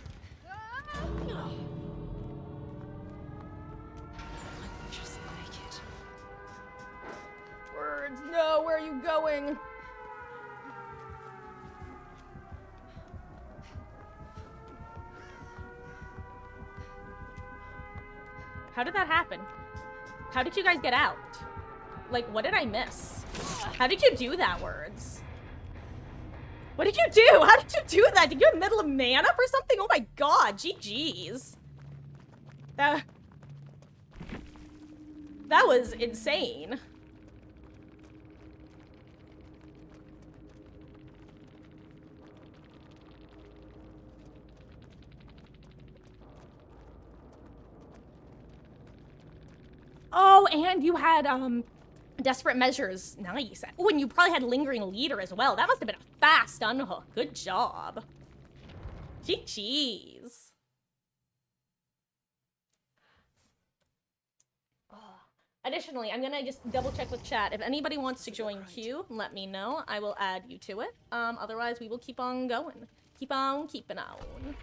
Just naked. Words, no, where are you going? How did that happen? How did you guys get out? Like, what did I miss? How did you do that, words? What did you do? How did you do that? Did you have Medal of Mana or something? Oh my god, GG's. That was insane. Oh, and you had, Desperate Measures. Nice. Oh, and you probably had Lingering Leader as well. That must have been a fast unhook. Good job. GG's. Oh. Additionally, I'm gonna just double check with chat. If anybody wants to join queue, let me know. I will add you to it. Otherwise, we will keep on going. Keep on keeping on.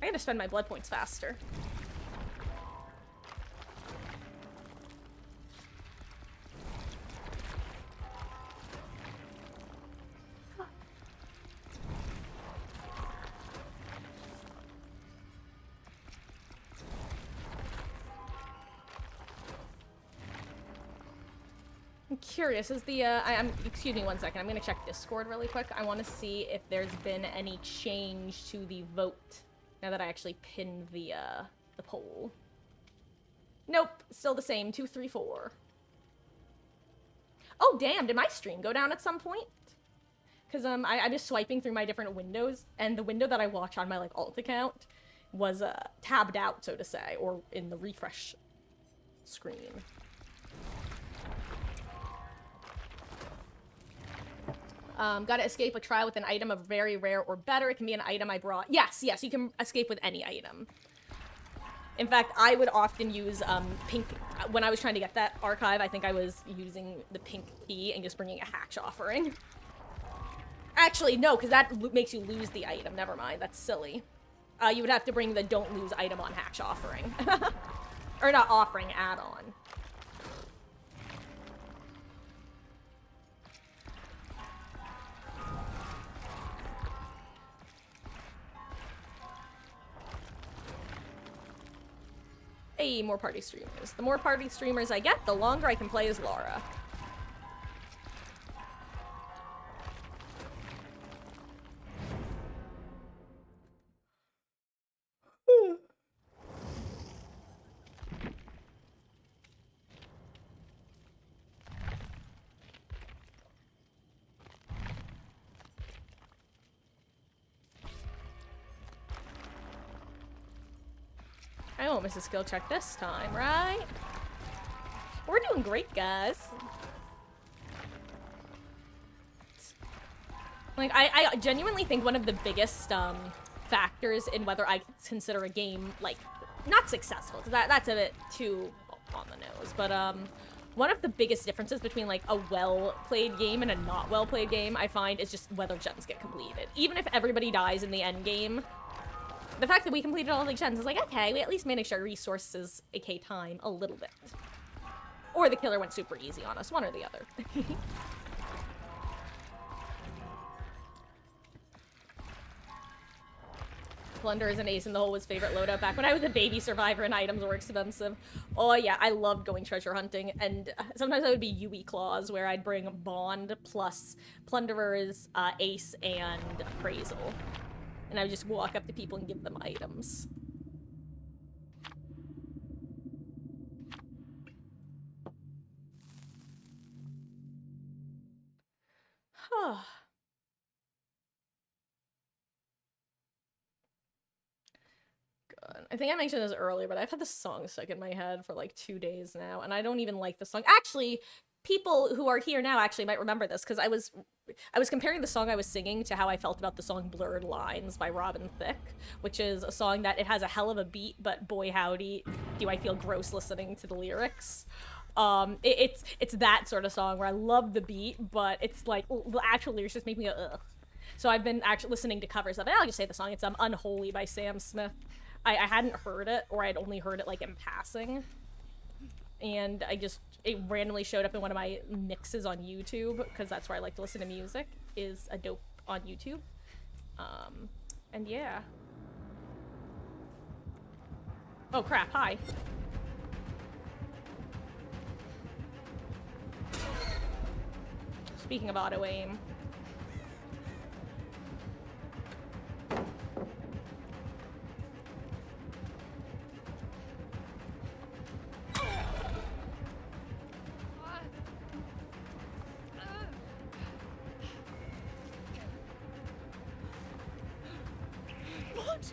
I gotta spend my blood points faster. curious, is the, excuse me one second, I'm gonna check Discord really quick. I want to see if there's been any change to the vote now that I actually pinned the poll. Nope, still the same, 234. Oh, damn, did my stream go down at some point? Because, I'm just swiping through my different windows, and the window that I watch on my, like, alt account was, tabbed out, so to say, or in the refresh screen. Gotta escape a trial with an item of very rare or better. It can be an item I brought. Yes, yes, you can escape with any item. In fact, I would often use, pink... When I was trying to get that archive, I think I was using the pink key and just bringing a hatch offering. Actually, no, because that makes you lose the item. Never mind, that's silly. You would have to bring the don't lose item on hatch offering. Or not offering, add-on. Hey, more party streamers. The more party streamers I get, the longer I can play as Laura. I won't miss a skill check this time, right? We're doing great, guys. Like, I genuinely think one of the biggest, factors in whether I consider a game, like, not successful, because that's a bit too on the nose, but, one of the biggest differences between, like, a well-played game and a not well-played game, I find, is just whether gens get completed. Even if everybody dies in the end game, the fact that we completed all the gens is like, okay, we at least managed our resources, aka time, a little bit. Or the killer went super easy on us, one or the other. Plunder is an ace in the hole was favorite loadout back when I was a baby survivor and items were expensive. Oh yeah, I loved going treasure hunting, and sometimes I would be Yui Claws, where I'd bring Bond plus Plunderer's ace and appraisal. And I would just walk up to people and give them items. Huh. God. I think I mentioned this earlier, but I've had this song stuck in my head for like 2 days now, and I don't even like the song. Actually, people who are here now actually might remember this, because I was comparing the song I was singing to how I felt about the song Blurred Lines by Robin Thicke, which is a song that it has a hell of a beat, but boy howdy, do I feel gross listening to the lyrics. It's that sort of song where I love the beat, but it's like, the actual lyrics just make me go, ugh. So I've been actually listening to covers of it. I'll just say the song. It's Unholy by Sam Smith. I hadn't heard it, or I'd only heard it like in passing. And it randomly showed up in one of my mixes on YouTube, because that's where I like to listen to music, is a dope on YouTube. And yeah. Oh crap, hi. Speaking of auto-aim. What?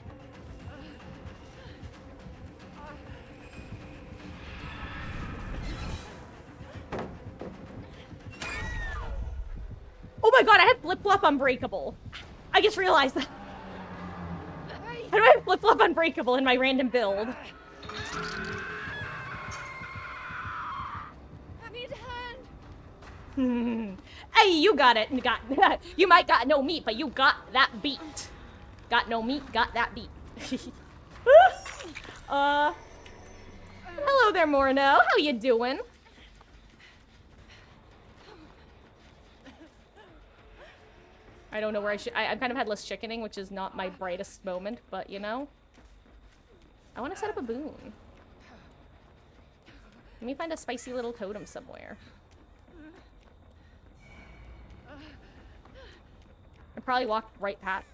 Oh my god, I have Flip-Flop Unbreakable. I just realized that. How do I have Flip-Flop Unbreakable in my random build? I need a hand. Hey, you got it. You might got no meat, but you got that beat. Got no meat, got that beat. Hello there, Morno. How you doing? I don't know where I should. I've kind of had less chickening, which is not my brightest moment, but you know. I want to set up a boon. Let me find a spicy little totem somewhere. could probably walk right past.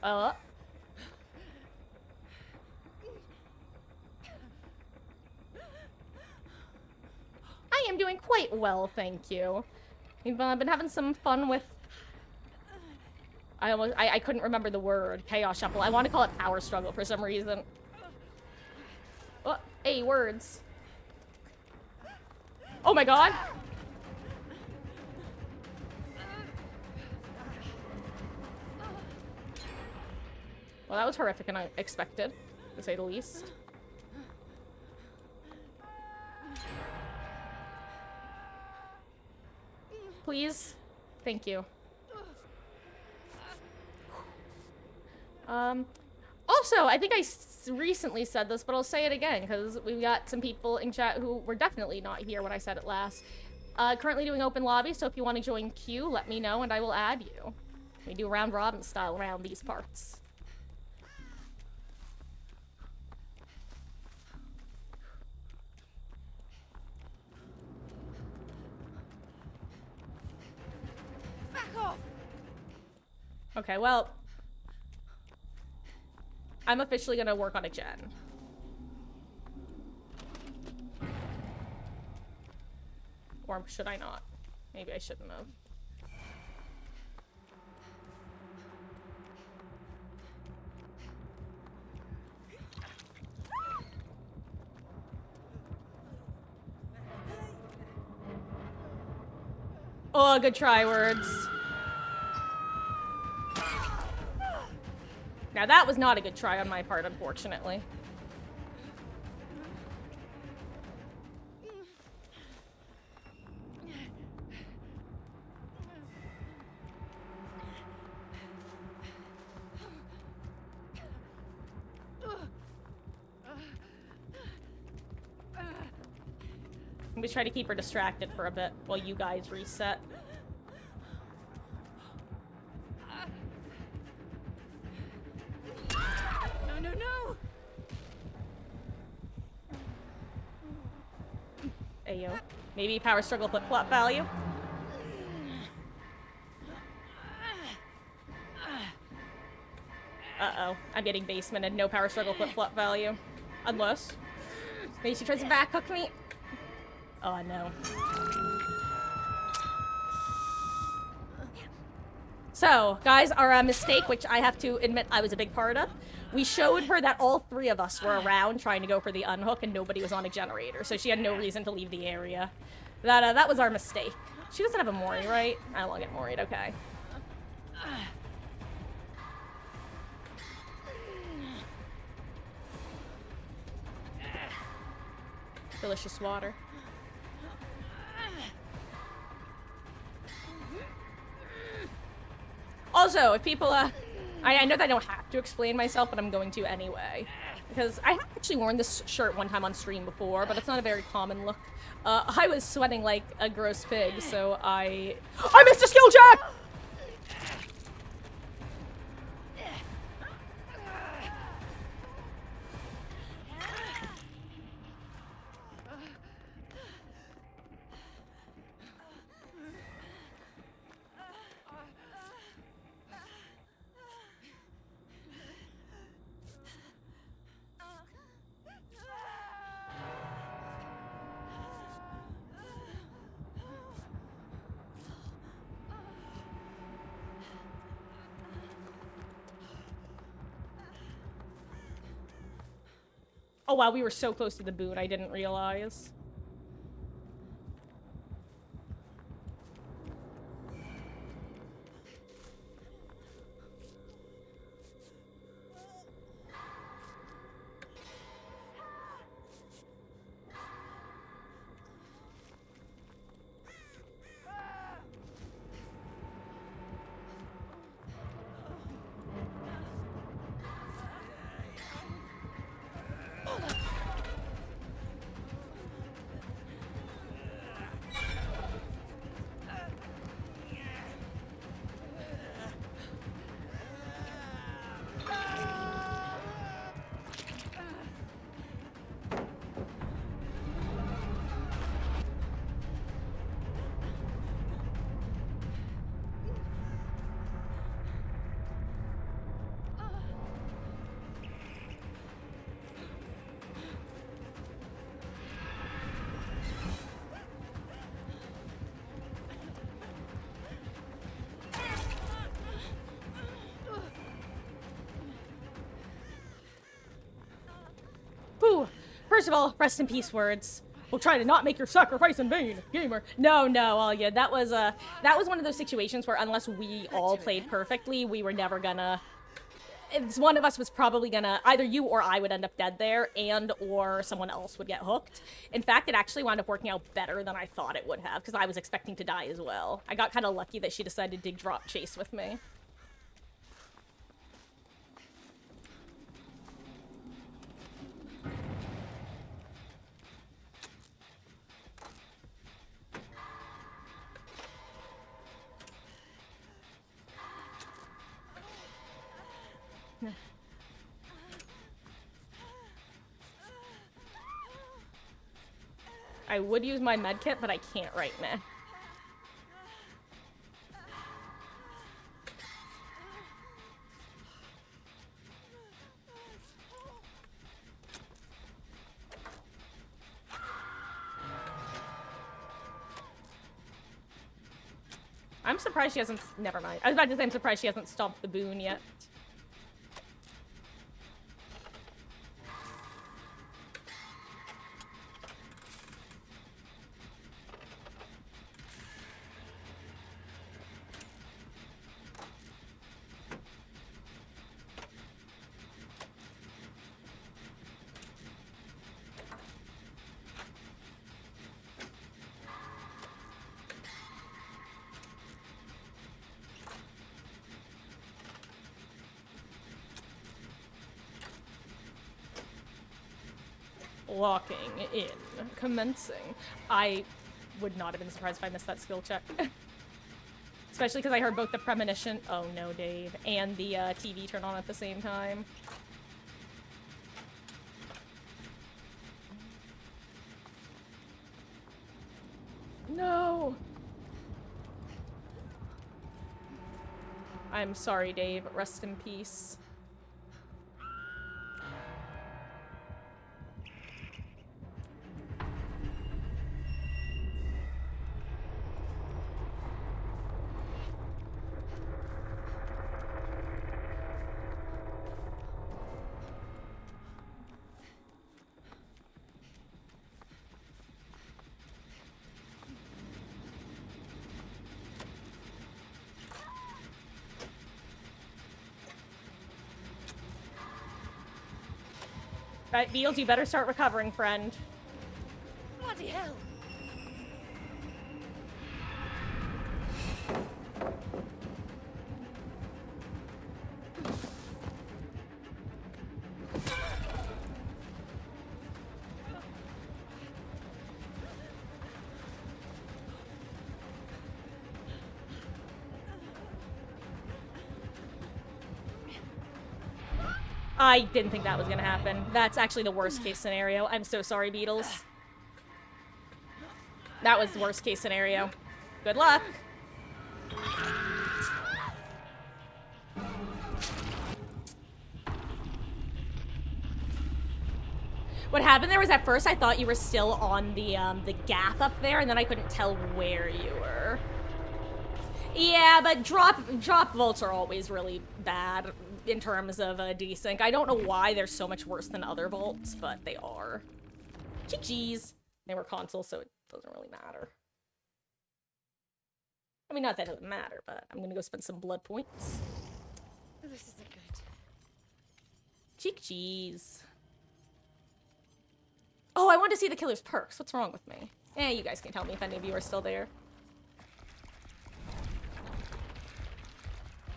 I am doing quite well, thank you. We've been having some fun with... I couldn't remember the word. Chaos Shuffle. I want to call it Power Struggle for some reason. Oh, hey, words. Oh my god! Well, that was horrific and unexpected, to say the least. Please? Thank you. Also, I think I recently said this, but I'll say it again, because we've got some people in chat who were definitely not here when I said it last. Currently doing open lobby, so if you want to join queue, let me know and I will add you. We do round robin style around these parts. Back off! Okay, well... I'm officially gonna work on a gen. Or should I not? Maybe I shouldn't have. Oh, good try, words. Now that was not a good try on my part, unfortunately. I'm gonna try to keep her distracted for a bit while you guys reset. No, no, no! Ayo. Maybe power struggle flip-flop value? Uh-oh. I'm getting basement and no power struggle flip-flop value. Unless... maybe she tries to back hook me? Oh, no. So, guys, our mistake, which I have to admit I was a big part of, we showed her that all three of us were around trying to go for the unhook and nobody was on a generator, so she had no reason to leave the area. That was our mistake. She doesn't have a Mori, right? I won't get Mori'd, okay. Delicious water. Also, if people, I know that I don't have to explain myself, but I'm going to anyway. Because I have actually worn this shirt one time on stream before, but it's not a very common look. I was sweating like a gross pig, so I missed a skill check! Oh wow, we were so close to the boot, I didn't realize. First of all, rest in peace words. We'll try to not make your sacrifice in vain, gamer. No, all yeah, that was one of those situations where unless we all played perfectly, we were never gonna... One of us was probably gonna... Either you or I would end up dead there, and or someone else would get hooked. In fact, it actually wound up working out better than I thought it would have, because I was expecting to die as well. I got kind of lucky that she decided to dig drop chase with me. I would use my medkit, but I can't right now. I'm surprised she hasn't... Never mind. I was about to say I'm surprised she hasn't stomped the boon yet. Locking in. Commencing. I would not have been surprised if I missed that skill check. Especially because I heard both the premonition, oh no, Dave, and the TV turn on at the same time. No! I'm sorry, Dave. Rest in peace. Right, Beals, you better start recovering, friend. Bloody hell! I didn't think that was gonna happen. That's actually the worst case scenario. I'm so sorry, Beatles. That was the worst case scenario. Good luck. What happened there was at first I thought you were still on the gap up there, and then I couldn't tell where you were. Yeah, but drop vaults are always really bad in terms of desync. I don't know why they're so much worse than other vaults, but they are. GG's. They were console, so it doesn't really matter. I mean, not that it doesn't matter, but I'm gonna go spend some blood points. This isn't good. GG's. Oh, I want to see the killer's perks. What's wrong with me? Eh, you guys can tell me if any of you are still there.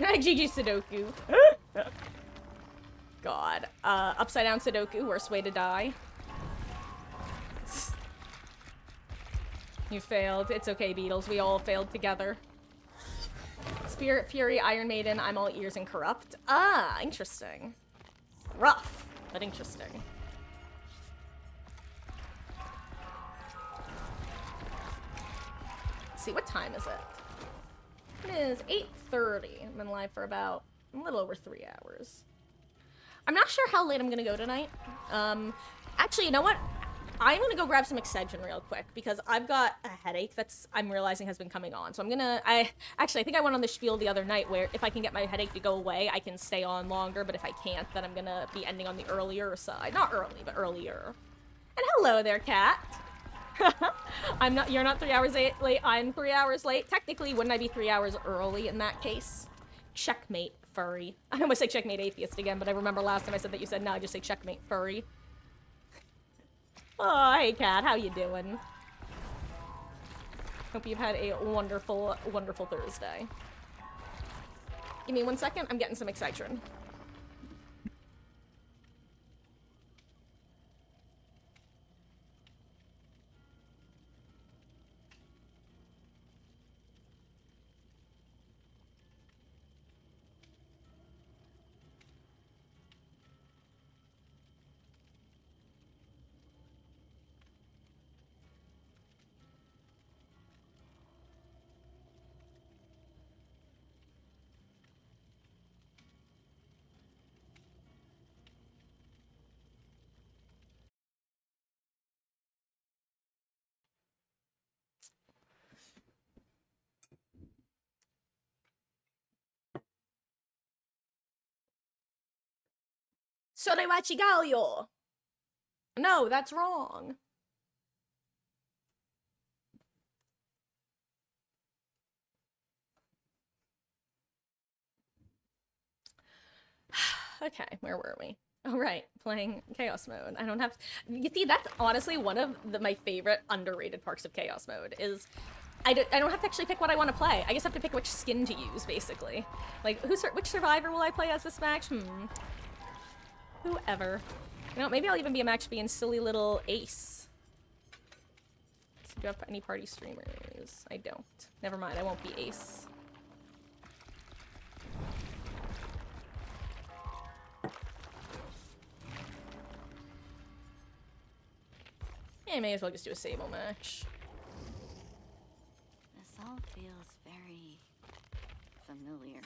GG Sudoku. God. Upside down Sudoku, worst way to die. You failed. It's okay, Beatles. We all failed together. Spirit, Fury, Iron Maiden, I'm all ears and corrupt. Ah, interesting. Rough, but interesting. Let's see, what time is it? It is 8:30. I've been live for about a little over 3 hours. I'm not sure how late I'm gonna go tonight. Actually, you know what? I'm gonna go grab some Excedrin real quick because I've got a headache that's I'm realizing has been coming on. So I think I went on the spiel the other night where if I can get my headache to go away, I can stay on longer. But if I can't, then I'm gonna be ending on the earlier side. Not early, but earlier. And hello there, cat. You're not 3 hours late, I'm 3 hours late. Technically, wouldn't I be 3 hours early in that case? Checkmate, furry. I almost say checkmate atheist again, but I remember last time I said that you said no, I just say checkmate furry. Oh, hey cat, how you doing? Hope you've had a wonderful, wonderful Thursday. Give me 1 second, I'm getting some Excitron. Sorewachigayo! No, that's wrong. Okay, where were we? Oh, right, playing Chaos Mode. I don't have... You see, that's honestly one of my favorite underrated parts of Chaos Mode, is I don't have to actually pick what I want to play. I just have to pick which skin to use, basically. Like, which survivor will I play as this match? Whoever. You know, maybe I'll even be a match being silly little Ace. Do you have any party streamers? I don't. Never mind, I won't be Ace. Yeah, I may as well just do a Sable match. This all feels very familiar.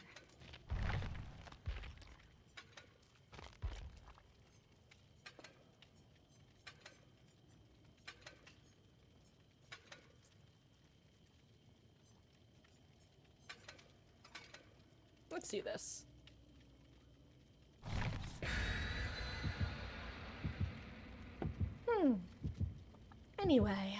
Let's do this. Anyway.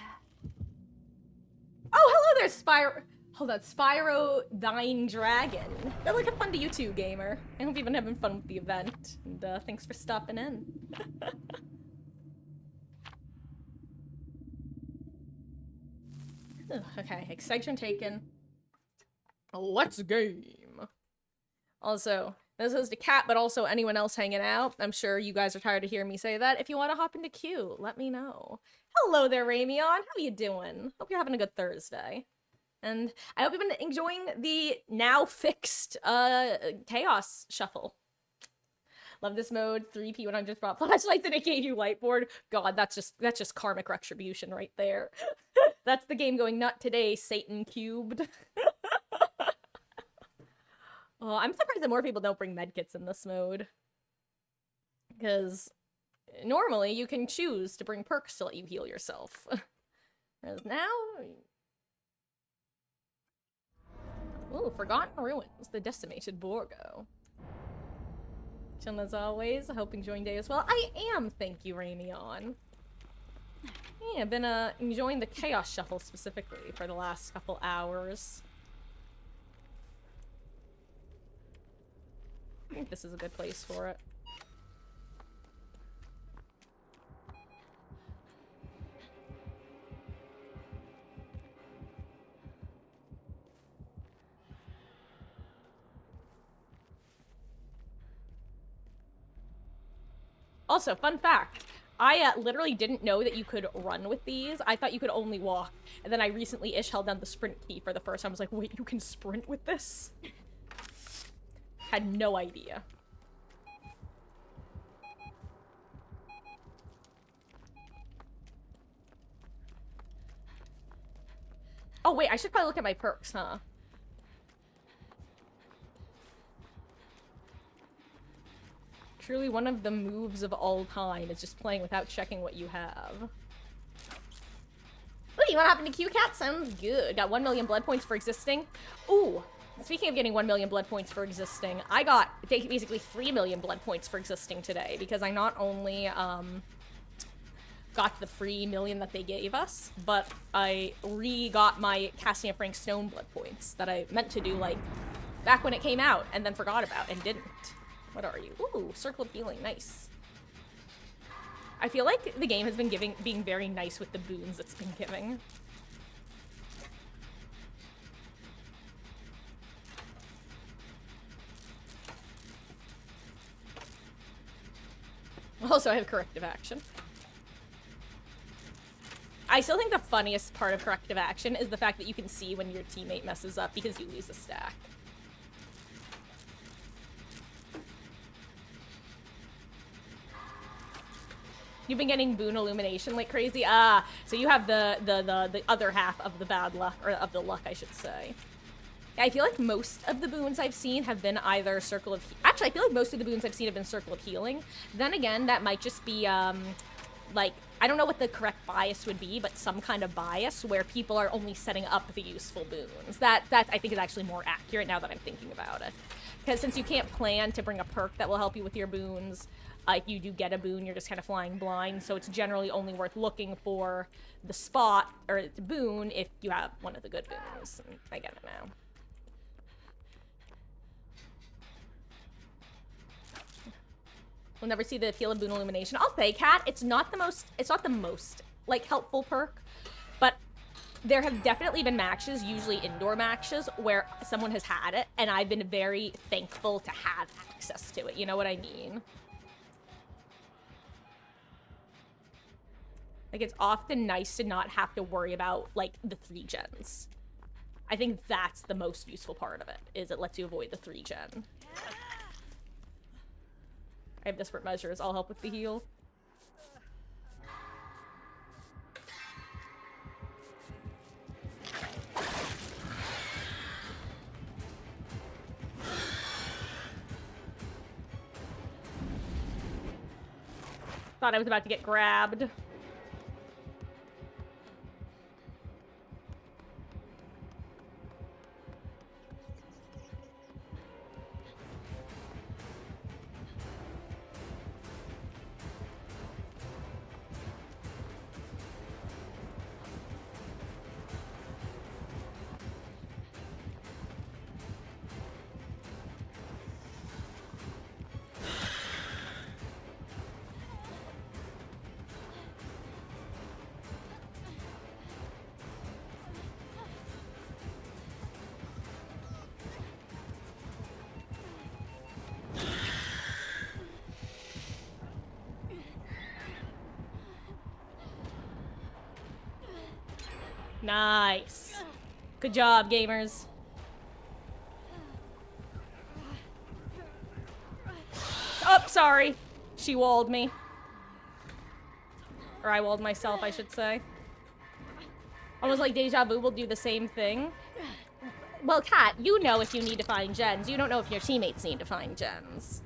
Oh, hello there, Spyro. Hold on, Spyro Dying Dragon. You're like a fun to you too, gamer. I hope you've been having fun with the event. And thanks for stopping in. Ugh, okay, excitement taken. Let's game. Also, this is the cat, but also anyone else hanging out. I'm sure you guys are tired of hearing me say that. If you want to hop into queue, let me know. Hello there, Ramion. How you doing? Hope you're having a good Thursday. And I hope you've been enjoying the now fixed Chaos Shuffle. Love this mode. 3P 100 brought flashlights and it gave you whiteboard. God, that's just karmic retribution right there. That's the game going nut today, Satan cubed. Oh, I'm surprised that more people don't bring medkits in this mode. Because normally you can choose to bring perks to let you heal yourself. Whereas now... Ooh, Forgotten Ruins, the Decimated Borgo. Chilling as always, I hope enjoying day as well. I am, thank you, Ramion. Yeah, I've been enjoying the Chaos Shuffle specifically for the last couple hours. I think this is a good place for it. Also, fun fact, I literally didn't know that you could run with these. I thought you could only walk. And then I recently-ish held down the sprint key for the first time. I was like, wait, you can sprint with this? Had no idea. Oh wait, I should probably look at my perks, huh? Truly one of the moves of all time is just playing without checking what you have. Ooh, you wanna hop into Q-Cat? Sounds good. Got 1 million blood points for existing. Ooh, speaking of getting 1 million blood points for existing, I got basically 3 million blood points for existing today because I not only got the free million that they gave us, but I re-got my Cassian Frank Stoneblood points that I meant to do, like, back when it came out, and then forgot about, and didn't. What are you? Ooh, Circle of Healing, nice. I feel like the game has been being very nice with the boons it's been giving. Also, I have corrective action. I still think the funniest part of corrective action is the fact that you can see when your teammate messes up because you lose a stack. You've been getting boon illumination like crazy? Ah, so you have the other half of the bad luck, or of the luck, I should say. Yeah, I feel like most of the boons I've seen have been either Circle of... Actually, I feel like most of the boons I've seen have been Circle of Healing. Then again, that might just be, like, I don't know what the correct bias would be, but some kind of bias where people are only setting up the useful boons. That I think is actually more accurate now that I'm thinking about it. Because since you can't plan to bring a perk that will help you with your boons, if you do get a boon, you're just kind of flying blind, so it's generally only worth looking for the spot, or the boon, if you have one of the good boons. I get it now. We'll never see the Feel of Boon Illumination. I'll say, Cat, it's not the most, like, helpful perk, but there have definitely been matches, usually indoor matches, where someone has had it, and I've been very thankful to have access to it, you know what I mean? Like, it's often nice to not have to worry about, like, the 3 gens. I think that's the most useful part of it, is it lets you avoid the 3 gen. I have Desperate Measures. I'll help with the heal. Thought I was about to get grabbed. Nice. Good job, gamers. Oh, sorry. She walled me. Or I walled myself, I should say. Almost like Deja Vu will do the same thing. Well, Kat, you know if you need to find gens. You don't know if your teammates need to find gens.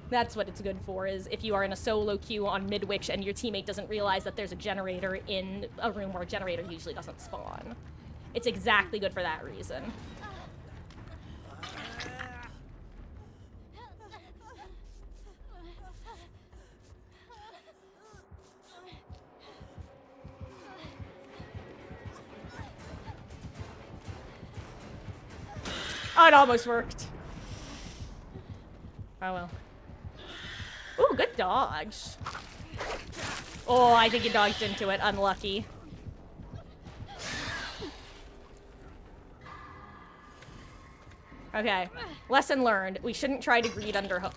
That's what it's good for, is if you are in a solo queue on Midwich and your teammate doesn't realize that there's a generator in a room where a generator usually doesn't spawn. It's exactly good for that reason. Oh, it almost worked. Oh well. Ooh, good dodge. Oh, I think you dodged into it. Unlucky. Okay. Lesson learned. We shouldn't try to greed under hook.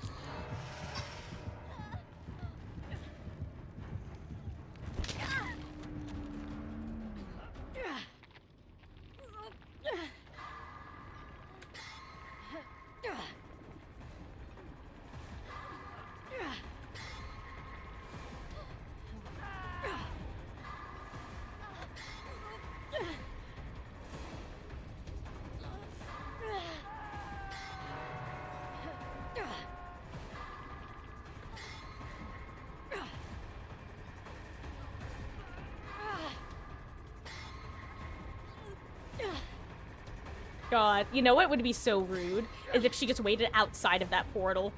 God, you know what would be so rude? Is if she just waited outside of that portal.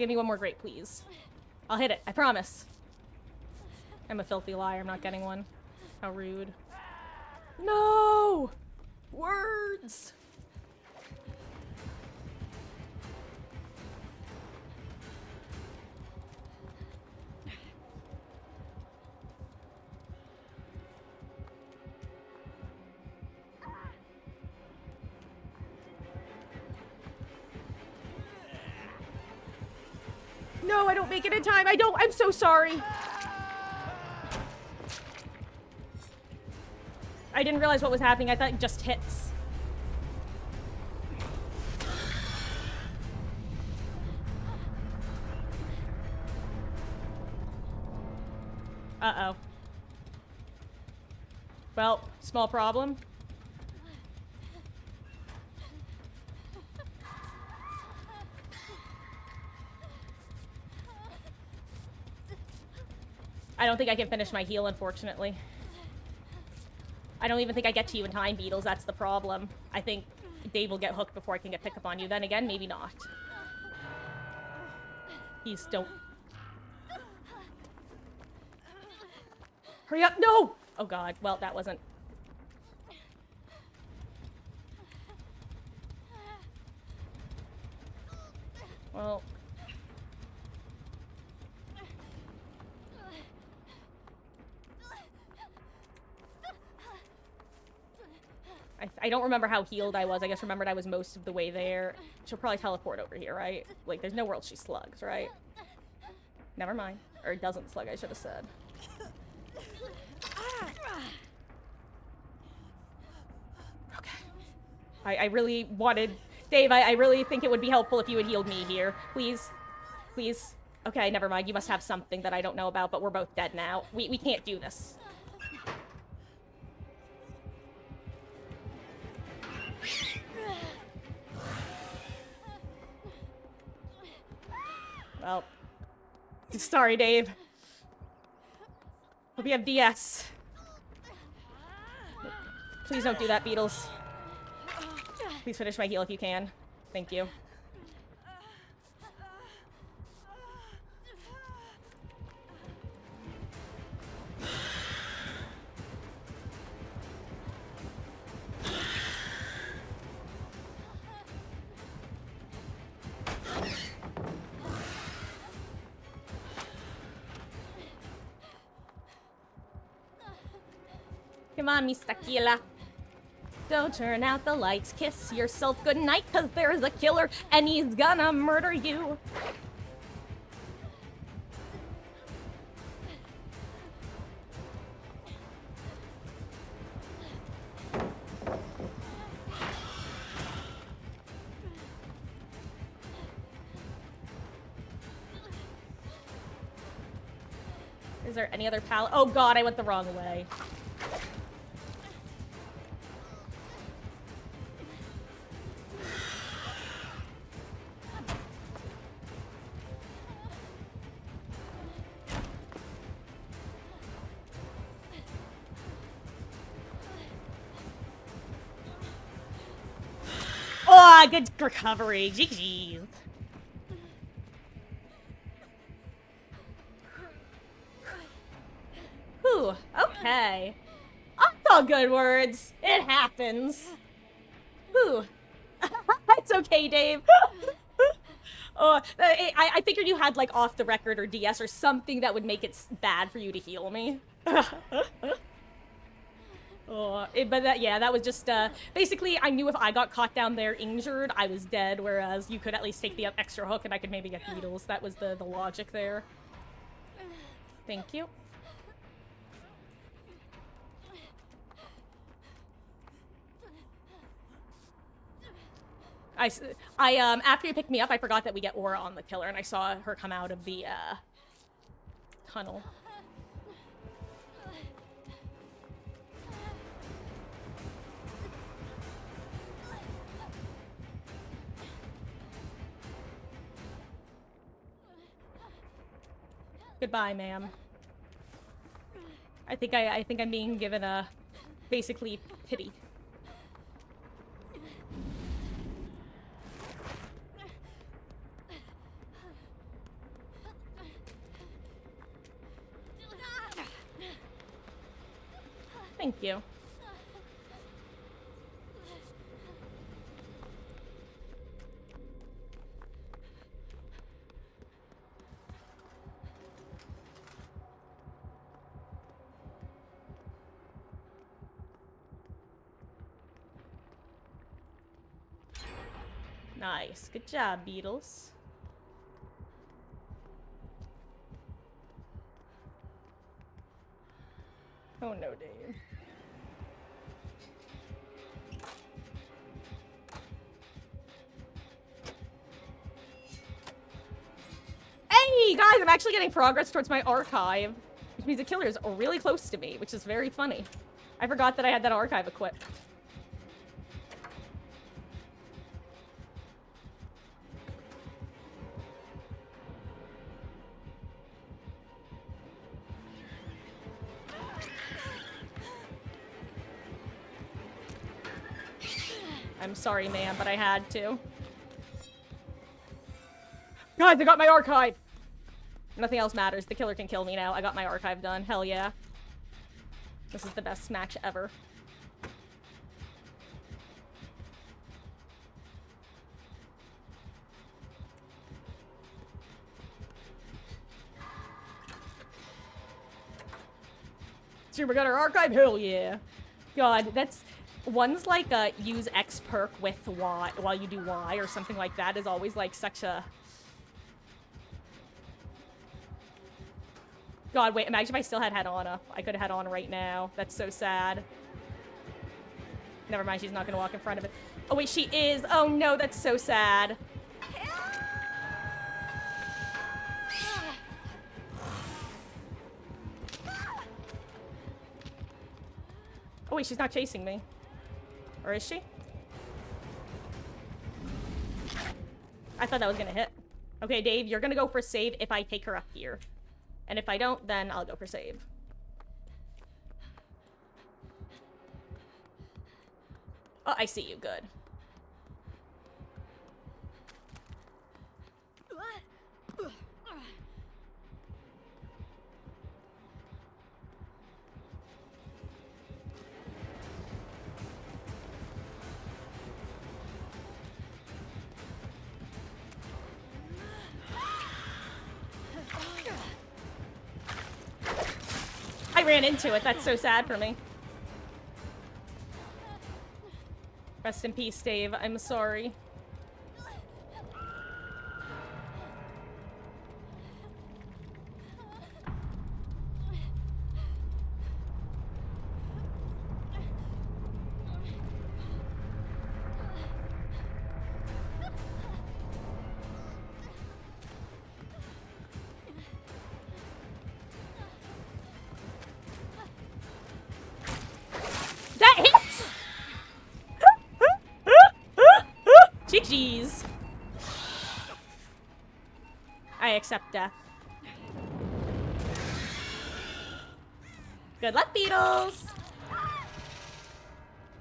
Give me one more grape, please. I'll hit it. I promise. I'm a filthy liar. I'm not getting one. How rude. No! Words! No, I don't make it in time. I don't. I'm so sorry. I didn't realize what was happening. I thought it just hits. Uh-oh. Well, small problem. I don't think I can finish my heal, unfortunately. I don't even think I get to you in time, Beetles. That's the problem. I think Dave will get hooked before I can get picked up on you. Then again, maybe not. He's don't... Hurry up! No! Oh god. Well, that wasn't... Well... I don't remember how healed I was. I just remembered I was most of the way there. She'll probably teleport over here, right? Like, there's no world she slugs, right? Never mind. Or doesn't slug, I should have said. Okay. I really wanted... Dave, I really think it would be helpful if you had healed me here. Please. Please. Okay, never mind. You must have something that I don't know about, but we're both dead now. We can't do this. Well, sorry, Dave. Hope you have DS. Please don't do that, Beetles. Please finish my heal if you can. Thank you. Come on, Miss Tequila. Don't turn out the lights. Kiss yourself goodnight, cause there's a killer and he's gonna murder you. Is there any other pallet? Oh god, I went the wrong way. Oh, good recovery. GG's. Whew, okay. I saw good words. It happens. Whew. It's okay, Dave. Oh, I figured you had, like, off the record or DS or something that would make it bad for you to heal me. Oh, but that was just, basically, I knew if I got caught down there injured, I was dead, whereas you could at least take the extra hook and I could maybe get Beetles. That was the logic there. Thank you. After you picked me up, I forgot that we get Aura on the killer, and I saw her come out of the, tunnel. Goodbye, ma'am. I think I'm being given a basically pity. Thank you. Nice. Good job, Beatles. Oh no, Dave. Hey, guys, I'm actually getting progress towards my archive, which means the killer is really close to me, which is very funny. I forgot that I had that archive equipped. I'm sorry, ma'am, but I had to. Guys, I got my archive! Nothing else matters. The killer can kill me now. I got my archive done. Hell yeah. This is the best match ever. So we got our archive? Hell yeah. God, that's... One's like use X perk with Y while you do Y or something like that is always like such a... God, wait, imagine if I still had Hedona. I could have had on right now. That's so sad. Never mind, she's not gonna walk in front of it. Oh wait, she is! Oh no, that's so sad. Oh wait, she's not chasing me. Or is she? I thought that was gonna hit. Okay, Dave, you're gonna go for save if I take her up here. And if I don't, then I'll go for save. Oh, I see you. Good. I ran into it. That's so sad for me. Rest in peace, Dave. I'm sorry. GG's. I accept death. Good luck, Beatles!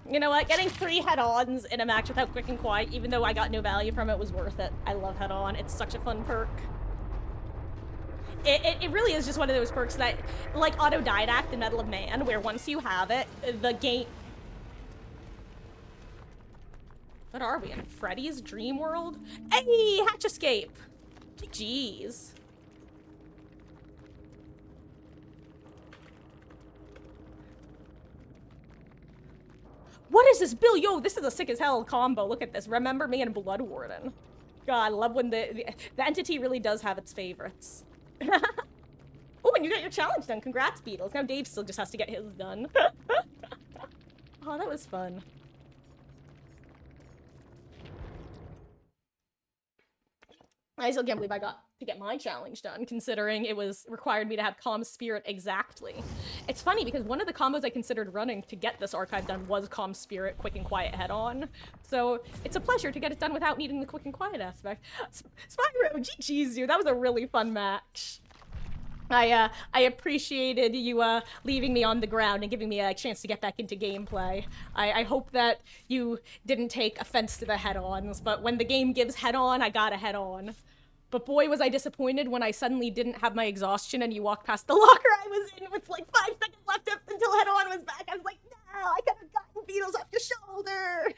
You know what? Getting 3 head-ons in a match without quick and quiet, even though I got no value from it, was worth it. I love head-on. It's such a fun perk. It really is just one of those perks that, like Autodidact and Medal of Man, where once you have it, the game... What are we in? Freddy's Dream World? Hey! Hatch Escape! GG's. What is this, Bill? Yo, this is a sick as hell combo. Look at this. Remember Me and Blood Warden. God, I love when the entity really does have its favorites. Oh, and you got your challenge done. Congrats, Beatles. Now Dave still just has to get his done. Oh, that was fun. I still can't believe I got to get my challenge done, considering it was required me to have Calm Spirit exactly. It's funny because one of the combos I considered running to get this archive done was Calm Spirit, Quick and Quiet head-on. So it's a pleasure to get it done without needing the Quick and Quiet aspect. Spyro, GG's, dude. That was a really fun match. I appreciated you leaving me on the ground and giving me a chance to get back into gameplay. I hope that you didn't take offense to the head-ons, but when the game gives head-on, I gotta head-on. But boy, was I disappointed when I suddenly didn't have my exhaustion and you walked past the locker I was in with like 5 seconds left until head-on was back. I was like, no, I could have gotten Beatles off your shoulder.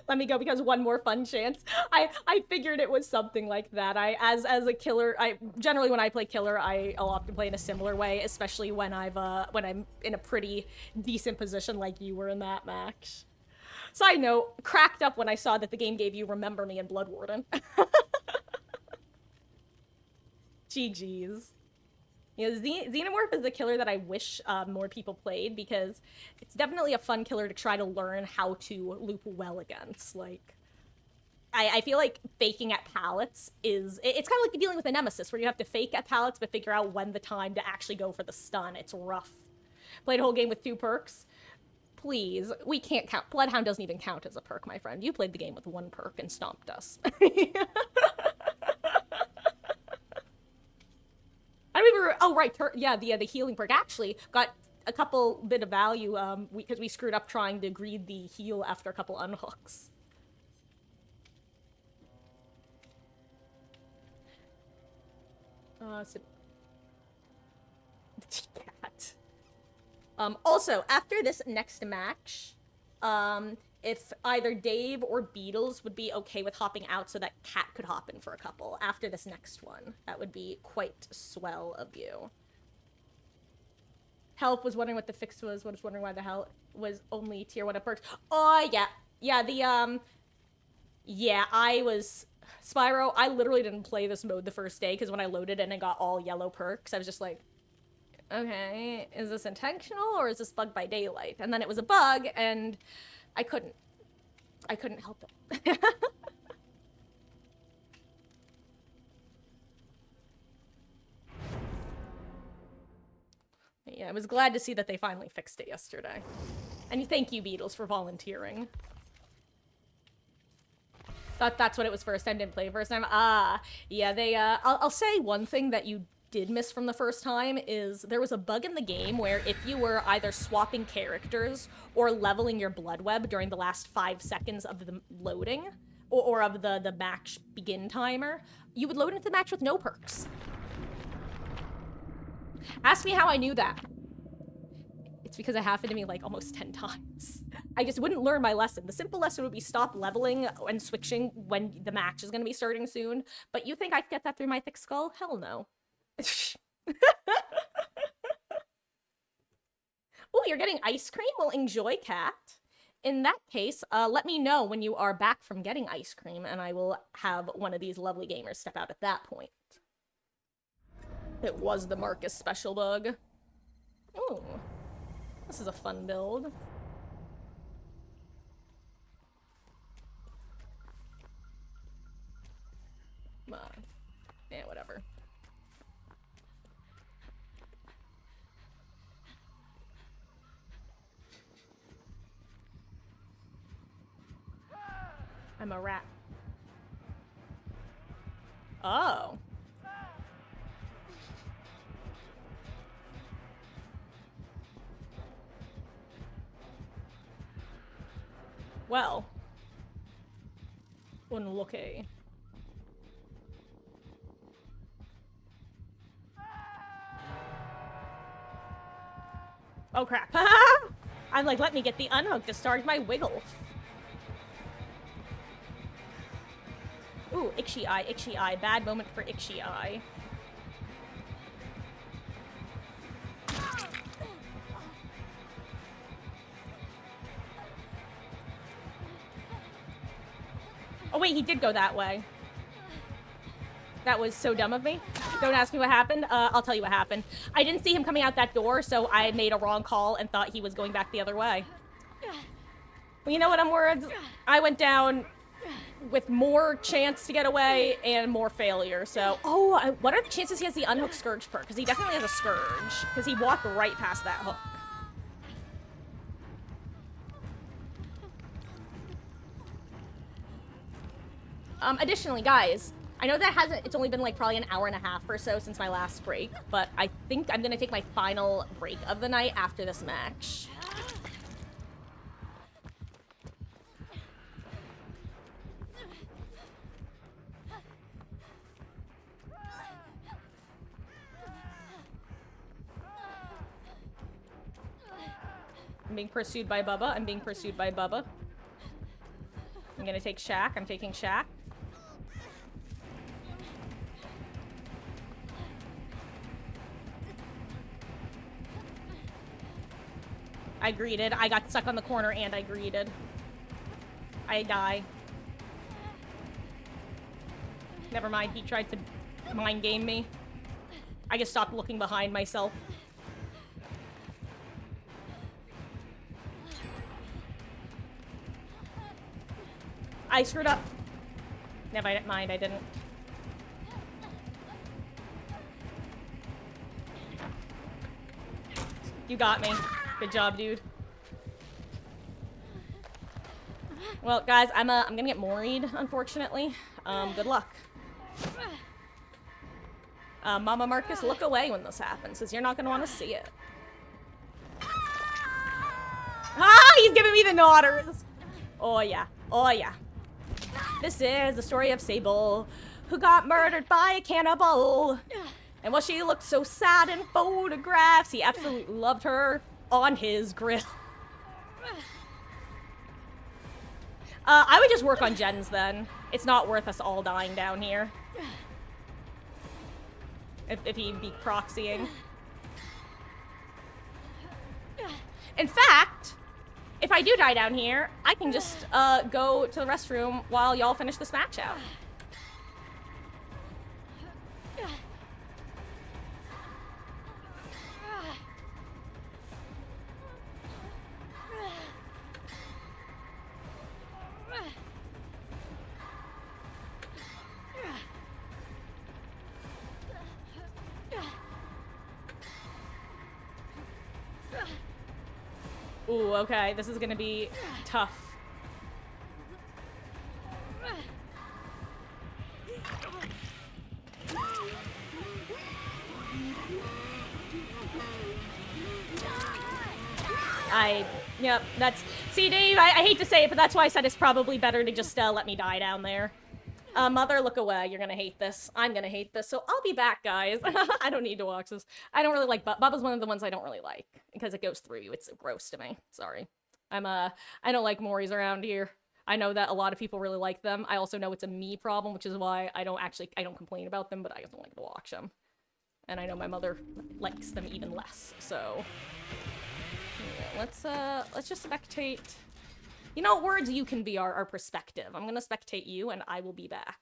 Let me go because one more fun chance. I figured it was something like that. As a killer, generally when I play killer, I'll often play in a similar way, especially when I'm in a pretty decent position like you were in that match. Side note, cracked up when I saw that the game gave you Remember Me and Blood Warden. GG's. You know, Xenomorph is a killer that I wish more people played because it's definitely a fun killer to try to learn how to loop well against. Like, I feel like faking at pallets it's kind of like dealing with a nemesis where you have to fake at pallets but figure out when the time to actually go for the stun. It's rough. Played a whole game with 2 perks. Please, we can't count. Bloodhound doesn't even count as a perk, my friend. You played the game with 1 perk and stomped us. I don't even. Oh right, yeah, the healing perk actually got a couple bit of value because we screwed up trying to greed the heal after a couple unhooks. So... Cat. Also, after this next match, if either Dave or Beatles would be okay with hopping out so that Cat could hop in for a couple after this next one, that would be quite swell of you. Help was wondering what the fix was wondering why the hell was only tier 1 of perks. Oh, yeah. Yeah, yeah, I was... Spyro, I literally didn't play this mode the first day, because when I loaded in and got all yellow perks, I was just like, okay, is this intentional, or is this bug by daylight? And then it was a bug, and I couldn't help it. Yeah, I was glad to see that they finally fixed it yesterday. And thank you, Beatles, for volunteering. Thought that's what it was first time, didn't play first time. Yeah, they, I'll say one thing that you did miss from the first time is there was a bug in the game where if you were either swapping characters or leveling your blood web during the last 5 seconds of the loading, or of the match begin timer, you would load into the match with no perks. Ask me how I knew that. It's because it happened to me like almost 10 times. I just wouldn't learn my lesson. The simple lesson would be stop leveling and switching when the match is going to be starting soon. But you think I'd get that through my thick skull? Hell no. Oh, you're getting ice cream? Well, enjoy, Cat. In that case, let me know when you are back from getting ice cream, and I will have one of these lovely gamers step out at that point. It was the Marcus special bug. Ooh. This is a fun build. Yeah, whatever. I'm a rat. Oh. Well. Unlucky. Oh crap. I'm like, let me get the unhook to start my wiggle. Ooh, Ikshi Eye, Ikshi Eye. Bad moment for Ikshi Eye. Oh wait, he did go that way. That was so dumb of me. Don't ask me what happened. I'll tell you what happened. I didn't see him coming out that door, so I made a wrong call and thought he was going back the other way. Well, you know what, words? I went down with more chance to get away and more failure, so... Oh, what are the chances he has the unhooked Scourge perk? Because he definitely has a Scourge. Because he walked right past that hook. Additionally, guys, I know that it's only been like probably an hour and a half or so since my last break, but I think I'm gonna take my final break of the night after this match. being pursued by Bubba. I'm being pursued by Bubba. I'm gonna take Shaq. I'm taking Shaq. I greeted. I got stuck on the corner and I greeted. I die. Never mind, he tried to mind game me. I just stopped looking behind myself. I screwed up. Never mind, I didn't. You got me. Good job, dude. Well, guys, I'm gonna get moried, unfortunately. Good luck. Mama Marcus, look away when this happens, because you're not gonna want to see it. Ah, he's giving me the nodders. Oh yeah, oh yeah. This is the story of Sable, who got murdered by a cannibal. And while she looked so sad in photographs, he absolutely loved her on his grill. I would just work on gens then. It's not worth us all dying down here. If he'd be proxying. In fact, if I do die down here, I can just go to the restroom while y'all finish this match out. Ooh, okay, this is gonna be tough. Yep, that's... See, Dave, I hate to say it, but that's why I said it's probably better to just let me die down there. Mother, look away. You're gonna hate this. I'm gonna hate this. So I'll be back, guys. I don't need to watch this. I don't really like Bubba's one of the ones I don't really like because it goes through you. It's gross to me. Sorry. I don't like Moris around here. I know that a lot of people really like them. I also know it's a me problem, which is why I don't complain about them, but I just don't like to watch them. And I know my mother likes them even less. So yeah, let's just spectate. You know, words you can be our perspective. I'm gonna spectate you and I will be back.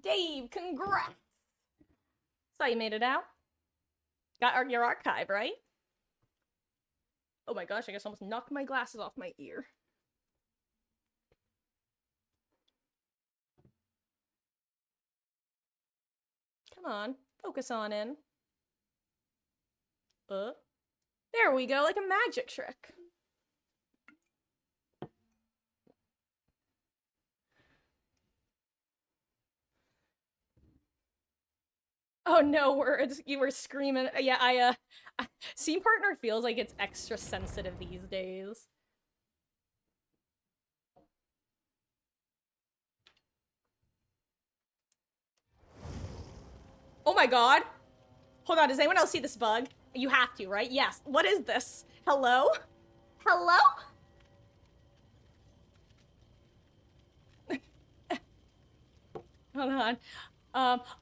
Dave, congrats! So you made it out? Got your archive, right? Oh my gosh, I guess I almost knocked my glasses off my ear. Come on, focus on in. There we go, like a magic trick. Oh no, words. You were screaming. Yeah, Scene Partner feels like it's extra sensitive these days. Oh my god. Hold on, does anyone else see this bug? You have to, right? Yes. What is this? Hello? Hello? Hold on.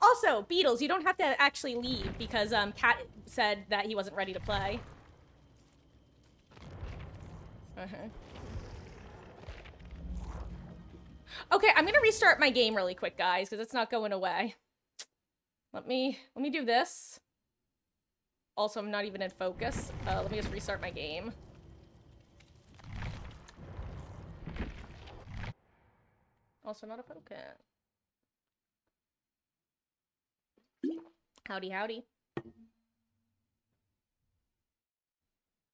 Also, Beatles, you don't have to actually leave because, Kat said that he wasn't ready to play. Okay, I'm gonna restart my game really quick, guys, because it's not going away. Let me do this. Also, I'm not even in focus. Let me just restart my game. Also not a focus. Howdy, howdy.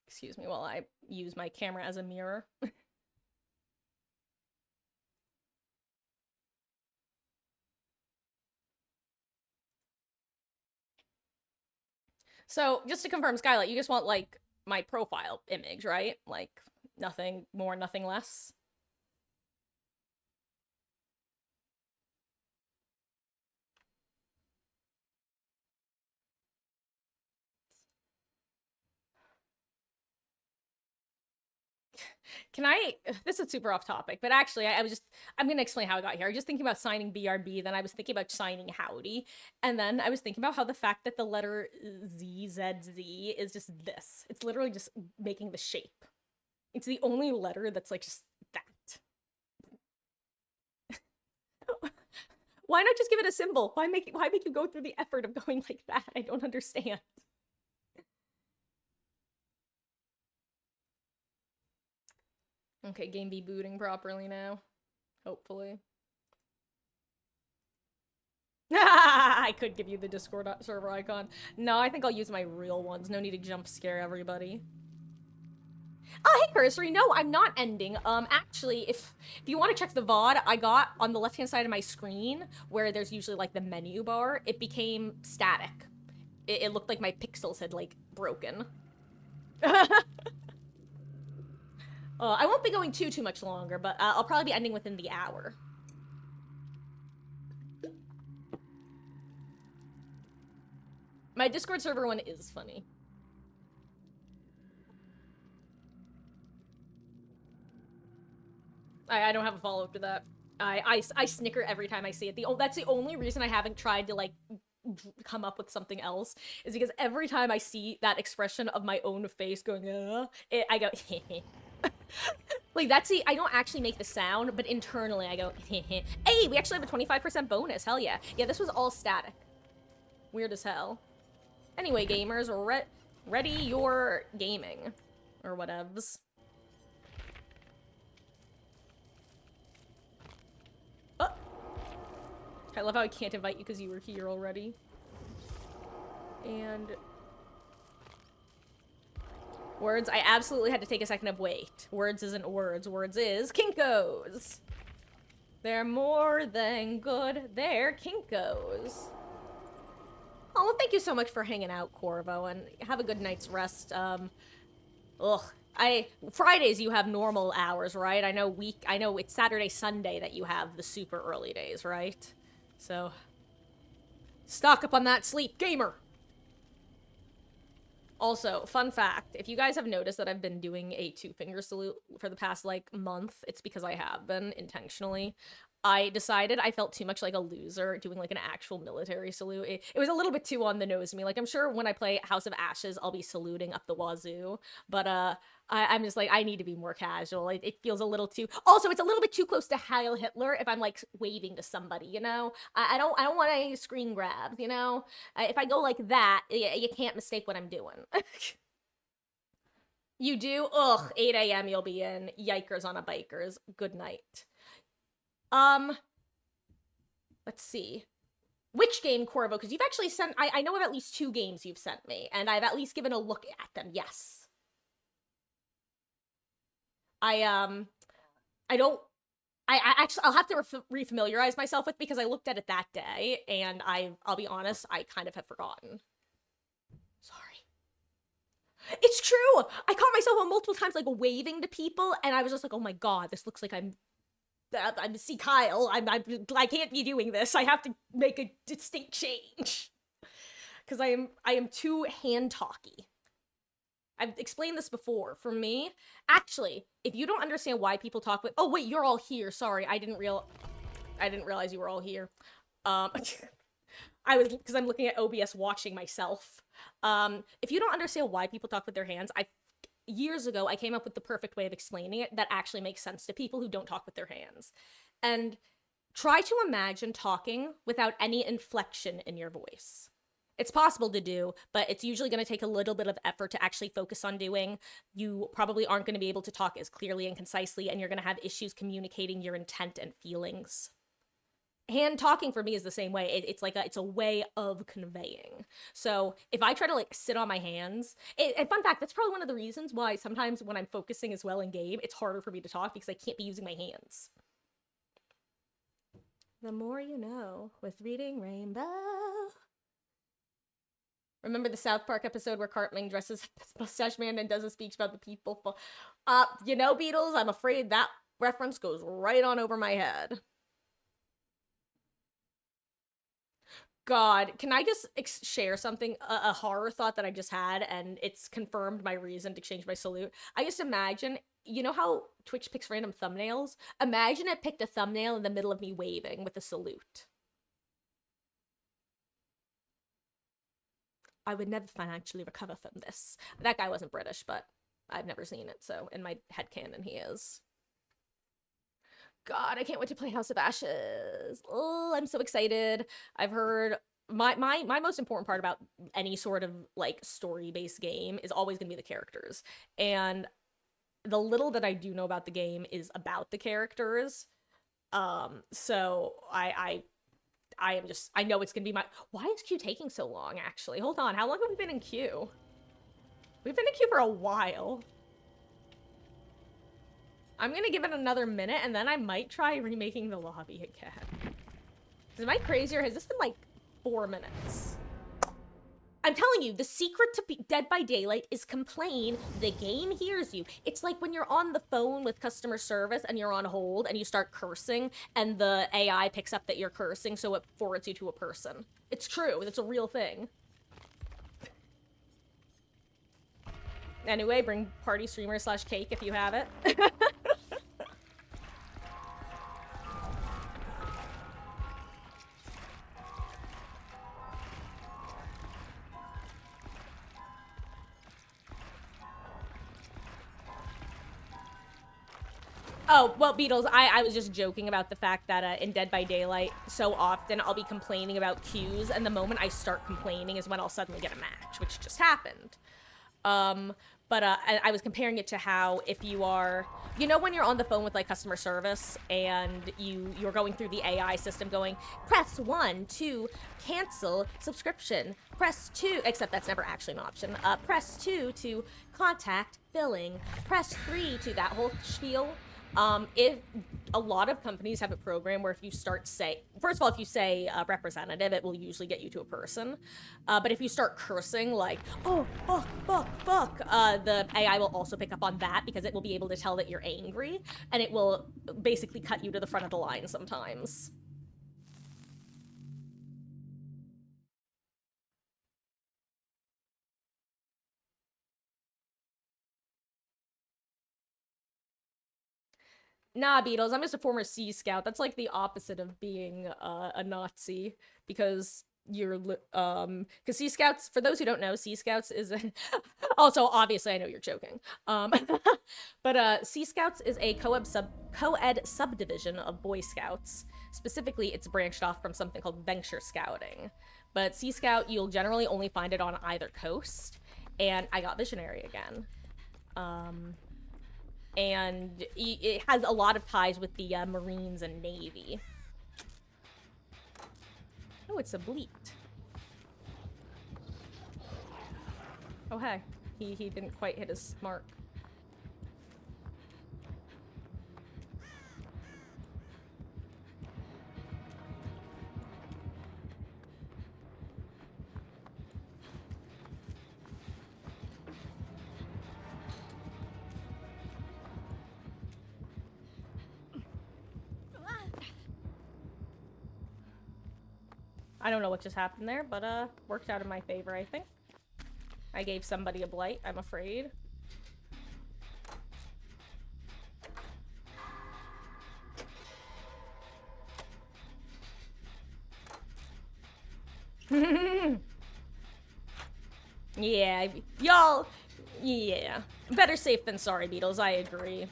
Excuse me while I use my camera as a mirror. So, just to confirm, Skylight, you just want, like, my profile image, right? Like, nothing more, nothing less? Can I, this is super off topic, but actually I'm gonna explain how I got here. I was just thinking about signing BRB, then I was thinking about signing Howdy, and then I was thinking about how the fact that the letter ZZZ is just this. It's literally just making the shape. It's the only letter that's like just that. Why not just give it a symbol? Why make you go through the effort of going like that? I don't understand. Okay, game be booting properly now. Hopefully. I could give you the Discord server icon. No, I think I'll use my real ones. No need to jump scare everybody. Oh, hey, Cursory. No, I'm not ending. Actually, if you want to check the VOD, I got on the left-hand side of my screen, where there's usually, like, the menu bar, it became static. It looked like my pixels had, like, broken. I won't be going too much longer, but I'll probably be ending within the hour. My Discord server one is funny. I don't have a follow-up to that. I snicker every time I see it. That's the only reason I haven't tried to, like, come up with something else, is because every time I see that expression of my own face going, I go, like, that's I don't actually make the sound, but internally I go, hey, we actually have a 25% bonus, hell yeah. Yeah, this was all static. Weird as hell. Anyway, gamers, ready your gaming. Or whatevs. Oh! I love how I can't invite you because you were here already. And... Words, I absolutely had to take a second of wait. Words isn't words. Words is Kinkos. They're more than good. They're Kinkos. Oh, well, thank you so much for hanging out, Corvo, and have a good night's rest. Fridays you have normal hours, right? I know it's Saturday, Sunday that you have the super early days, right? So, stock up on that sleep, gamer! Also, fun fact, if you guys have noticed that I've been doing a 2-finger salute for the past, like, month, it's because I have been, intentionally. I decided I felt too much like a loser doing like an actual military salute. It was a little bit too on the nose to me. Like, I'm sure when I play House of Ashes, I'll be saluting up the wazoo, but I'm just like, I need to be more casual. It feels a little too. Also, it's a little bit too close to Heil Hitler if I'm like waving to somebody. You know, I don't want any screen grabs. You know, if I go like that, you can't mistake what I'm doing. You do? Ugh, 8 a.m. you'll be in. Yikers on a bikers. Good night. Let's see. Which game, Corvo? Because you've actually sent. I know of at least 2 games you've sent me, and I've at least given a look at them. Yes. I don't. I actually I'll have to refamiliarize myself with because I looked at it that day, and I'll be honest, I kind of have forgotten. Sorry. It's true. I caught myself on multiple times like waving to people, and I was just like, oh my god, this looks like I'm see Kyle. I can't be doing this. I have to make a distinct change because I am too hand talky. I've explained this before. For me, actually, if you don't understand why people talk with, oh wait, you're all here. Sorry, I didn't realize you were all here. I was because I'm looking at OBS watching myself. If you don't understand why people talk with their hands, years ago, I came up with the perfect way of explaining it that actually makes sense to people who don't talk with their hands. And try to imagine talking without any inflection in your voice. It's possible to do, but it's usually going to take a little bit of effort to actually focus on doing. You probably aren't going to be able to talk as clearly and concisely, and you're going to have issues communicating your intent and feelings. Hand talking for me is the same way. It's a way of conveying. So if I try to like sit on my hands, and fun fact, that's probably one of the reasons why sometimes when I'm focusing as well in game, it's harder for me to talk because I can't be using my hands. The more you know with Reading Rainbow. Remember the South Park episode where Cartman dresses as Mustache Man and does a speech about the people? You know, Beatles, I'm afraid that reference goes right on over my head. God, can I just share something? A horror thought that I just had, and it's confirmed my reason to change my salute. I just imagine, you know how Twitch picks random thumbnails? Imagine it picked a thumbnail in the middle of me waving with a salute. I would never financially recover from this. That guy wasn't British, but I've never seen it, so in my headcanon he is. God, I can't wait to play House of Ashes. Oh, I'm so excited. I've heard my most important part about any sort of like story-based game is always gonna be the characters. And the little that I do know about the game is about the characters. So I am just, I know it's gonna be my, why is Q taking so long, actually? Hold on, how long have we been in queue? We've been in queue for a while. I'm gonna give it another minute, and then I might try remaking the lobby again. Am I crazy, or has this been, like, 4 minutes? I'm telling you, the secret to Dead by Daylight is complain. The game hears you. It's like when you're on the phone with customer service and you're on hold and you start cursing and the AI picks up that you're cursing, so it forwards you to a person. It's true. It's a real thing. Anyway, bring party streamer / cake if you have it. Oh, well, Beatles, I was just joking about the fact that in Dead by Daylight, so often I'll be complaining about queues, and the moment I start complaining is when I'll suddenly get a match, which just happened. But I was comparing it to how if you are, you know, when you're on the phone with like customer service and you're going through the AI system going, press 1 to cancel subscription, press 2, except that's never actually an option, press 2 to contact billing, press 3 to that whole spiel. If a lot of companies have a program where if you start first of all, if you say representative, it will usually get you to a person. But if you start cursing like, oh, fuck, the AI will also pick up on that because it will be able to tell that you're angry, and it will basically cut you to the front of the line sometimes. Nah, Beatles, I'm just a former Sea Scout. That's like the opposite of being a Nazi, because because Sea Scouts, for those who don't know, Sea Scouts is also, obviously, I know you're joking. But Sea Scouts is a co-ed subdivision of Boy Scouts. Specifically, it's branched off from something called Venture Scouting. But Sea Scout, you'll generally only find it on either coast. And I got Visionary again. And it has a lot of ties with the Marines and Navy. Oh, it's a bleat. Oh, hey. He didn't quite hit his mark. I don't know what just happened there, but worked out in my favor, I think. I gave somebody a blight, I'm afraid. Yeah, y'all, yeah. Better safe than sorry, Beatles, I agree.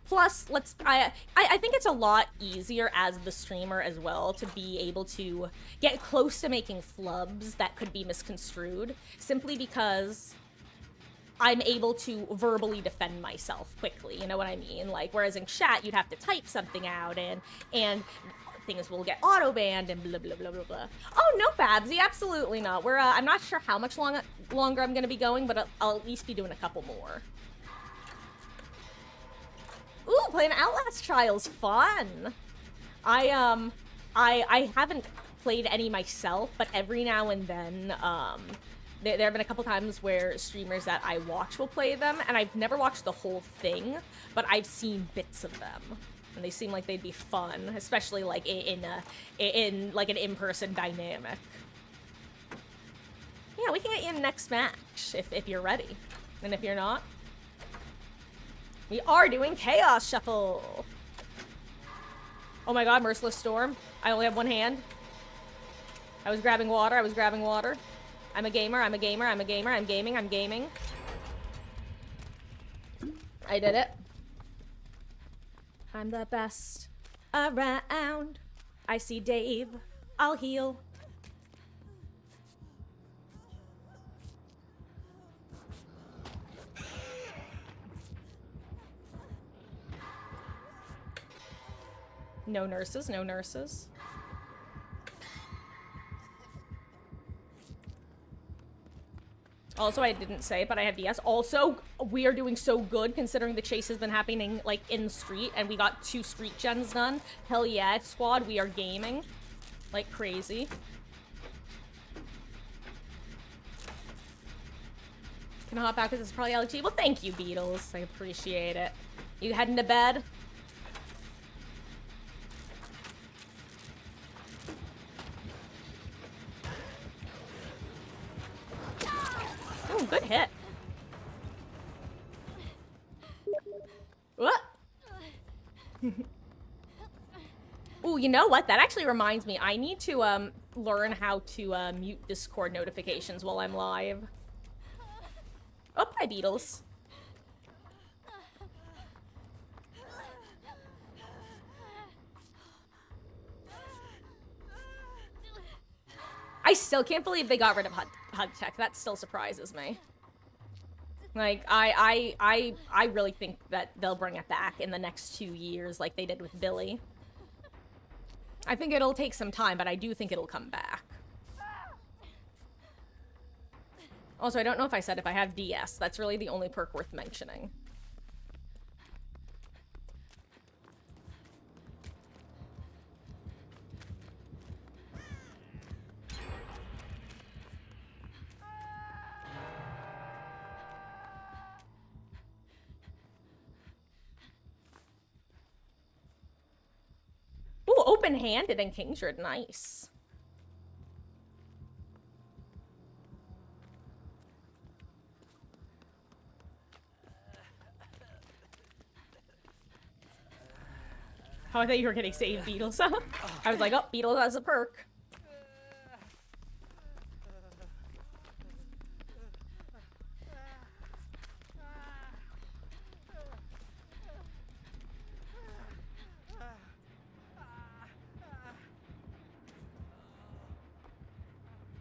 Plus, I think it's a lot easier as the streamer as well to be able to get close to making flubs that could be misconstrued, simply because I'm able to verbally defend myself quickly, you know what I mean? Like, whereas in chat, you'd have to type something out, and things will get auto-banned, and blah, blah, blah, blah, blah. Oh, no, Babsy, absolutely not. I'm not sure how much longer I'm gonna be going, but I'll at least be doing a couple more. Ooh, playing Outlast Trials, fun! I haven't played any myself, but every now and then, there have been a couple times where streamers that I watch will play them, and I've never watched the whole thing, but I've seen bits of them. And they seem like they'd be fun, especially like in like an in-person dynamic. Yeah, we can get you in next match if you're ready. And if you're not, we are doing Chaos Shuffle. Oh my god, Merciless Storm. I only have one hand. I was grabbing water, I'm a gamer, I'm gaming. I did it. I'm the best around. I see Dave. I'll heal. No nurses, no nurses. Also, I didn't say, but I have DS. Also, we are doing so good considering the chase has been happening, like, in the street, and we got 2 street gens done. Hell yeah, squad, we are gaming. Like crazy. Can I hop back because it's probably LG? Well, thank you, Beatles. I appreciate it. You heading to bed? Oh, good hit. What? Ooh, you know what? That actually reminds me. I need to learn how to mute Discord notifications while I'm live. Oh, hi, Beatles. I still can't believe they got rid of Hug Tech. That still surprises me. Like, I really think that they'll bring it back in the next 2 years like they did with Billy. I think it'll take some time, but I do think it'll come back. Also, I don't know if I said if I have DS. That's really the only perk worth mentioning. Ooh, open-handed and Kingsred, nice. Oh, I thought you were getting saved, Beetles. I was like, oh, Beetles has a perk.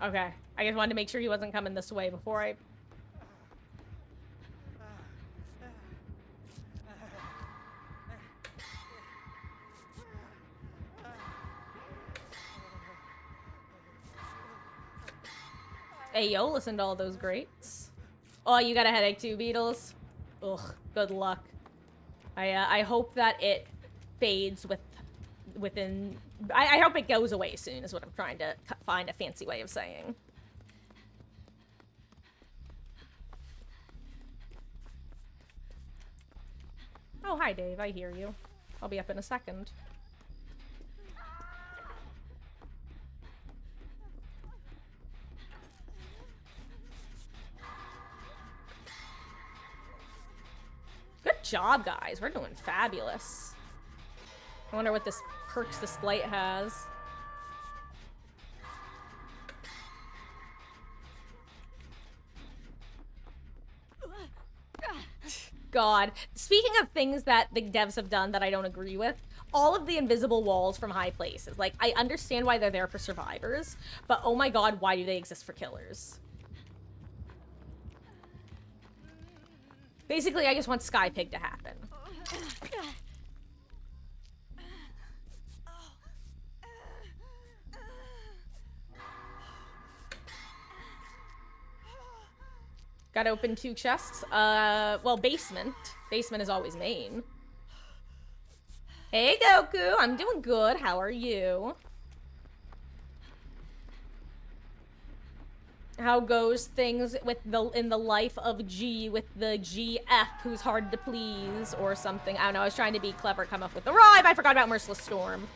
Okay, I just wanted to make sure he wasn't coming this way before I... Hey, yo, listen to all those greats. Oh, you got a headache too, Beetles? Ugh, good luck. I hope that it fades within... I hope it goes away soon, is what I'm trying to find a fancy way of saying. Oh, hi, Dave. I hear you. I'll be up in a second. Good job, guys. We're doing fabulous. I wonder what this perks this light has. God. Speaking of things that the devs have done that I don't agree with, all of the invisible walls from high places. Like, I understand why they're there for survivors, but oh my god, why do they exist for killers? Basically, I just want Sky Pig to happen. Gotta open 2 chests. Well, basement. Basement is always main. Hey, Goku. I'm doing good. How are you? How goes things with in the life of G with the GF who's hard to please or something? I don't know. I was trying to be clever, come up with the rhyme. I forgot about Merciless Storm.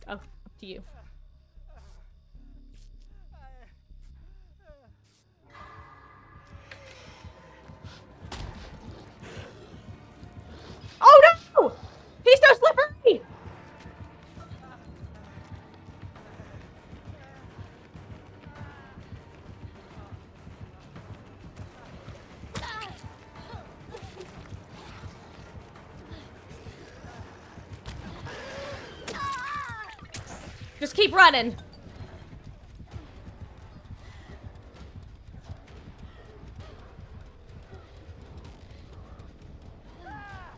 Oh, up to you. Oh no! He's so slippery! Just keep running.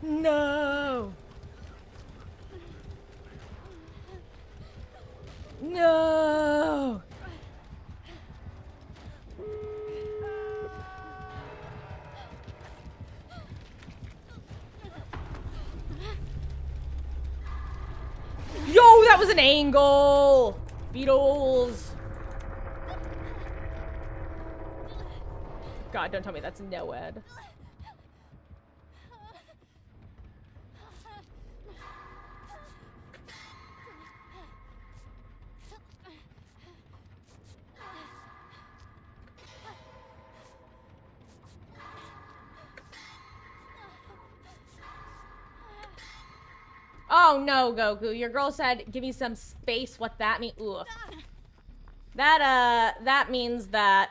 No. No. Yo, that was an angle. Beetles. God, don't tell me that's Noed. Oh no, Goku. Your girl said, give me some space. What that mean? Ugh. That means that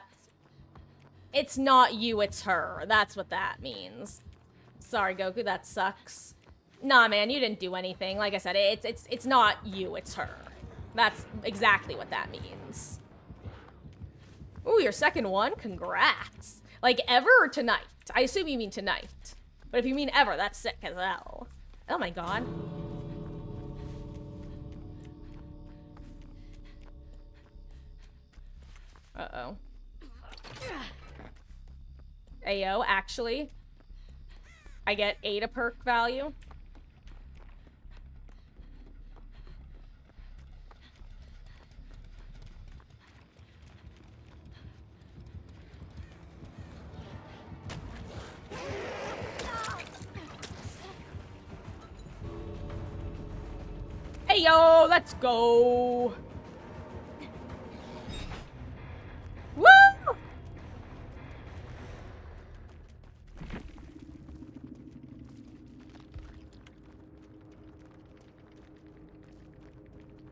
it's not you, it's her. That's what that means. Sorry, Goku, that sucks. Nah, man, you didn't do anything. Like I said, it's not you, it's her. That's exactly what that means. Ooh, your second one? Congrats. Like, ever or tonight? I assume you mean tonight. But if you mean ever, that's sick as hell. Oh my god. Uh-oh. Ayo, actually, I get 8 a perk value. Hey yo, let's go. Woo!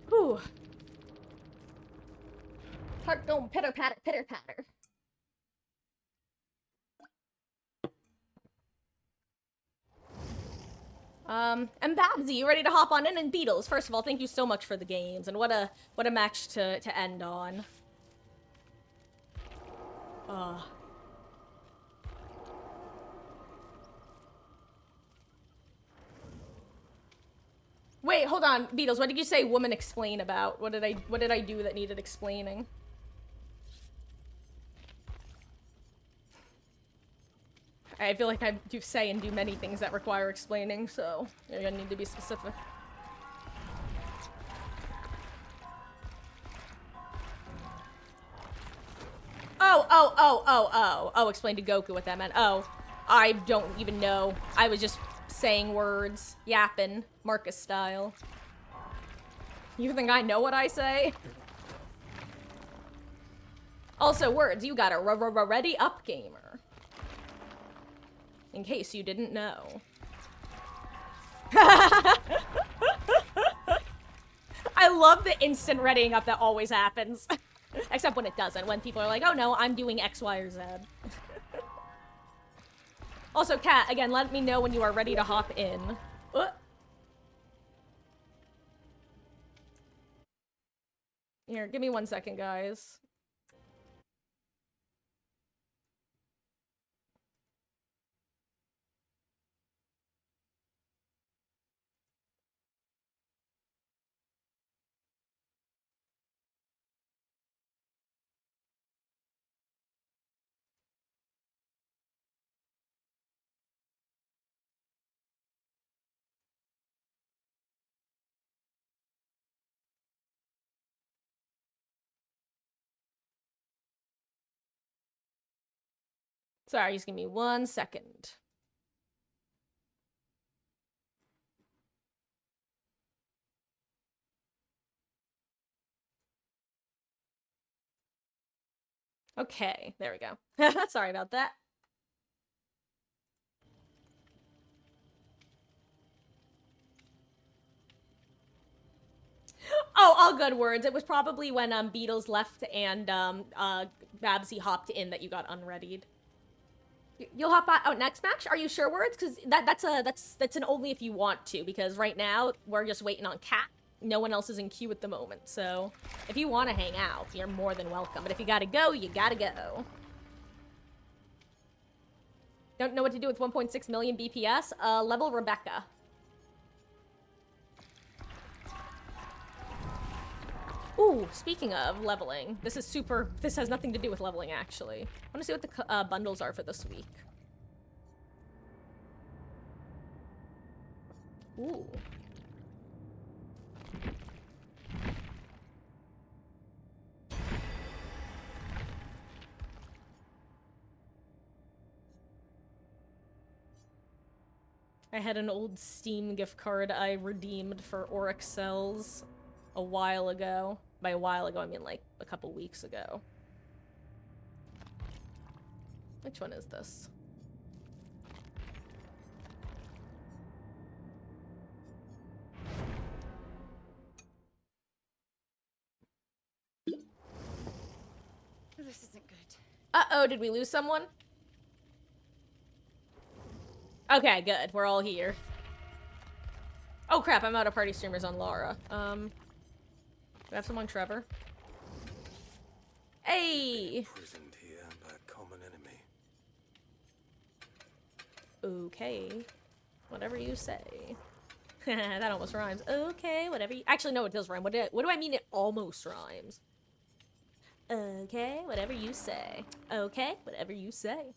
Whew. Heart going pitter patter, pitter patter. And Babsy, you ready to hop on in? And Beatles, first of all, thank you so much for the games, and what a match to end on. Wait, hold on, Beatles, what did you say woman explain about? What did I do that needed explaining? I feel like I do say and do many things that require explaining, so you're gonna need to be specific. Oh, explain to Goku what that meant. Oh, I don't even know. I was just saying words, yapping, Marcus style. You think I know what I say? Also, words, you got a ready up, gamer. In case you didn't know. I love the instant readying up that always happens. Except when it doesn't, when people are like, oh no, I'm doing X, Y, or Z. Also, Kat, again, let me know when you are ready to hop in. Here, give me 1 second, guys. Sorry, just give me 1 second. Okay, there we go. Sorry about that. Oh, all good words. It was probably when Beatles left and Babsy hopped in that you got unreadied. You'll hop out next match? Are you sure, words? Because that's an only if you want to. Because right now we're just waiting on Cat. No one else is in queue at the moment. So if you want to hang out, you're more than welcome. But if you gotta go, you gotta go. Don't know what to do with 1.6 million BPS? Level Rebecca. Ooh, speaking of leveling, this has nothing to do with leveling, actually. I want to see what the bundles are for this week. Ooh. I had an old Steam gift card I redeemed for Oryx Cells a while ago. By a while ago, I mean like a couple weeks ago. Which one is this? This isn't good. Uh-oh, did we lose someone? Okay, good. We're all here. Oh crap, I'm out of party streamers on Lara. Do I have someone Trevor? Hey! Imprisoned here by a common enemy. Okay. Whatever you say. That almost rhymes. Okay, whatever you... Actually, no, it does rhyme. What do I mean it almost rhymes? Okay, whatever you say. Okay, whatever you say.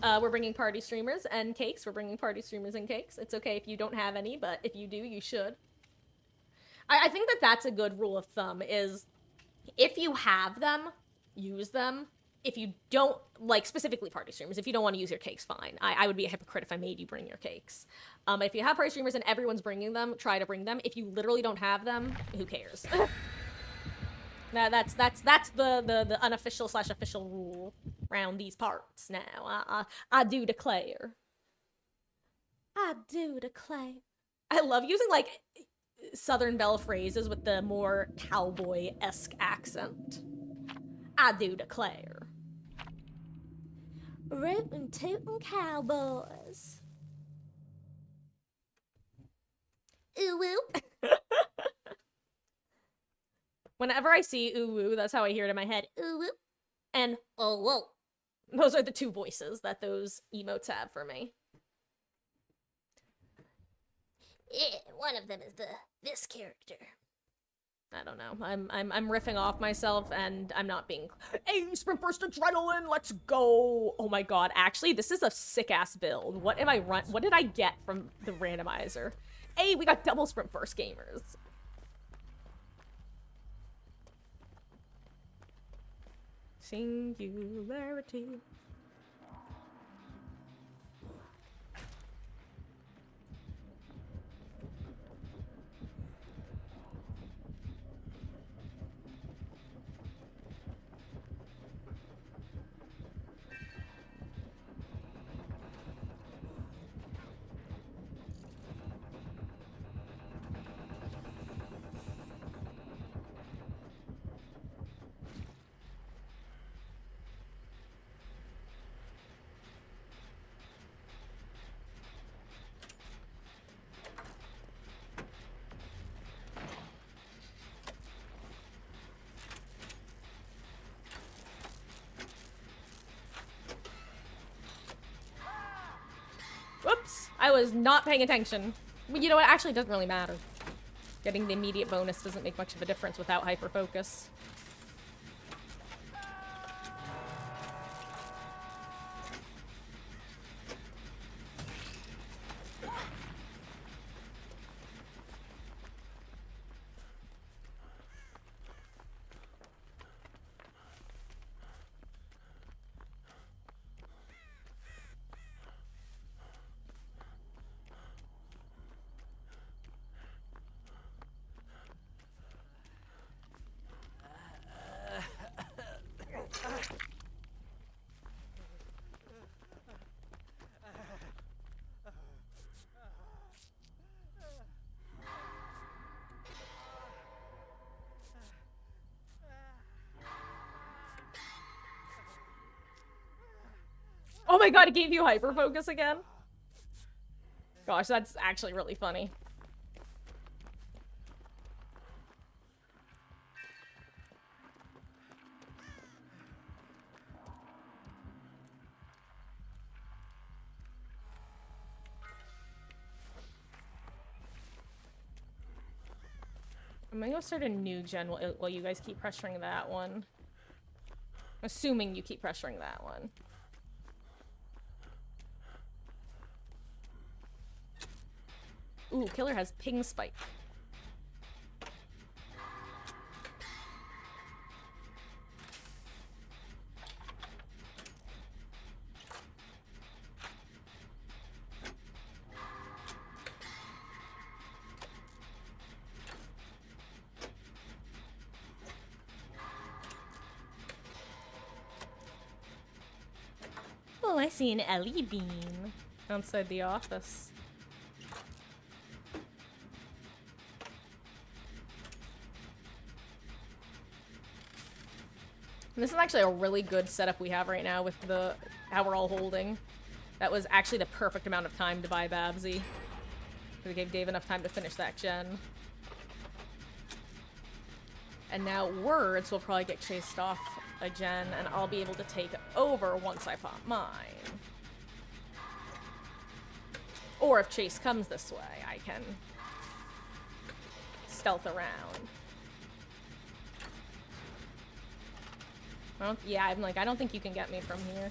We're bringing party streamers and cakes. We're bringing party streamers and cakes. It's okay if you don't have any, but if you do, you should. I think that that's a good rule of thumb, is if you have them, use them. if you don't, like, specifically party streamers, if you don't want to use your cakes, fine. I would be a hypocrite if I made you bring your cakes. But if you have party streamers and everyone's bringing them, try to bring them. If you literally don't have them, who cares? That's the unofficial / official rule around these parts now. I do declare. I do declare. I love using, like, Southern Belle phrases with the more cowboy-esque accent. I do declare. Rootin' tootin' cowboys. Ooh woo. Whenever I see ooh woo, that's how I hear it in my head. Ooh woo. And oh whoa. Those are the two voices that those emotes have for me. Yeah, one of them is this character. I don't know. I'm riffing off myself, and I'm not being. Hey, sprint burst adrenaline, let's go! Oh my god, actually, this is a sick ass build. What did I get from the randomizer? Hey, we got double sprint burst gamers. Singularity. Whoops! I was not paying attention. Well, you know what? Actually, it doesn't really matter. Getting the immediate bonus doesn't make much of a difference without hyperfocus. Oh my god, it gave you hyperfocus again? Gosh, that's actually really funny. I'm gonna go start a new gen while you guys keep pressuring that one. Assuming you keep pressuring that one. Ooh, killer has ping spike. Oh, I see an Ellie beam outside the office. And this is actually a really good setup we have right now with how we're all holding. That was actually the perfect amount of time to buy Babsy. We gave Dave enough time to finish that gen. And now Words will probably get chased off a gen, and I'll be able to take over once I pop mine. Or if Chase comes this way, I can stealth around. Yeah, I'm like, I don't think you can get me from here.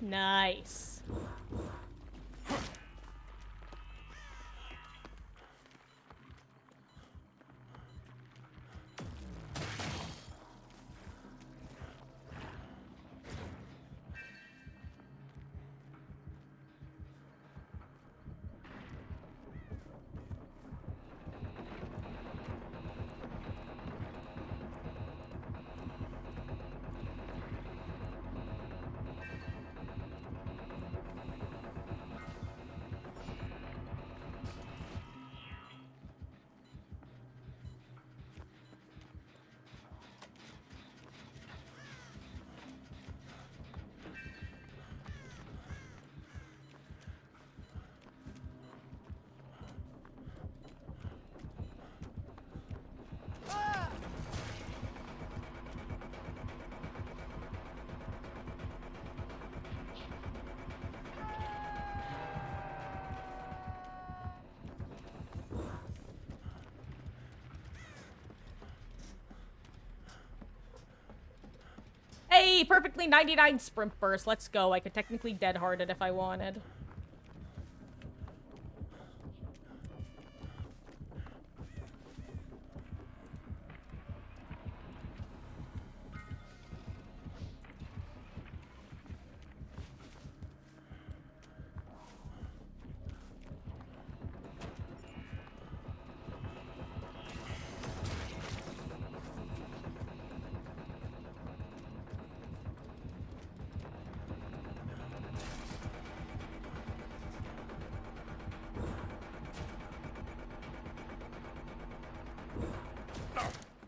Nice. Hey, perfectly 99 sprint burst. Let's go. I could technically dead-hard it if I wanted.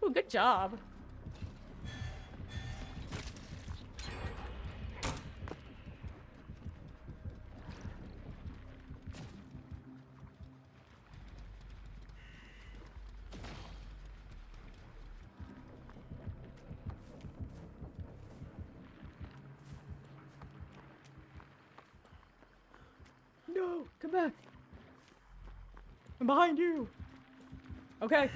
Ooh, good job. No, come back. I'm behind you. Okay.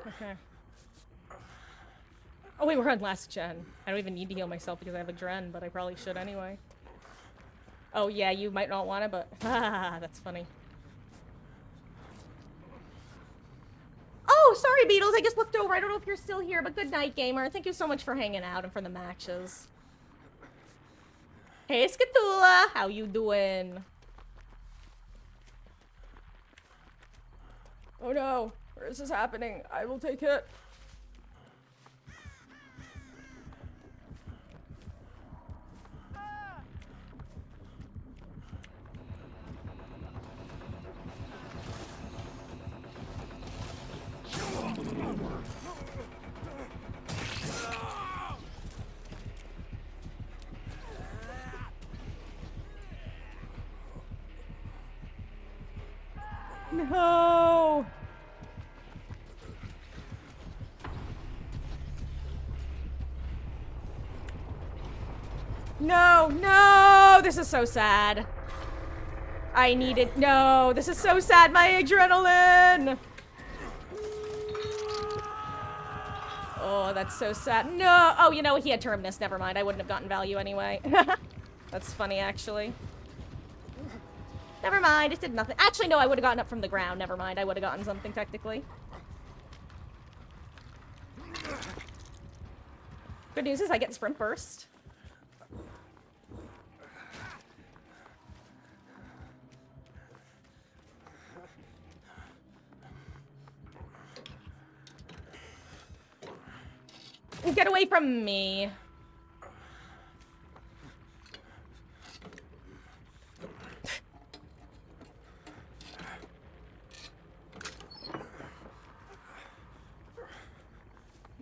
Okay. Oh wait, we're on last gen. I don't even need to heal myself because I have a Dren, but I probably should anyway. Oh yeah, you might not want to, but that's funny. Oh, sorry, Beatles. I just looked over. I don't know if you're still here, but good night, gamer. Thank you so much for hanging out and for the matches. Hey, Skatula. How you doing? Oh no. Where is this happening? I will take it. No! No, no! This is so sad. I needed— no, this is so sad, my adrenaline! that's so sad. No! Oh, you know, he had Terminus. Never mind. I wouldn't have gotten value anyway. That's funny, actually. Never mind. It did nothing. Actually, no, I would have gotten up from the ground. Never mind. I would have gotten something, technically. Good news is I get Sprint Burst. Get away from me.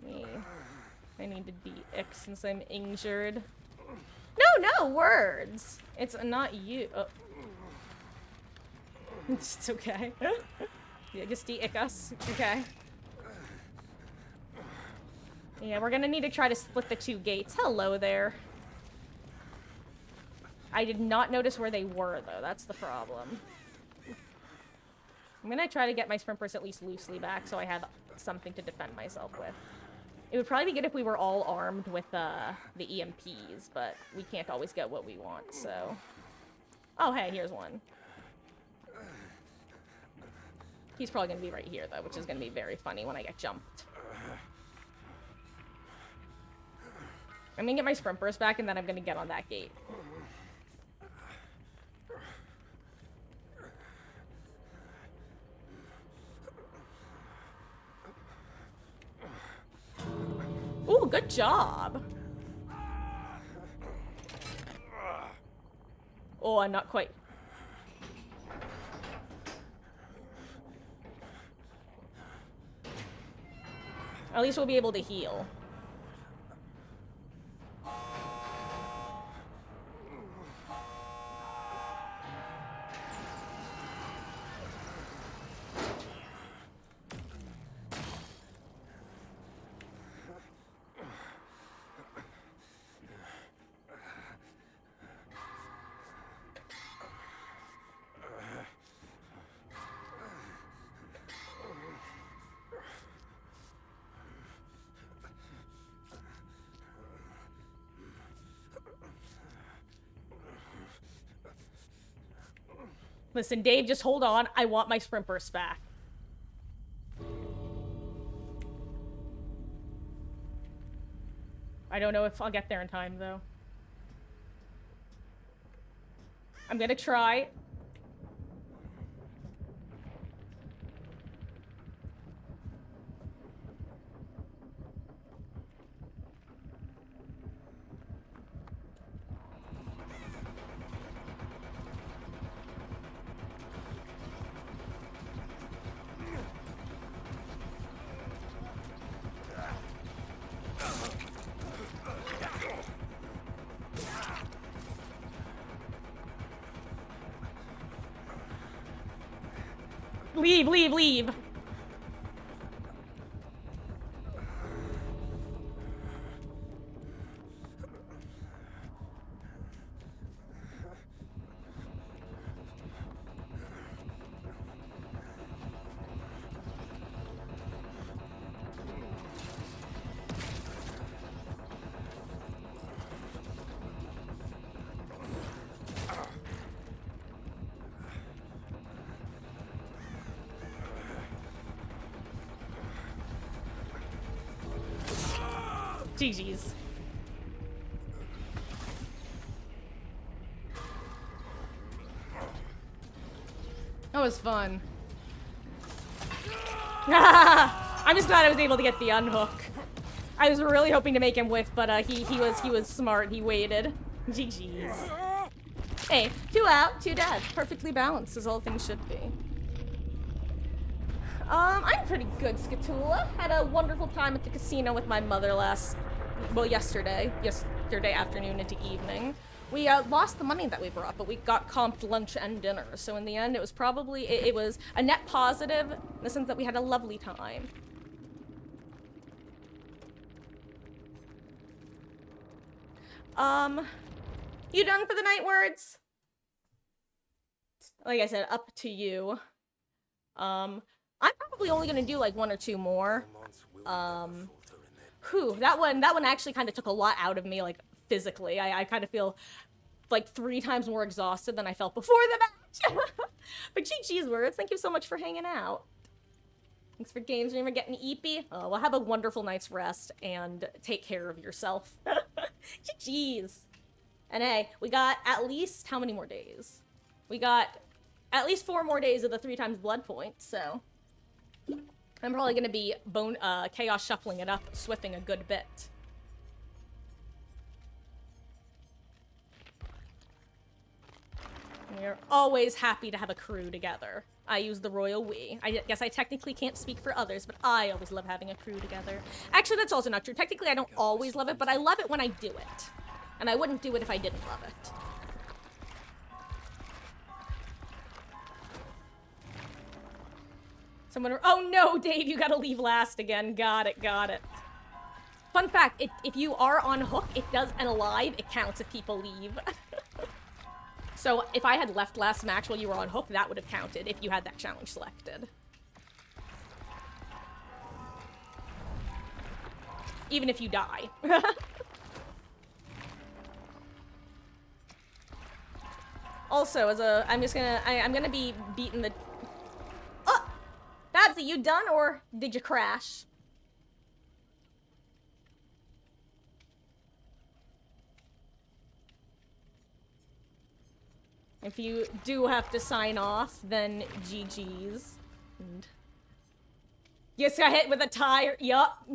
Me. I need to DX since I'm injured. No words. It's not you. Oh. It's okay. Yeah, just DX us. Okay. Yeah, we're gonna need to try to split the two gates. Hello there. I did not notice where they were, though. That's the problem. I'm gonna try to get my Sprint Burst at least loosely back so I have something to defend myself with. It would probably be good if we were all armed with the EMPs, but we can't always get what we want, so... Oh, hey, here's one. He's probably gonna be right here, though, which is gonna be very funny when I get jumped. I'm gonna get my Sprint Burst back, and then I'm gonna get on that gate. Ooh, good job! Oh, I'm not quite... At least we'll be able to heal. Listen, Dave, just hold on. I want my Sprint Burst back. I don't know if I'll get there in time, though. I'm gonna try. Leave, leave, leave! GG's. That was fun. I'm just glad I was able to get the unhook. I was really hoping to make him whiff, but he was smart. He waited. GG's. Hey, 2 out, 2 dead. Perfectly balanced, as all things should be. I'm pretty good, Skatula. Had a wonderful time at the casino with my mother yesterday afternoon into evening. We lost the money that we brought, but we got comped lunch and dinner. So in the end, it was probably, it was a net positive in the sense that we had a lovely time. You done for the night, Words? Like I said, up to you. I'm probably only gonna do like 1 or 2 more. Whew, that one actually kind of took a lot out of me, like, physically. I kind of feel like 3 times more exhausted than I felt before the match. But GG's words, thank you so much for hanging out. Thanks for games, remember getting eepy. Well, have a wonderful night's rest and take care of yourself. GG's. And hey, we got at least, how many more days? We got at least 4 more days of the 3 times blood points, so I'm probably gonna be chaos shuffling it up, swiffing a good bit. We're always happy to have a crew together. I use the royal we. I guess I technically can't speak for others, but I always love having a crew together. Actually, that's also not true. Technically, I don't always love it, but I love it when I do it. And I wouldn't do it if I didn't love it. Someone, oh no, Dave, you gotta leave last again. Got it, got it. Fun fact, if you are on hook, it does, and alive, it counts if people leave. So if I had left last match while you were on hook, that would have counted if you had that challenge selected. Even if you die. Also, I'm gonna be beating the... Oh! Babsy, you done, or did you crash? If you do have to sign off, then GG's. And you just got hit with a tire. Yup.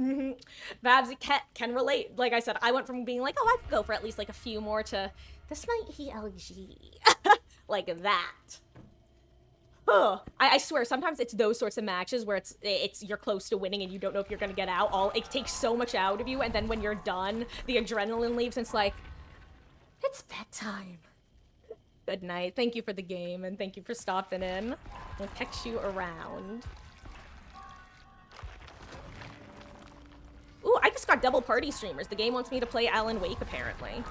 Babsy can relate. Like I said, I went from being like, oh, I could go for at least like a few more to this might be LG. Like that. Huh. I swear, sometimes it's those sorts of matches where it's you're close to winning and you don't know if you're gonna get out. It takes so much out of you, and then when you're done, the adrenaline leaves and it's like, it's bedtime. Good night. Thank you for the game, and thank you for stopping in. I'll text you around. Ooh, I just got double party streamers. The game wants me to play Alan Wake, apparently.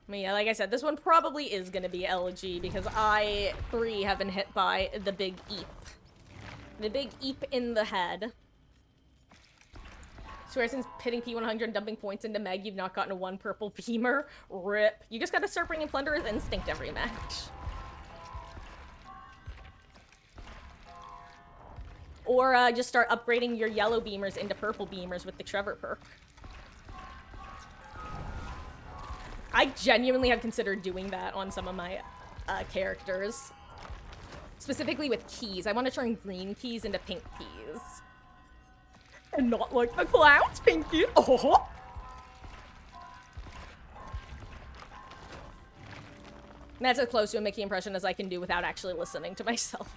I mean, yeah, like I said, this one probably is gonna be LG because I, 3, have been hit by the big eep. The big eep in the head. Swear since pitting P100 and dumping points into Meg, you've not gotten a 1 purple beamer. RIP. You just gotta start bringing Plunderer's Instinct every match. Or just start upgrading your yellow beamers into purple beamers with the Trevor perk. I genuinely have considered doing that on some of my characters. Specifically with keys. I want to turn green keys into pink keys. And not like the clouds, Pinky. Oh! That's as close to a Mickey impression as I can do without actually listening to myself.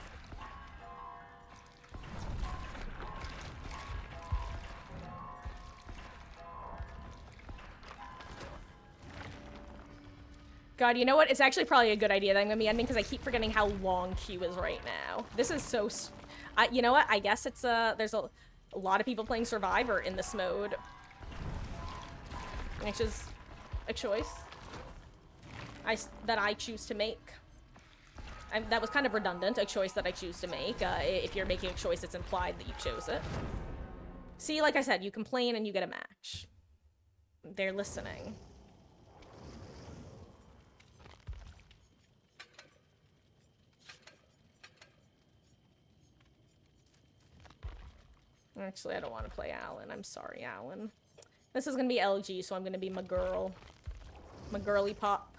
God, you know what? It's actually probably a good idea that I'm gonna be ending because I keep forgetting how long Q is right now. This is so... you know what? I guess it's, there's a lot of people playing Survivor in this mode. Which is a choice that I choose to make. That was kind of redundant, a choice that I choose to make. If you're making a choice, it's implied that you chose it. See, like I said, you complain and you get a match. They're listening. Actually, I don't want to play Alan. I'm sorry, Alan. This is gonna be LG, so I'm gonna be my girl. My girly pop.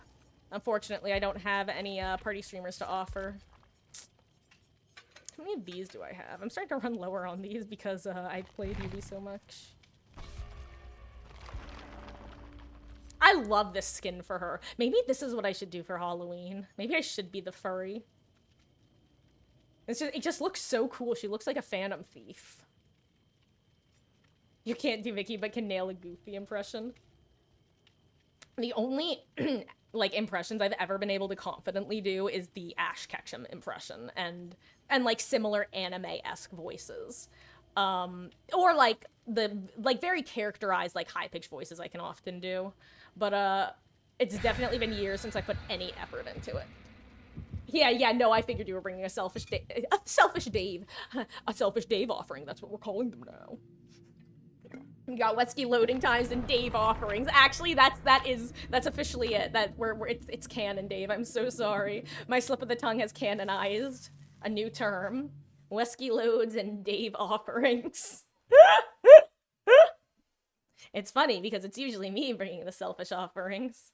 Unfortunately, I don't have any party streamers to offer. How many of these do I have? I'm starting to run lower on these because I played Yubi so much. I love this skin for her. Maybe this is what I should do for Halloween. Maybe I should be the furry. It just looks so cool. She looks like a Phantom Thief. You can't do Vicky, but can nail a Goofy impression. The only, like, impressions I've ever been able to confidently do is the Ash Ketchum impression, and like, similar anime-esque voices. Or like the like very characterized like high pitched voices I can often do, but it's definitely been years since I put any effort into it. Yeah, no, I figured you were bringing a selfish Dave, a selfish Dave offering. That's what we're calling them now. We got Wesky loading times and Dave offerings. Actually, that's officially it. That it's canon, Dave. I'm so sorry. My slip of the tongue has canonized a new term. Wesky loads and Dave offerings. It's funny because it's usually me bringing the selfish offerings.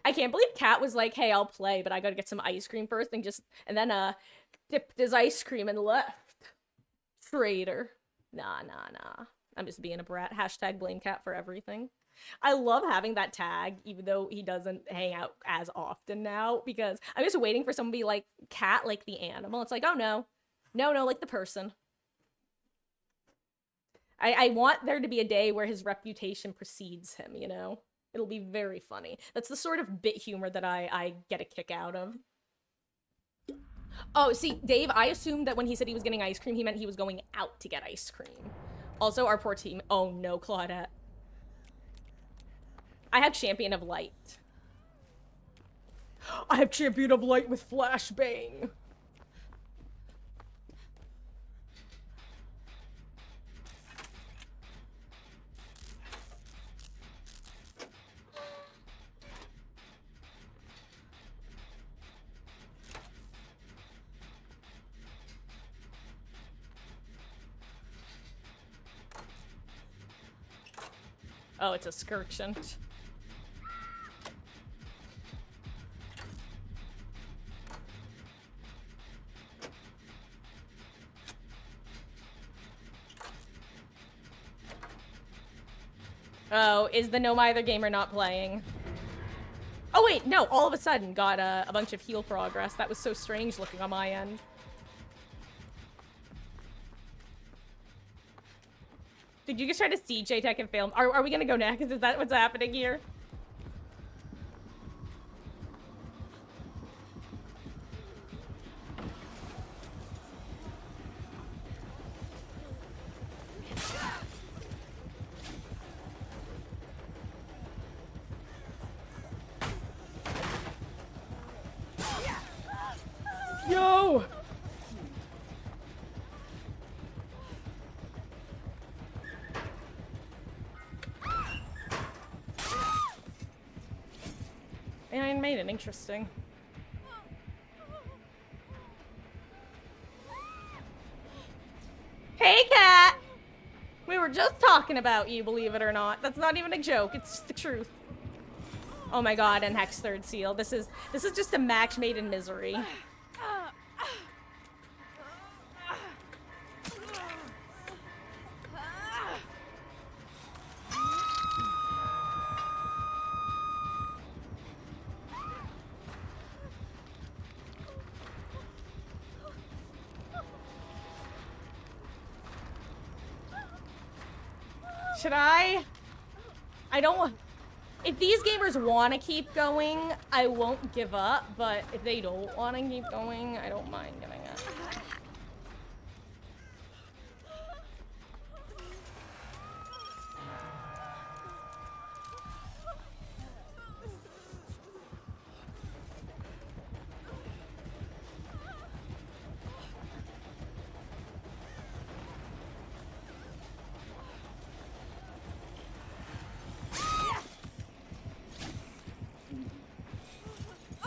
I can't believe Kat was like, "Hey, I'll play, but I gotta get some ice cream first," and then dipped his ice cream and left. Traitor. Nah. I'm just being a brat. Hashtag blame Kat for everything. I love having that tag, even though he doesn't hang out as often now, because I'm just waiting for someone to be like, Cat like the animal. It's like, oh no. No, like the person. I want there to be a day where his reputation precedes him, you know? It'll be very funny. That's the sort of bit humor that I get a kick out of. Oh, see, Dave, I assumed that when he said he was getting ice cream, he meant he was going out to get ice cream. Also, our poor team. Oh no, Claudette. I have Champion of Light. I have Champion of Light with Flashbang. Oh, it's a Skirchant. Oh, is the No Mither gamer not playing? Oh wait, no, all of a sudden got a bunch of heal progress. That was so strange looking on my end. Did you just try to CJ tech and fail? Are we gonna go next? Is that what's happening here? Yo! And I made it interesting. Hey, Cat! We were just talking about you, believe it or not. That's not even a joke, it's just the truth. Oh my god, and Hex third seal. This is just a match made in misery. Should I don't want... If these gamers want to keep going, I won't give up, but if they don't want to keep going, I don't mind giving it.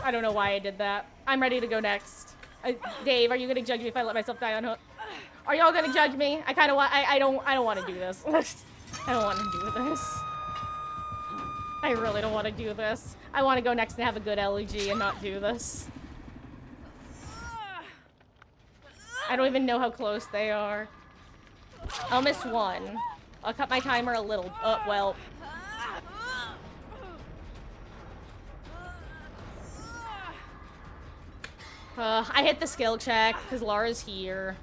I don't know why I did that. I'm ready to go next. Dave, are you gonna judge me if I let myself die on hook? Are y'all gonna judge me? I kind of want. I don't want to do this. I don't want to do this. I really don't want to do this. I want to go next and have a good LG and not do this. I don't even know how close they are. I'll miss one. I'll cut my timer a little. Well. I hit the skill check because Lara's here.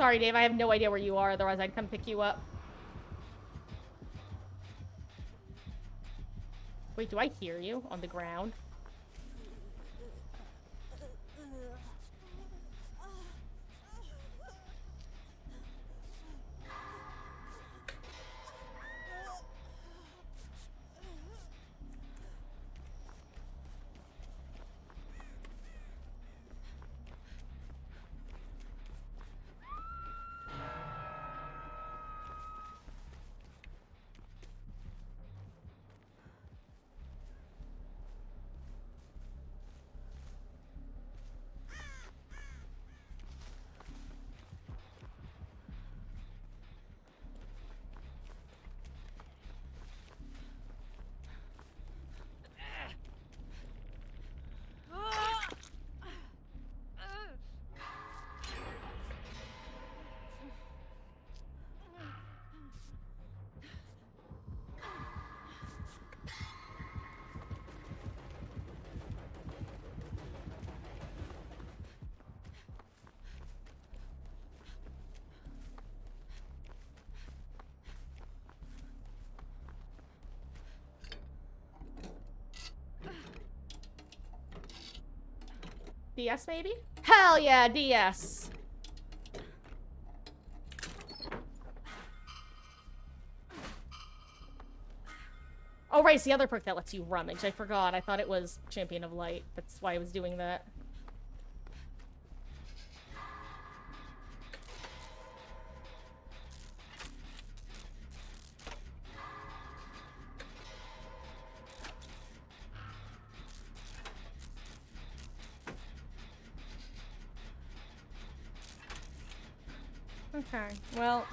Sorry, Dave, I have no idea where you are, otherwise I'd come pick you up. Wait, do I hear you on the ground? DS maybe? Hell yeah, DS! Oh right, it's the other perk that lets you rummage. I forgot. I thought it was Champion of Light. That's why I was doing that. Okay, well,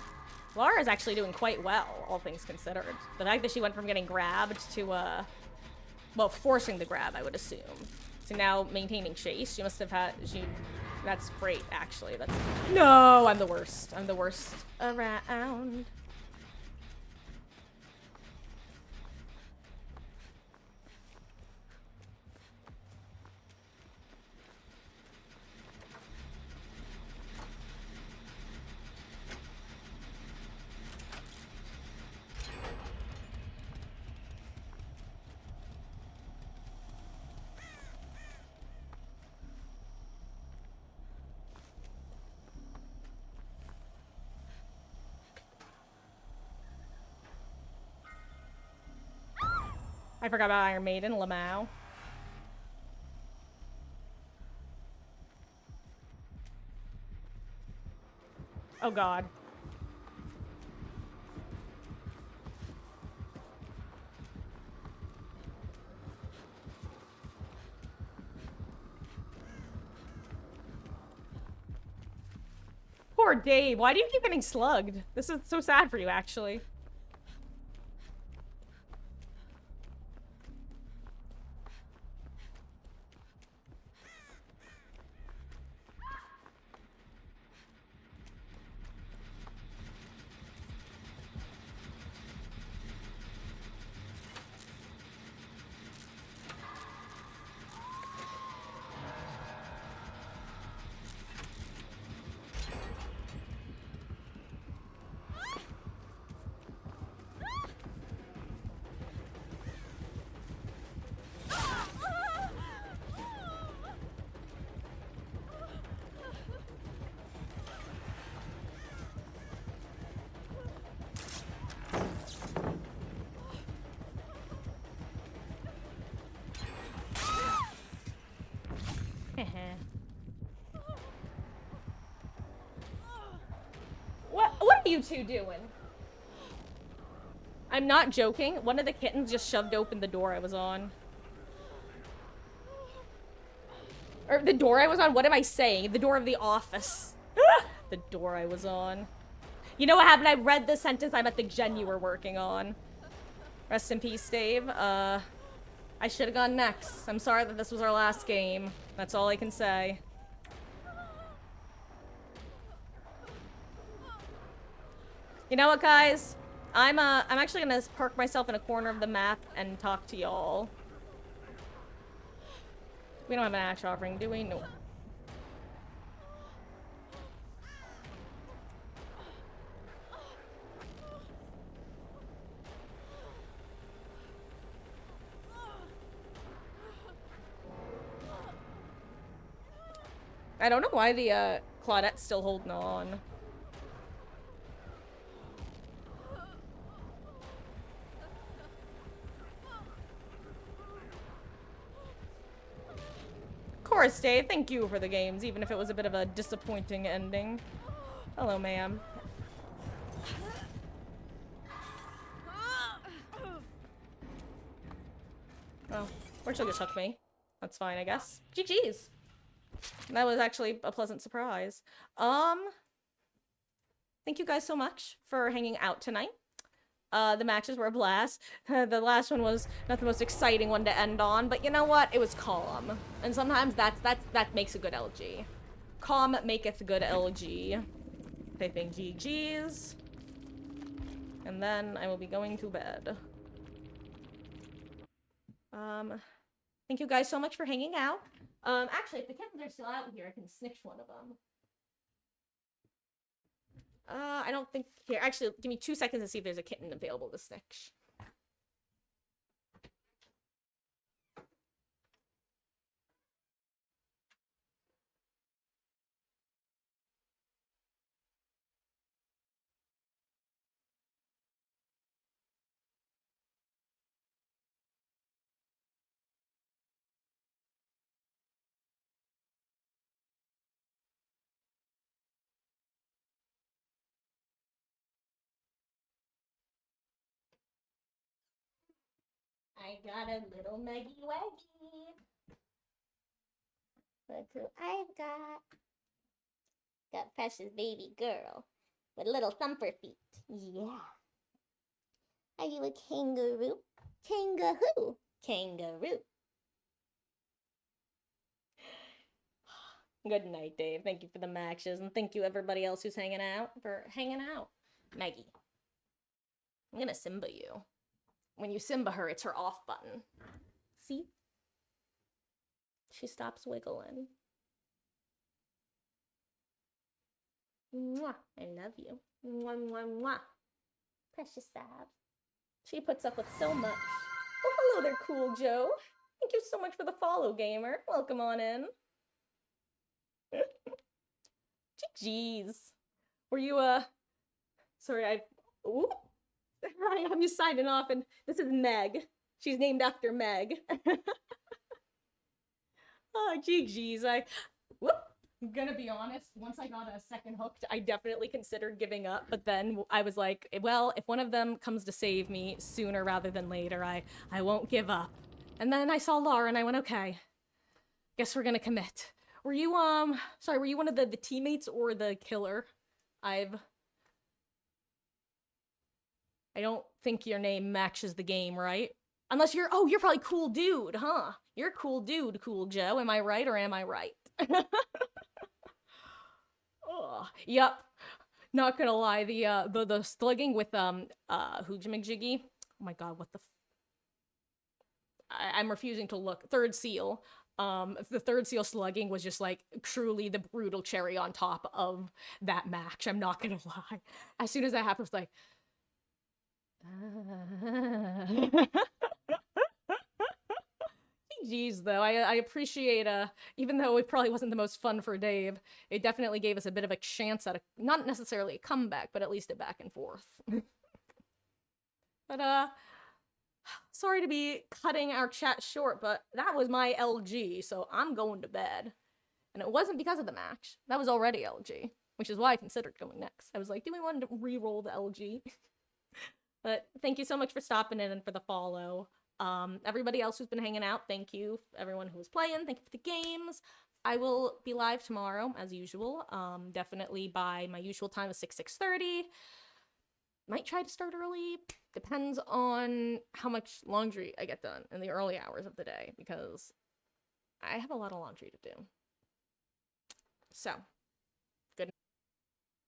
Lara's actually doing quite well, all things considered. The fact that she went from getting grabbed to, well, forcing the grab, I would assume, to now maintaining chase. She must have had, that's great, actually. That's, no, I'm the worst. I'm the worst around. I forgot about Iron Maiden, Lamau. Oh god. Poor Dave. Why do you keep getting slugged? This is so sad for you, actually. What are you two doing? I'm not joking. One of the kittens just shoved open the door I was on. Or the door I was on? What am I saying? The door of the office. The door I was on. You know what happened? I read the sentence I'm at the gen you were working on. Rest in peace, Dave. I should have gone next. I'm sorry that this was our last game. That's all I can say. You know what, guys? I'm actually gonna park myself in a corner of the map and talk to y'all. We don't have an axe offering, do we? No. I don't know why the Claudette's still holding on. Of course, Dave, thank you for the games, even if it was a bit of a disappointing ending. Hello, ma'am. Oh, or she'll just hook me. That's fine, I guess. GG's. That was actually a pleasant surprise. Thank you guys so much for hanging out tonight. The matches were a blast. The last one was not the most exciting one to end on, but you know what? It was calm. And sometimes that makes a good LG. Calm maketh good LG. Typing GG's. And then I will be going to bed. Thank you guys so much for hanging out. Actually, if the kittens are still out here, I can snitch one of them. I don't think... Here, actually, give me 2 seconds to see if there's a kitten available to snitch. I got a little Meggy Waggy. Look who I've got. Got precious baby girl with little thumper feet. Yeah. Are you a kangaroo? Kangaroo. Kangaroo. Good night, Dave. Thank you for the matches, and thank you everybody else who's hanging out for hanging out. Maggie, I'm gonna Simba you. When you Simba her, it's her off button. See? She stops wiggling. Mwah. I love you. Mwah, mwah, mwah. Precious Fab. She puts up with so much. Oh, hello there, Cool Joe. Thank you so much for the follow, gamer. Welcome on in. GG's. Were you, sorry, ooh. I'm just signing off, and this is Meg. She's named after Meg. Oh, GG's. I'm gonna be honest, once I got a second hooked, I definitely considered giving up, but then I was like, well, if one of them comes to save me sooner rather than later, I won't give up. And then I saw Laura, and I went, okay, guess we're gonna commit. Were you, sorry, were you one of the teammates or the killer? I don't think your name matches the game, right? Unless you're, oh, you're probably Cool Dude, huh? You're Cool Dude, Cool Joe. Am I right or am I right? Oh, yep. Not gonna lie, the slugging with, Hoojamajiggy. Oh my god, what the I'm refusing to look. Third Seal. The Third Seal slugging was just, like, truly the brutal cherry on top of that match. I'm not gonna lie. As soon as that happened, I was like... GG's, though. I appreciate, even though it probably wasn't the most fun for Dave, it definitely gave us a bit of a chance at not necessarily a comeback, but at least a back and forth. But, sorry to be cutting our chat short, but that was my LG, so I'm going to bed. And it wasn't because of the match. That was already LG, which is why I considered going next. I was like, do we want to re-roll the LG? But thank you so much for stopping in and for the follow. Everybody else who's been hanging out, thank you. Everyone who was playing, thank you for the games. I will be live tomorrow, as usual. Definitely by my usual time of 6:30. Might try to start early. Depends on how much laundry I get done in the early hours of the day, because I have a lot of laundry to do. So,